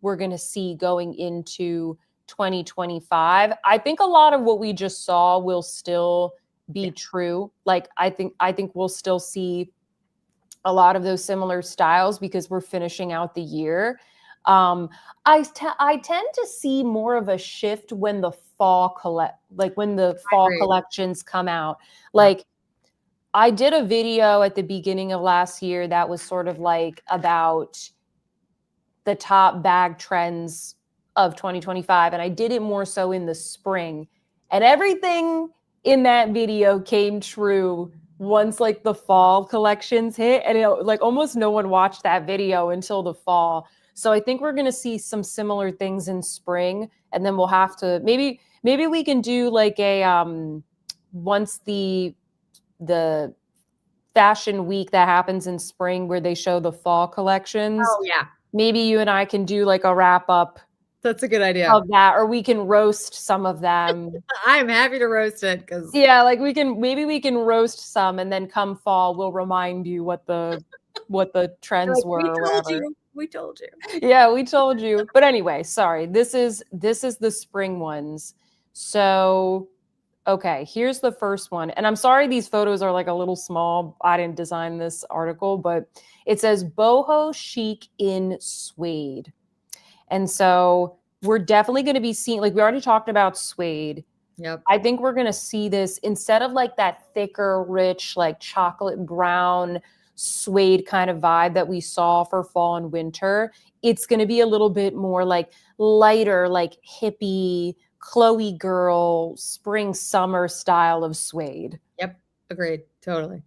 we're going to see going into 2025. I think a lot of what we just saw will still be true. Like I think we'll still see a lot of those similar styles because we're finishing out the year. I tend to see more of a shift when the when the fall collections come out. Like I did a video at the beginning of last year that was sort of like about the top bag trends of 2025, and I did it more so in the spring. And everything in that video came true once like the fall collections hit, and like almost no one watched that video until the fall. So I think we're going to see some similar things in spring, and then we'll have to maybe we can do like a once the fashion week that happens in spring where they show the fall collections. Oh yeah. Maybe you and I can do like a wrap up. That's a good idea. Of that, or we can roast some of them. I'm happy to roast it because like we can roast some, and then come fall we'll remind you what the trends were. We told you. Yeah, we told you. But anyway, sorry. This is the spring ones. So okay, here's the first one. And I'm sorry these photos are like a little small. I didn't design this article, but it says boho chic in suede. And so we're definitely going to be seeing, like we already talked about suede. Yep. I think we're going to see this instead of like that thicker, rich, like chocolate brown suede kind of vibe that we saw for fall and winter. It's going to be a little bit more like lighter, like hippie, Chloe girl, spring, summer style of suede. Yep. Agreed. Totally.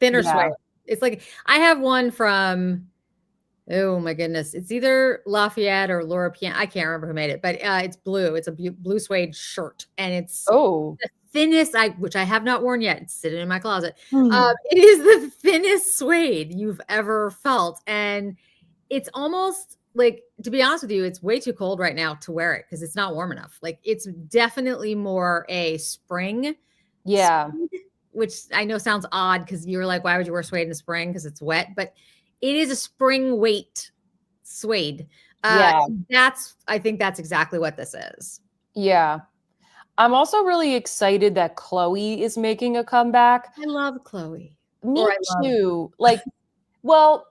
Thinner suede. It's like, I have one from, oh my goodness. It's either Lafayette or Laura Pian. I can't remember who made it, but it's blue. It's a blue suede shirt, and it's the thinnest, which I have not worn yet. It's sitting in my closet. It is the thinnest suede you've ever felt. And it's almost like, to be honest with you, it's way too cold right now to wear it because it's not warm enough. Like it's definitely more a spring. Yeah. Suede, which I know sounds odd because you're like, why would you wear suede in the spring? Because it's wet, but it is a spring weight suede. I think that's exactly what this is. Yeah. I'm also really excited that Chloe is making a comeback. I love Chloe. Me too. Like, well,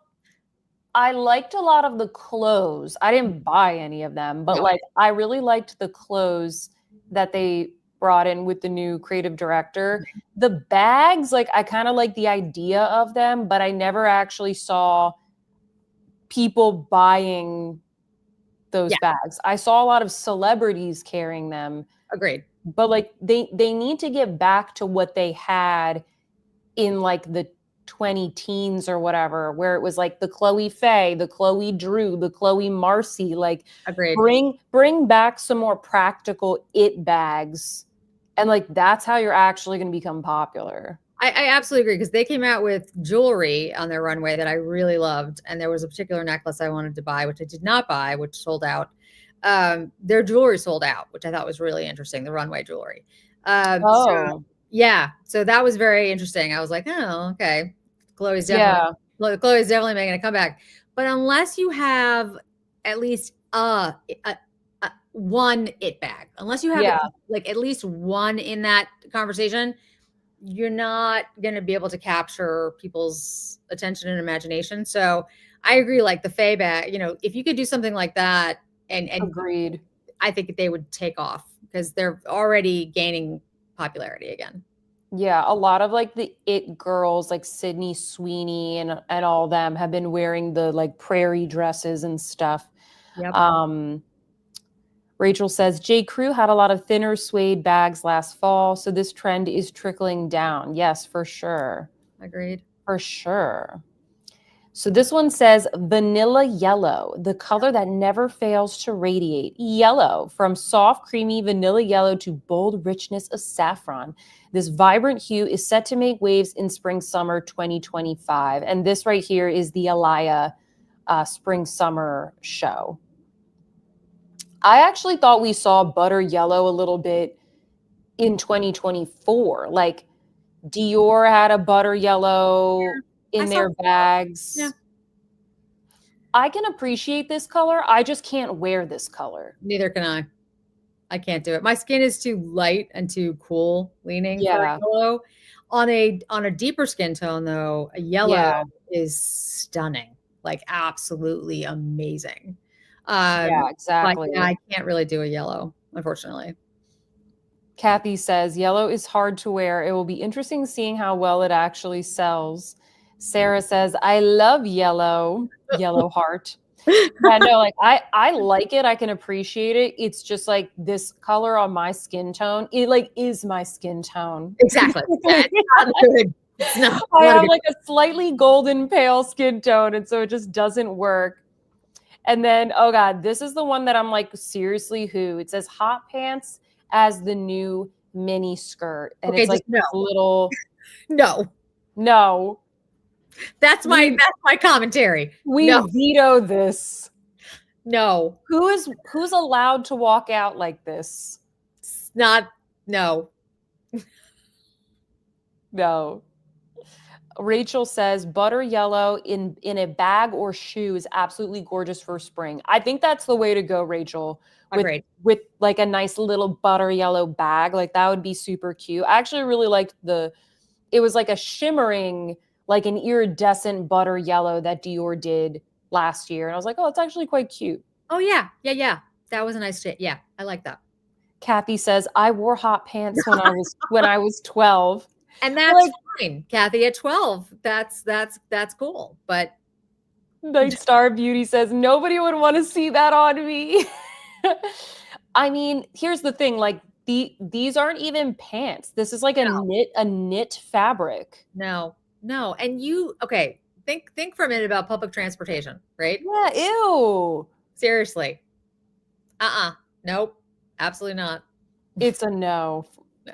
I liked a lot of the clothes. I didn't buy any of them, but like I really liked the clothes that they brought in with the new creative director. The bags, like I kind of like the idea of them, but I never actually saw people buying those bags. I saw a lot of celebrities carrying them. Agreed. But like they need to get back to what they had in like the 20 teens or whatever, where it was like the Chloe Faye, the Chloe Drew, the Chloe Marcy, like agreed. Bring back some more practical it bags. And like, that's how you're actually going to become popular. I absolutely agree, because they came out with jewelry on their runway that I really loved. And there was a particular necklace I wanted to buy, which I did not buy, which sold out. Their jewelry sold out, which I thought was really interesting, the runway jewelry. So that was very interesting. I was like, oh, okay. Chloe's definitely making a comeback. But unless you have at least one it bag, unless you have like at least one in that conversation, you're not going to be able to capture people's attention and imagination. So I agree, like the Faye bag, if you could do something like that, and agreed, I think they would take off because they're already gaining popularity again. Yeah, a lot of like the it girls, like Sydney Sweeney and all them, have been wearing the like prairie dresses and stuff. Yep. Rachel says J. Crew had a lot of thinner suede bags last fall, so this trend is trickling down. Yes, for sure. Agreed. For sure. So this one says vanilla yellow, the color that never fails to radiate. Yellow, from soft, creamy vanilla yellow to bold richness of saffron. This vibrant hue is set to make waves in spring-summer 2025. And this right here is the Alaya spring-summer show. I actually thought we saw butter yellow a little bit in 2024. Like Dior had a butter yellow I in saw. their Yeah, bags. I can appreciate this color. I just can't wear this color. neither can I. I can't do it. My skin is too light and too cool leaning for a Yeah. yellow. On a deeper skin tone though, a yellow Yeah. is stunning, like absolutely amazing. Yeah, But yeah, exactly. I can't really do a yellow, unfortunately. Kathy says yellow is hard to wear. It will be interesting seeing how well it actually sells. Sarah says, I love yellow, yellow heart. Yeah, no, like I like it. I can appreciate it. It's just like this color on my skin tone. It like is my skin tone. Exactly. Yeah, it's not good. It's I not a have good. like a slightly golden pale skin tone, and so it just doesn't work. And then, oh God, this is the one that I'm like, seriously, who? It says hot pants as the new mini skirt. And Okay, it's just like no. this little, No. no, we That's my commentary. we No. veto this. No. Who's allowed to walk out like this? It's not. No. No. Rachel says butter yellow in a bag or shoe is absolutely gorgeous for spring. I think that's the way to go, Rachel. With Agreed. with like a nice little butter yellow bag, like that would be super cute. I actually really liked it was like a shimmering, like an iridescent butter yellow that Dior did last year. And I was like, oh, it's actually quite cute. Oh yeah. Yeah, yeah. That was a nice shit. Yeah, I like that. Kathy says, I wore hot pants when I was 12. And that's Like fine, Kathy. At 12, that's cool. But Night Star Beauty says, nobody would want to see that on me. I mean, here's the thing, like these aren't even pants. This is like a knit fabric. no, no. And you okay? Think for a minute about public transportation, right? Yeah, ew. Seriously. Nope. Absolutely not. It's a no. No.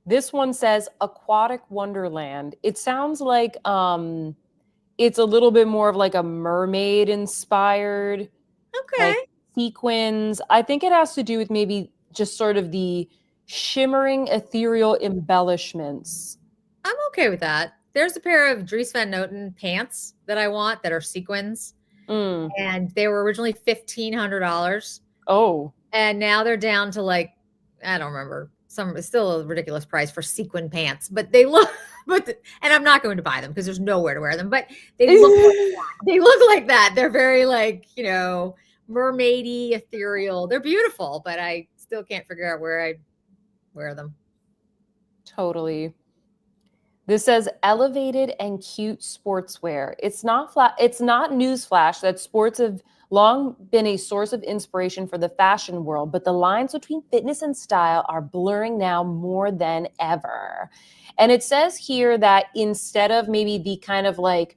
This one says aquatic wonderland. It sounds like it's a little bit more of like a mermaid inspired, Okay. like sequins. I think it has to do with maybe just sort of the shimmering ethereal embellishments. I'm okay with that. There's a pair of Dries Van Noten pants that I want that are sequins, Mm. and they were originally $1,500, Oh, and now they're down to like I don't remember some. It's still a ridiculous price for sequin pants, but they look. And I'm not going to buy them because there's nowhere to wear them. But they look like that. They look like that. They're very like mermaidy, ethereal. They're beautiful, but I still can't figure out where I wear them. totally. This says elevated and cute sportswear. It's not flat. It's not newsflash that sports have long been a source of inspiration for the fashion world, but the lines between fitness and style are blurring now more than ever. And it says here that instead of maybe the kind of like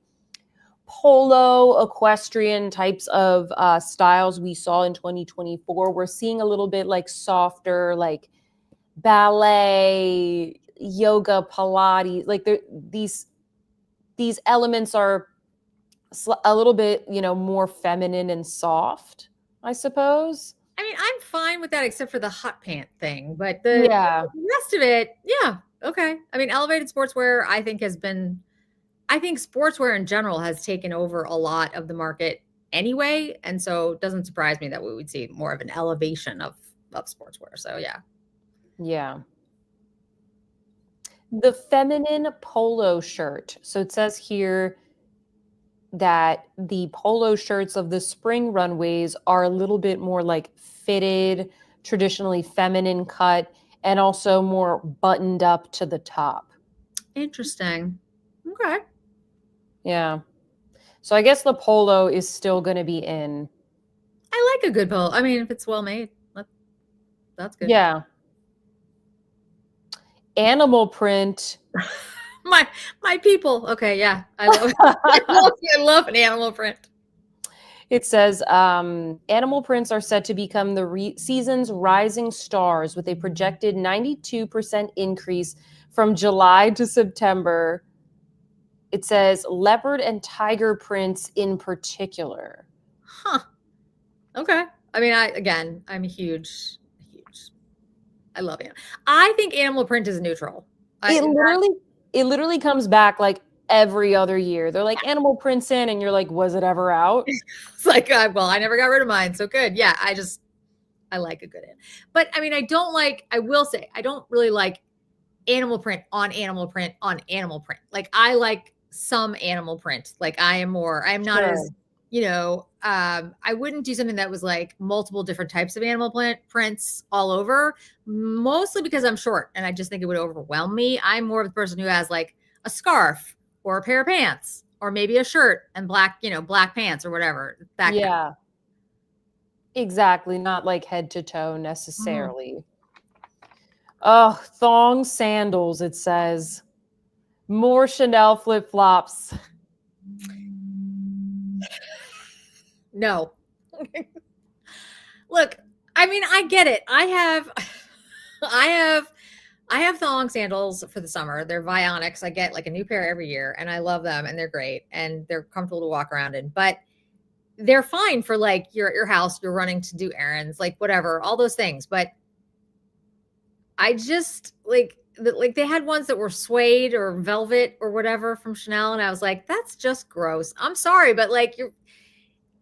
polo equestrian types of styles we saw in 2024, we're seeing a little bit like softer, like ballet, yoga, Pilates, like these elements are a little bit, more feminine and soft, I suppose. I mean, I'm fine with that except for the hot pant thing, but the Yeah. rest of it, yeah, okay. I mean, elevated sportswear, I think sportswear in general has taken over a lot of the market anyway, and so it doesn't surprise me that we would see more of an elevation of sportswear. So yeah. Yeah. The feminine polo shirt. So it says here that the polo shirts of the spring runways are a little bit more like fitted, traditionally feminine cut, and also more buttoned up to the top. Interesting. Okay. Yeah. So I guess the polo is still going to be in. I like a good polo. I mean, if it's well made, that's good. Yeah. Animal print. My people. Okay, yeah. I love an animal print. It says animal prints are set to become the season's rising stars with a projected 92% increase from July to September. It says leopard and tiger prints in particular. Huh. Okay. I mean, I'm huge. I love it. I think animal print is neutral. it literally comes back like every other year. They're like animal prints in, and you're like, was it ever out? It's like, well, I never got rid of mine. So good. Yeah. I like a good in. But I mean, I will say, I don't really like animal print on animal print on animal print. Like I like some animal print. Like I'm not Sure. as, I wouldn't do something that was like multiple different types of animal prints all over, mostly because I'm short and I just think it would overwhelm me. I'm more of the person who has like a scarf or a pair of pants or maybe a shirt and black pants or whatever. That kind of. Yeah. Exactly. Not like head to toe Mhm. necessarily. Oh, thong sandals, it says. More Chanel flip flops. No. Look, I mean, I get it. I have thong sandals for the summer. They're Vionics. I get like a new pair every year and I love them and they're great and they're comfortable to walk around in. But they're fine for like you're at your house, you're running to do errands, like whatever, all those things. But I just like they had ones that were suede or velvet or whatever from Chanel and I was like, that's just gross. I'm sorry, but like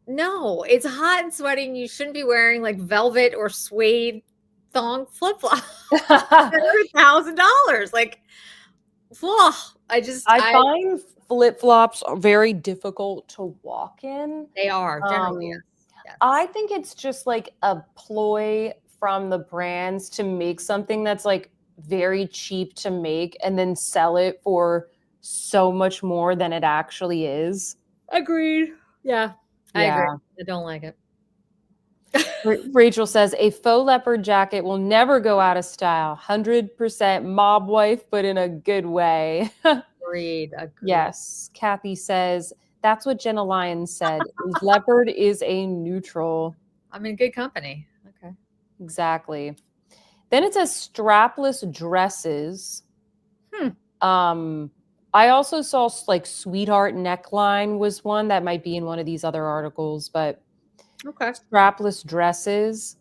no, it's hot and sweaty and you shouldn't be wearing like velvet or suede thong flip-flops. $1,000. Like, whoa, I find flip flops are very difficult to walk in. they are generally, yes. Yes. I think it's just like a ploy from the brands to make something that's like very cheap to make and then sell it for so much more than it actually is. Agreed. Yeah, I agree. Yeah. I don't like it. Rachel says a faux leopard jacket will never go out of style. 100% mob wife, but in a good way. Agreed. Yes. Kathy says that's what Jenna Lyons said. Leopard is a neutral. I'm in good company. Okay. Exactly. Then it says strapless dresses. I also saw like sweetheart neckline was one that might be in one of these other articles, but Okay. strapless dresses.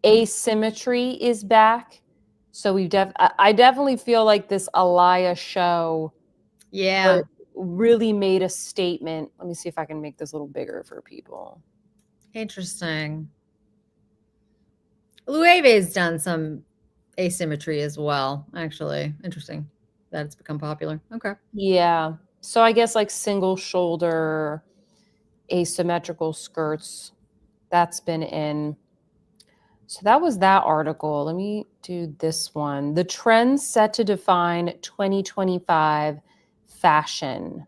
Asymmetry is back. So I definitely feel like this Alaya show really made a statement. Let me see if I can make this a little bigger for people. Interesting. Loewe's done some asymmetry as well, actually. Interesting that it's become popular. Okay. Yeah. So I guess like single shoulder asymmetrical skirts, that's been in. So that was that article. Let me do this one. The trends set to define 2025 fashion.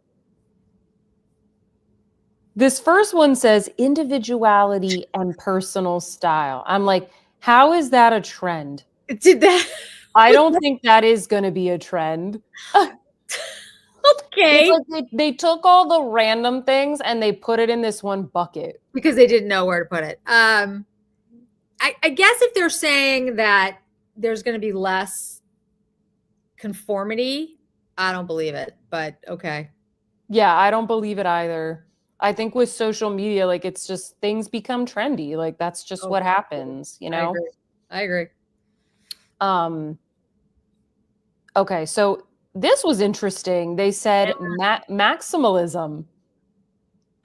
This first one says individuality and personal style. I'm like, how is that a trend? Did that? I don't think that is going to be a trend. Okay. It's like they took all the random things and they put it in this one bucket. Because they didn't know where to put it. I guess if they're saying that there's going to be less conformity, I don't believe it, but okay. Yeah, I don't believe it either. I think with social media, like it's just things become trendy. Like that's just what happens, you know? I agree. Okay, so this was interesting. They said maximalism.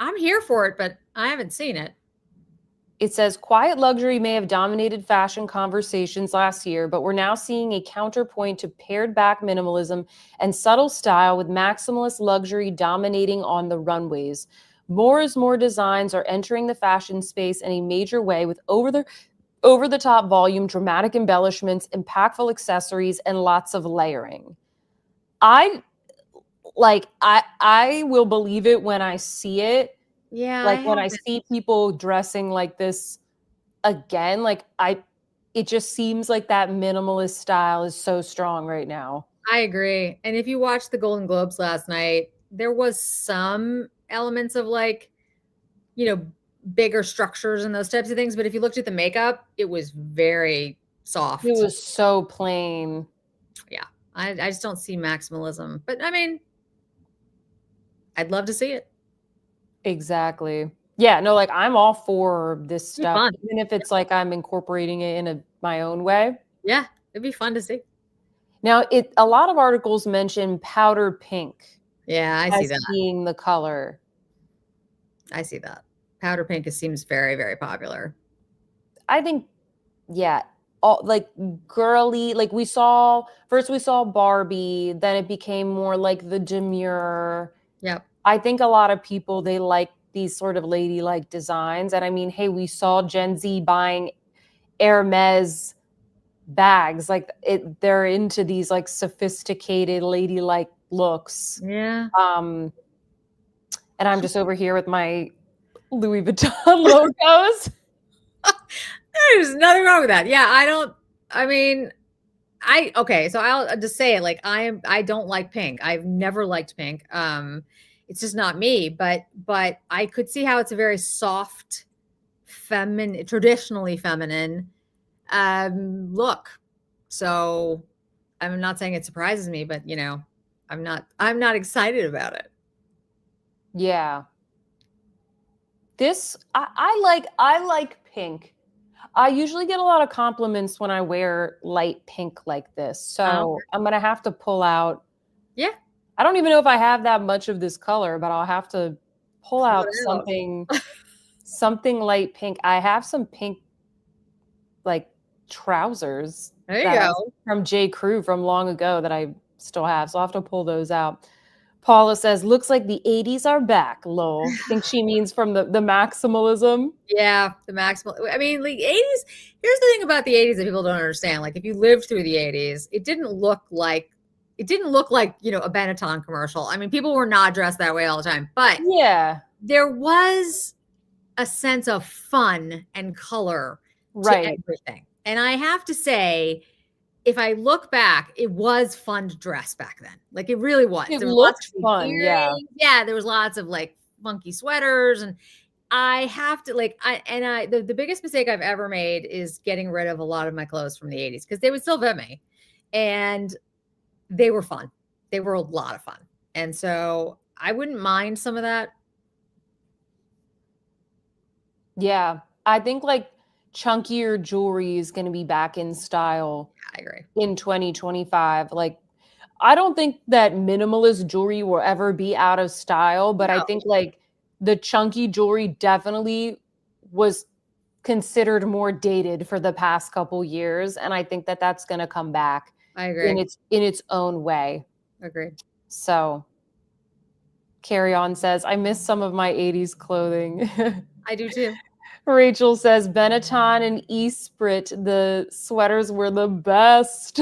I'm here for it, but I haven't seen it. It says quiet luxury may have dominated fashion conversations last year, but we're now seeing a counterpoint to pared back minimalism and subtle style with maximalist luxury dominating on the runways. More is more designs are entering the fashion space in a major way with over the top volume, dramatic embellishments, impactful accessories, and lots of layering. I will believe it when I see it. Yeah. Like when I see people dressing like this again, it just seems like that minimalist style is so strong right now. I agree. And if you watched the Golden Globes last night, there was some elements of like, bigger structures and those types of things. But if you looked at the makeup, it was very soft. It was so plain. Yeah. I just don't see maximalism. But I mean, I'd love to see it. Exactly. Yeah, no, like I'm all for this stuff, Fun. even if it's like I'm incorporating it in my own way. Yeah, it'd be fun to see. Now, a lot of articles mention powder pink Yeah, I see as that. being the color. I see that. Powder pink seems very, very popular. I think, yeah, all like girly, like we saw Barbie, then it became more like the demure. Yep. I think a lot of people, they like these sort of ladylike designs. And I mean, hey, we saw Gen Z buying Hermes bags. Like they're into these like sophisticated ladylike looks. Yeah. And I'm just over here with my Louis Vuitton logos. There's nothing wrong with that. Yeah, I mean, okay, so I'll just say it, like, I don't like pink. I've never liked pink. It's just not me, but I could see how it's a very soft, feminine, traditionally feminine look. So I'm not saying it surprises me, but I'm not excited about it. Yeah. I like pink. I usually get a lot of compliments when I wear light pink like this. So I'm gonna have to pull out. Yeah. I don't even know if I have that much of this color, but I'll have to pull Pull out it out. something light pink. I have some pink like trousers There you go. from J. Crew from long ago that I still have. So I'll have to pull those out. Paula says, looks like the 80s are back, lol. I think she means from the maximalism. Yeah, the maximal. I mean, the 80s, here's the thing about the 80s that people don't understand. Like, if you lived through the 80s, it didn't look like, a Benetton commercial. I mean, people were not dressed that way all the time, but yeah, there was a sense of fun and color to everything. And I have to say, if I look back, it was fun to dress back then. Like, it really was. It There was looked lots of fun, yeah. Yeah, there was lots of like funky sweaters, and I have to the biggest mistake I've ever made is getting rid of a lot of my clothes from the 80s because they would still fit me. And they were fun. They were a lot of fun. And so I wouldn't mind some of that. Yeah. I think like chunkier jewelry is going to be back in style. I agree. In 2025. Like, I don't think that minimalist jewelry will ever be out of style, but I think like the chunky jewelry definitely was considered more dated for the past couple years, and I think that that's going to come back. I agree. In its own way. Agreed. So Carry On says, I miss some of my 80s clothing. I do too. Rachel says, Benetton and Esprit, the sweaters were the best.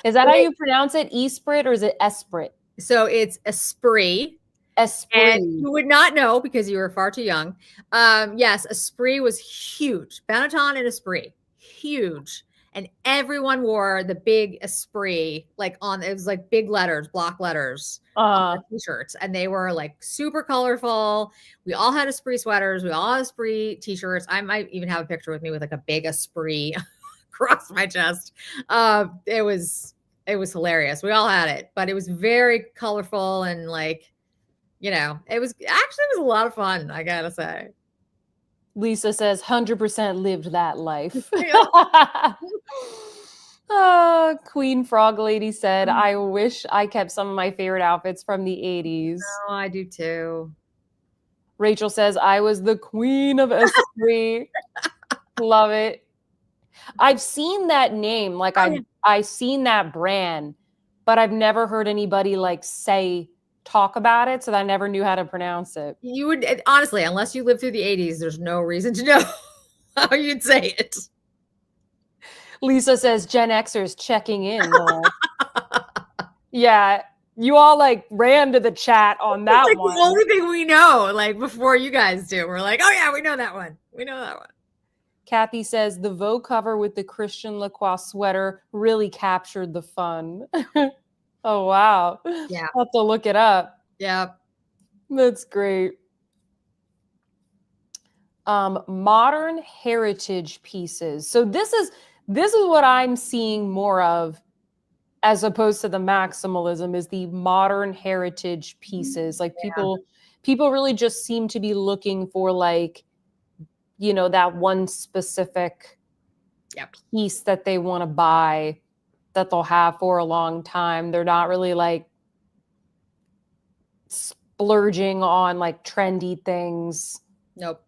Is that how you pronounce it? Esprit or is it Esprit? So it's Esprit. Esprit. And you would not know because you were far too young. Yes, Esprit was huge. Benetton and Esprit, huge. And everyone wore the big Esprit, it was like big letters, block letters on the t-shirts. And they were like super colorful. We all had Esprit sweaters. We all had Esprit t-shirts. I might even have a picture with me with like a big Esprit across my chest. It was hilarious. We all had it, but it was very colorful and it was a lot of fun, I gotta say. Lisa says 100% lived that life. Queen Frog Lady said, I wish I kept some of my favorite outfits from the 80s. Oh, I do too. Rachel says, I was the queen of Esprit. Love it. I've seen that name, I've seen that brand, but I've never heard anybody talk about it, so I never knew how to pronounce it. You would, honestly, unless you lived through the 80s, there's no reason to know how you'd say it. Lisa says Gen Xers checking in. Yeah, you all ran to the chat on that one. The only thing we know, before you guys do. We're like, oh yeah, we know that one. We know that one. Kathy says the Vogue cover with the Christian Lacroix sweater really captured the fun. Oh, wow. Yeah. I'll have to look it up. Yeah. That's great. Modern heritage pieces. So this is what I'm seeing more of as opposed to the maximalism is the modern heritage pieces. Like people really just seem to be looking for that one specific piece that they want to buy. that they'll have for a long time. They're not really like splurging on like trendy things. Nope.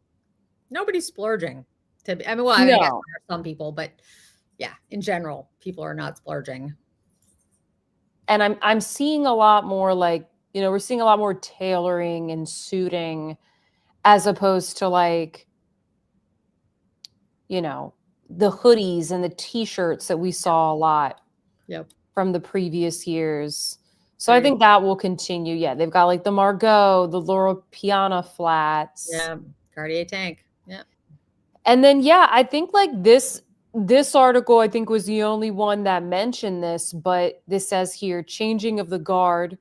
Nobody's splurging. I mean, well, I guess there No. are some people, but yeah, in general, people are not splurging. And I'm seeing a lot more like, we're seeing a lot more tailoring and suiting as opposed to like, the hoodies and the t-shirts that we saw a lot Yep. from the previous years. So I Agreed. think that will continue. Yeah, they've got like the Margot, the Loro Piana flats. Yeah. Cartier tank. Yeah. And then yeah, I think like this article I think was the only one that mentioned this, but this says here changing of the guard.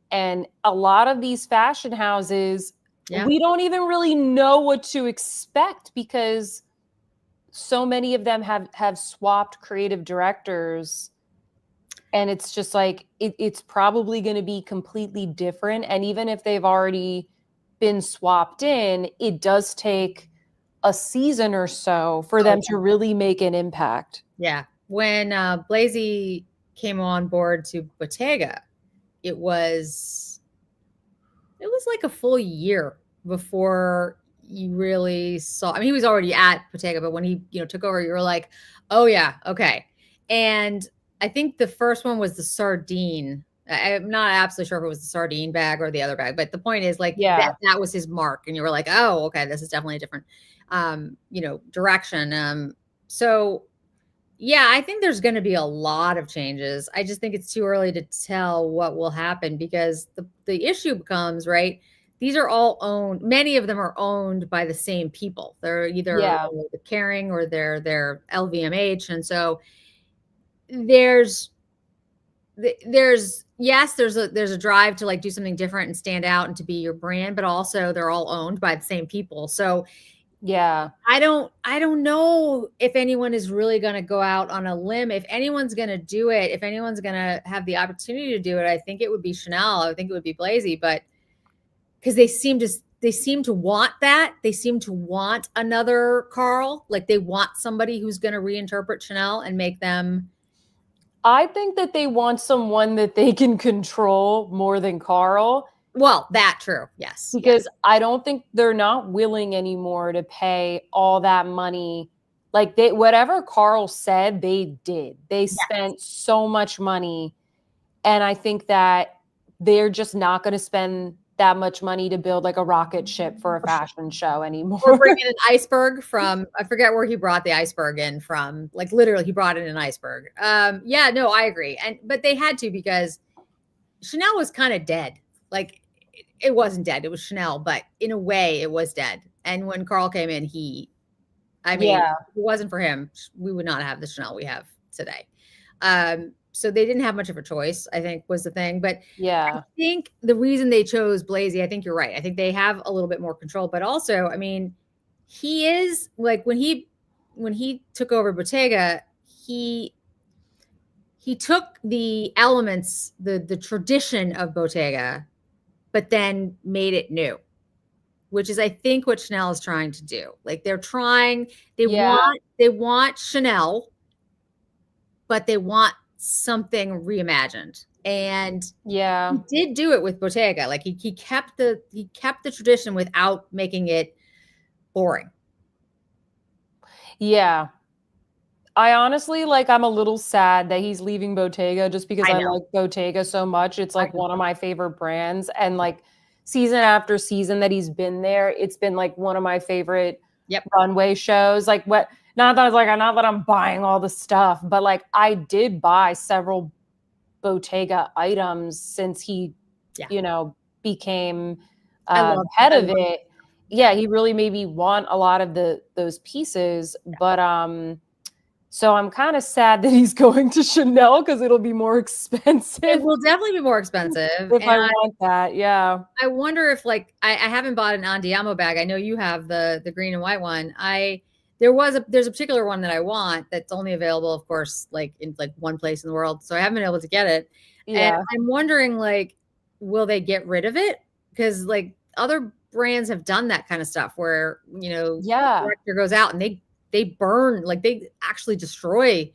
And a lot of these fashion houses, Yeah. we don't even really know what to expect because so many of them have swapped creative directors, and it's just like it's probably going to be completely different. And even if they've already been swapped in, it does take a season or so for them to really make an impact. Yeah. When Blazy came on board to Bottega, it was like a full year before you really saw. I mean, he was already at Bottega, but when he took over, you were like, oh yeah, okay. And I think the first one was the sardine. I'm not absolutely sure if it was the sardine bag or the other bag, but the point is like that was his mark, and you were like, oh, okay, this is definitely a different direction. So yeah, I think there's going to be a lot of changes. I just think it's too early to tell what will happen because the issue becomes, right? These are all owned. Many of them are owned by the same people. They're either the Kering or they're LVMH, and so there's yes, there's a drive to like do something different and stand out and to be your brand, but also they're all owned by the same people. So Yeah. I don't know if anyone is really going to go out on a limb. If anyone's going to do it, if anyone's going to have the opportunity to do it, I think it would be Chanel. I think it would be Blazy, but because they seem to want that. They seem to want another Carl. Like they want somebody who's going to reinterpret Chanel and make them. I think that they want someone that they can control more than Carl. Well, that true. Yes. Because I don't think they're not willing anymore to pay all that money. Like whatever Carl said, they did. They spent so much money. And I think that they're just not going to spend that much money to build like a rocket ship for a fashion show anymore. Or bring in an iceberg from, I forget where he brought the iceberg in from. Like literally he brought in an iceberg. Yeah, no, I agree. But they had to because Chanel was kind of dead. Like it wasn't dead. It was Chanel, but in a way it was dead. And when Carl came in, if it wasn't for him, we would not have the Chanel we have today. So they didn't have much of a choice, I think was the thing. But I think the reason they chose Blazy, I think you're right. I think they have a little bit more control, but also, I mean, he is like when he took over Bottega, he took the elements, the tradition of Bottega, but then made it new, which is, I think, what Chanel is trying to do. Like they want Chanel, but they want something reimagined. And he did do it with Bottega. Like he kept the tradition without making it boring. Yeah. I honestly I'm a little sad that he's leaving Bottega just because I like Bottega so much. It's like one of my favorite brands. And like season after season that he's been there, it's been like one of my favorite runway shows. Like not that I'm buying all the stuff, but like I did buy several Bottega items since he, became head of it. Yeah, he really made me want a lot of those pieces. But so I'm kind of sad that he's going to Chanel because it'll be more expensive. It will definitely be more expensive. If I want that, yeah. I wonder if I haven't bought an Andiamo bag. I know you have the green and white one. There's a particular one that I want that's only available, of course, like in like one place in the world. So I haven't been able to get it. Yeah. And I'm wondering, like, will they get rid of it? Because like other brands have done that kind of stuff where, the director goes out and they burn, like they actually destroy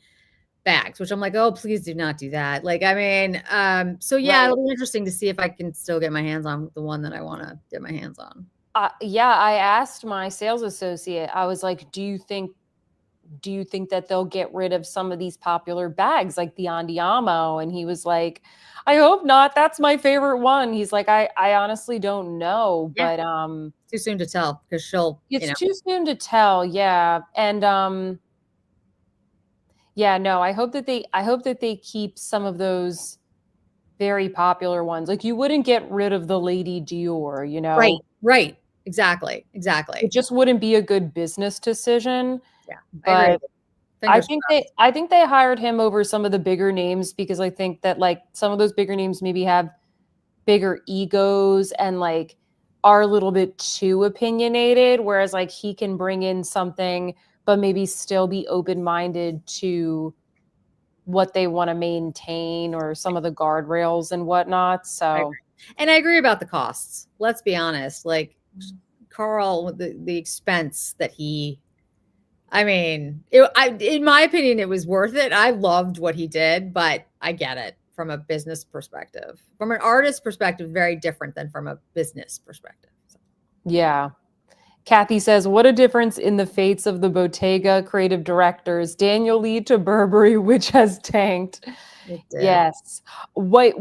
bags, which I'm like, oh, please do not do that. Like, I mean, so yeah, Right. it'll be interesting to see if I can still get my hands on the one that I want to get my hands on. Yeah, I asked my sales associate, I was like, do you think that they'll get rid of some of these popular bags like the Andiamo? And he was like, I hope not. That's my favorite one. He's like, I honestly don't know, Yeah, but too soon to tell because she'll, it's too soon to tell. Yeah. And yeah, no, I hope that they keep some of those very popular ones. Like you wouldn't get rid of the Lady Dior, you right, know. right, exactly, exactly. It just wouldn't be a good business decision. Yeah, I agree. But Fingers crossed. I think they hired him over some of the bigger names because I think that like some of those bigger names maybe have bigger egos and like are a little bit too opinionated, whereas like he can bring in something but maybe still be open-minded to what they want to maintain or some of the guardrails and whatnot. I So agree. And I agree about the costs. Let's be honest. Like Carl, the expense that he, I mean, in my opinion, it was worth it. I loved what he did, but I get it from a business perspective. From an artist perspective, very different than from a business perspective. So. yeah. Kathy says, what a difference in the fates of the Bottega creative directors. Daniel Lee to Burberry, which has tanked. It did. Yes. What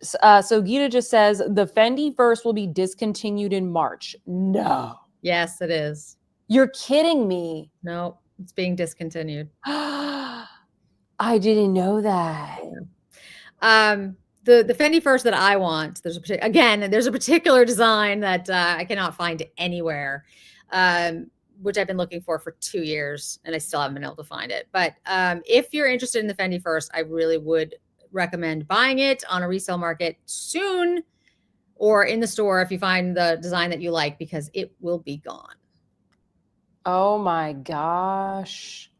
so Gita just says the Fendi verse will be discontinued in March. No. Yes, it is. You're kidding me. No, it's being discontinued. I didn't know that. The Fendi first that I want, there's a particular design that I cannot find anywhere, which I've been looking for 2 years and I still haven't been able to find it. But if you're interested in the Fendi first, I really would recommend buying it on a resale market soon or in the store if you find the design that you like, because it will be gone. Oh my gosh.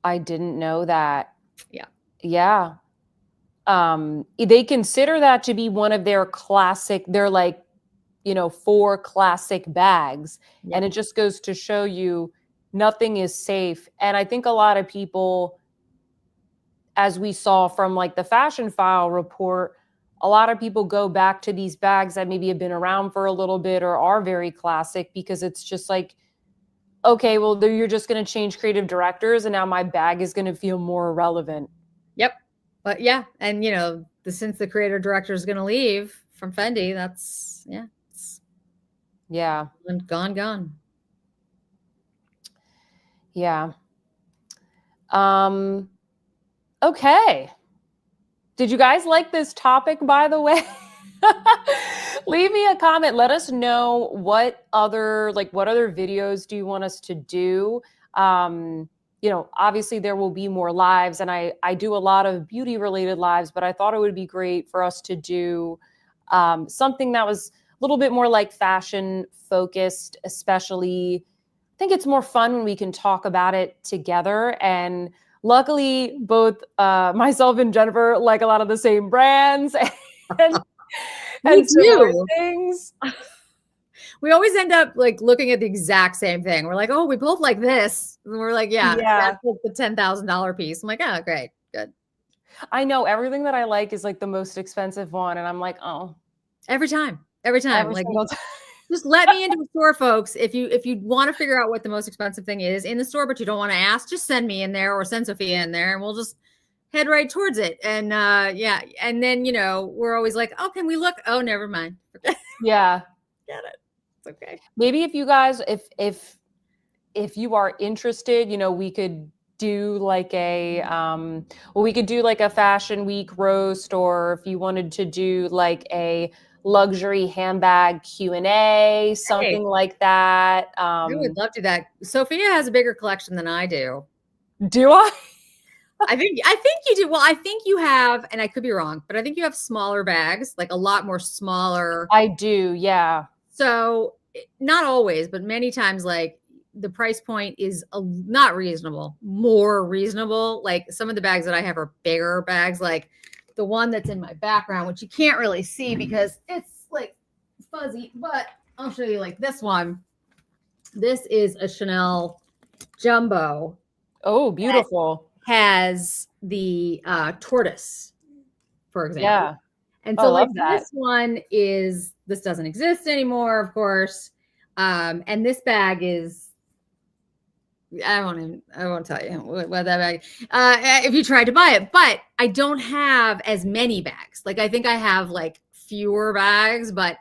I didn't know that. Yeah. Yeah. They consider that to be one of their classic, they're like, you know, 4 classic bags. Yeah. And it just goes to show you nothing is safe. And I think a lot of people, as we saw from like the Fashion File report, a lot of people go back to these bags that maybe have been around for a little bit or are very classic because it's just like, okay, well, you're just going to change creative directors and now my bag is going to feel more relevant. Yep. But yeah, and you know, since the creator director is going to leave from Fendi, that's Yeah. gone. Yeah. Okay. Did you guys like this topic, by the way? Leave me a comment. Let us know what other videos do you want us to do? You know, obviously there will be more lives and I do a lot of beauty related lives, but I thought it would be great for us to do something that was a little bit more like fashion focused, especially I think it's more fun when we can talk about it together. And luckily, both myself and Jennifer like a lot of the same brands and, Me similar too. things. We always end up like looking at the exact same thing. We're like, oh, we both like this. And we're like, yeah, that's like the $10,000 piece. I'm like, oh, great, good. I know everything that I like is like the most expensive one. And I'm like, oh. Every time. Every Like, single time. just let me into the store, folks. If you want to figure out what the most expensive thing is in the store, but you don't want to ask, just send me in there or send Sophia in there and we'll just head right towards it. And yeah. And then, you know, we're always like, oh, can we look? Oh, never mind. Yeah. Get it. It's okay. Maybe if you guys, if you are interested, you know, we could do like a we could do like a fashion week roast, or if you wanted to do like a luxury handbag Q&A, something like that. I would love to do that. Sophia has a bigger collection than I do. Do I? I think you do. Well, I think you have, and I could be wrong, but I think you have smaller bags, like a lot more smaller. I do, yeah. So not always, but many times, like the price point is not reasonable, more reasonable. Like some of the bags that I have are bigger bags, like the one that's in my background, which you can't really see because it's like fuzzy, but I'll show you like this one. This is a Chanel jumbo. Oh, beautiful. has the tortoise, for example. Yeah. And Oh, so I like love that. this one is, this doesn't exist anymore, of course. And this bag is, I won't tell you what that bag, if you tried to buy it, but I don't have as many bags. Like, I think I have like fewer bags, but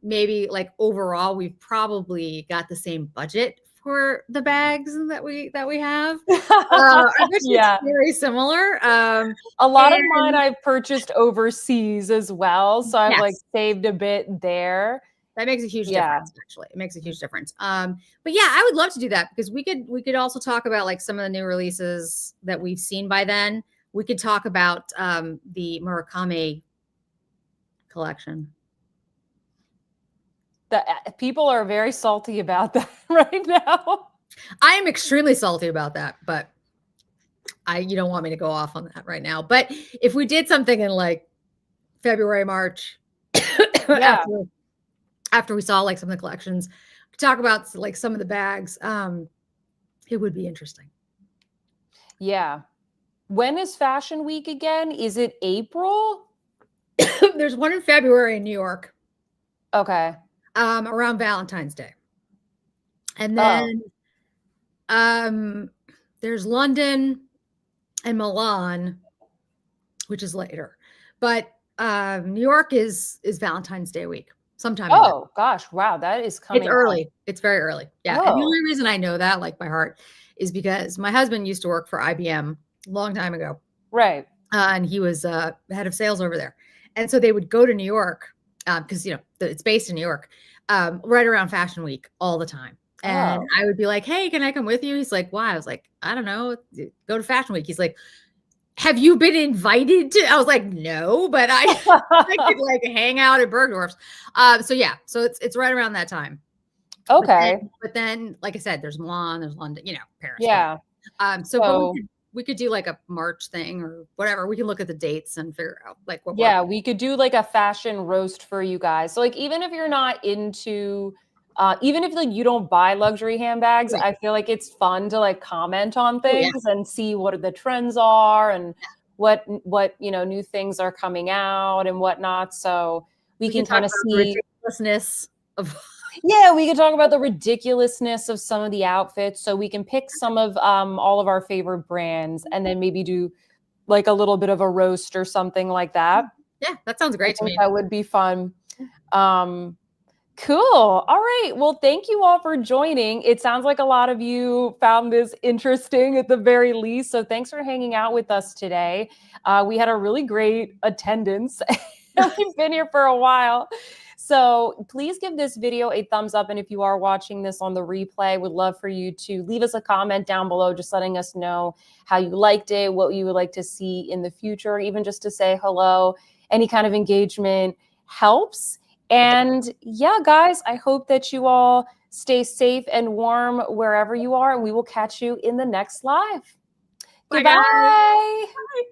maybe like overall, we've probably got the same budget for the bags that we have. I bet you it's Yeah. very similar. A lot of mine And I've purchased overseas as well, so I've like yes, saved a bit there. that makes a huge Yeah. difference, actually. It makes a huge difference. But yeah, I would love to do that because we could also talk about like some of the new releases that we've seen by then. We could talk about the Murakami collection. The people are very salty about that right now. I am extremely salty about that, but you don't want me to go off on that right now. But if we did something in like February, March, Yeah. after we saw like some of the collections, talk about like some of the bags. It would be interesting. Yeah. When is Fashion Week again? Is it April? There's one in February in New York. Okay. Around Valentine's Day. And Oh. then there's London and Milan, which is later. But New York is Valentine's Day week, sometime in there. Oh gosh, wow, that is coming It's up. early. It's very early. Yeah. And the Oh. only reason I know that, like by heart, is because my husband used to work for IBM a long time ago. Right. And he was head of sales over there. And so they would go to New York because, you know, it's based in New York, right around Fashion Week all the time. And Oh. I would be like, hey, can I come with you? He's like, why? I was like, I don't know. Go to Fashion Week. He's like, have you been invited to? I was like, no, but I could like hang out at Bergdorf's. So yeah, so it's right around that time. Okay. But then, like I said, there's Milan, there's London, you know, Paris. Yeah. So but we could do like a March thing or whatever. We can look at the dates and figure out like what. Yeah, we could do like a fashion roast for you guys. So like even if you're not into even if like you don't buy luxury handbags, Right. I feel like it's fun to like comment on Oh, yeah. things and see what the trends are and what you know new things are coming out and whatnot. So we can kind of see the ridiculousness of yeah, we can talk about the ridiculousness of some of the outfits. So we can pick some of all of our favorite brands and then maybe do like a little bit of a roast or something like that. Yeah, that sounds great to me. That would be fun. Cool. All right. Well, thank you all for joining. It sounds like a lot of you found this interesting at the very least. So thanks for hanging out with us today. We had a really great attendance. We've been here for a while. So please give this video a thumbs up. And if you are watching this on the replay, would love for you to leave us a comment down below, just letting us know how you liked it, what you would like to see in the future, even just to say hello. Any kind of engagement helps. And yeah, guys, I hope that you all stay safe and warm wherever you are. And we will catch you in the next live. Bye, Goodbye. guys. Bye.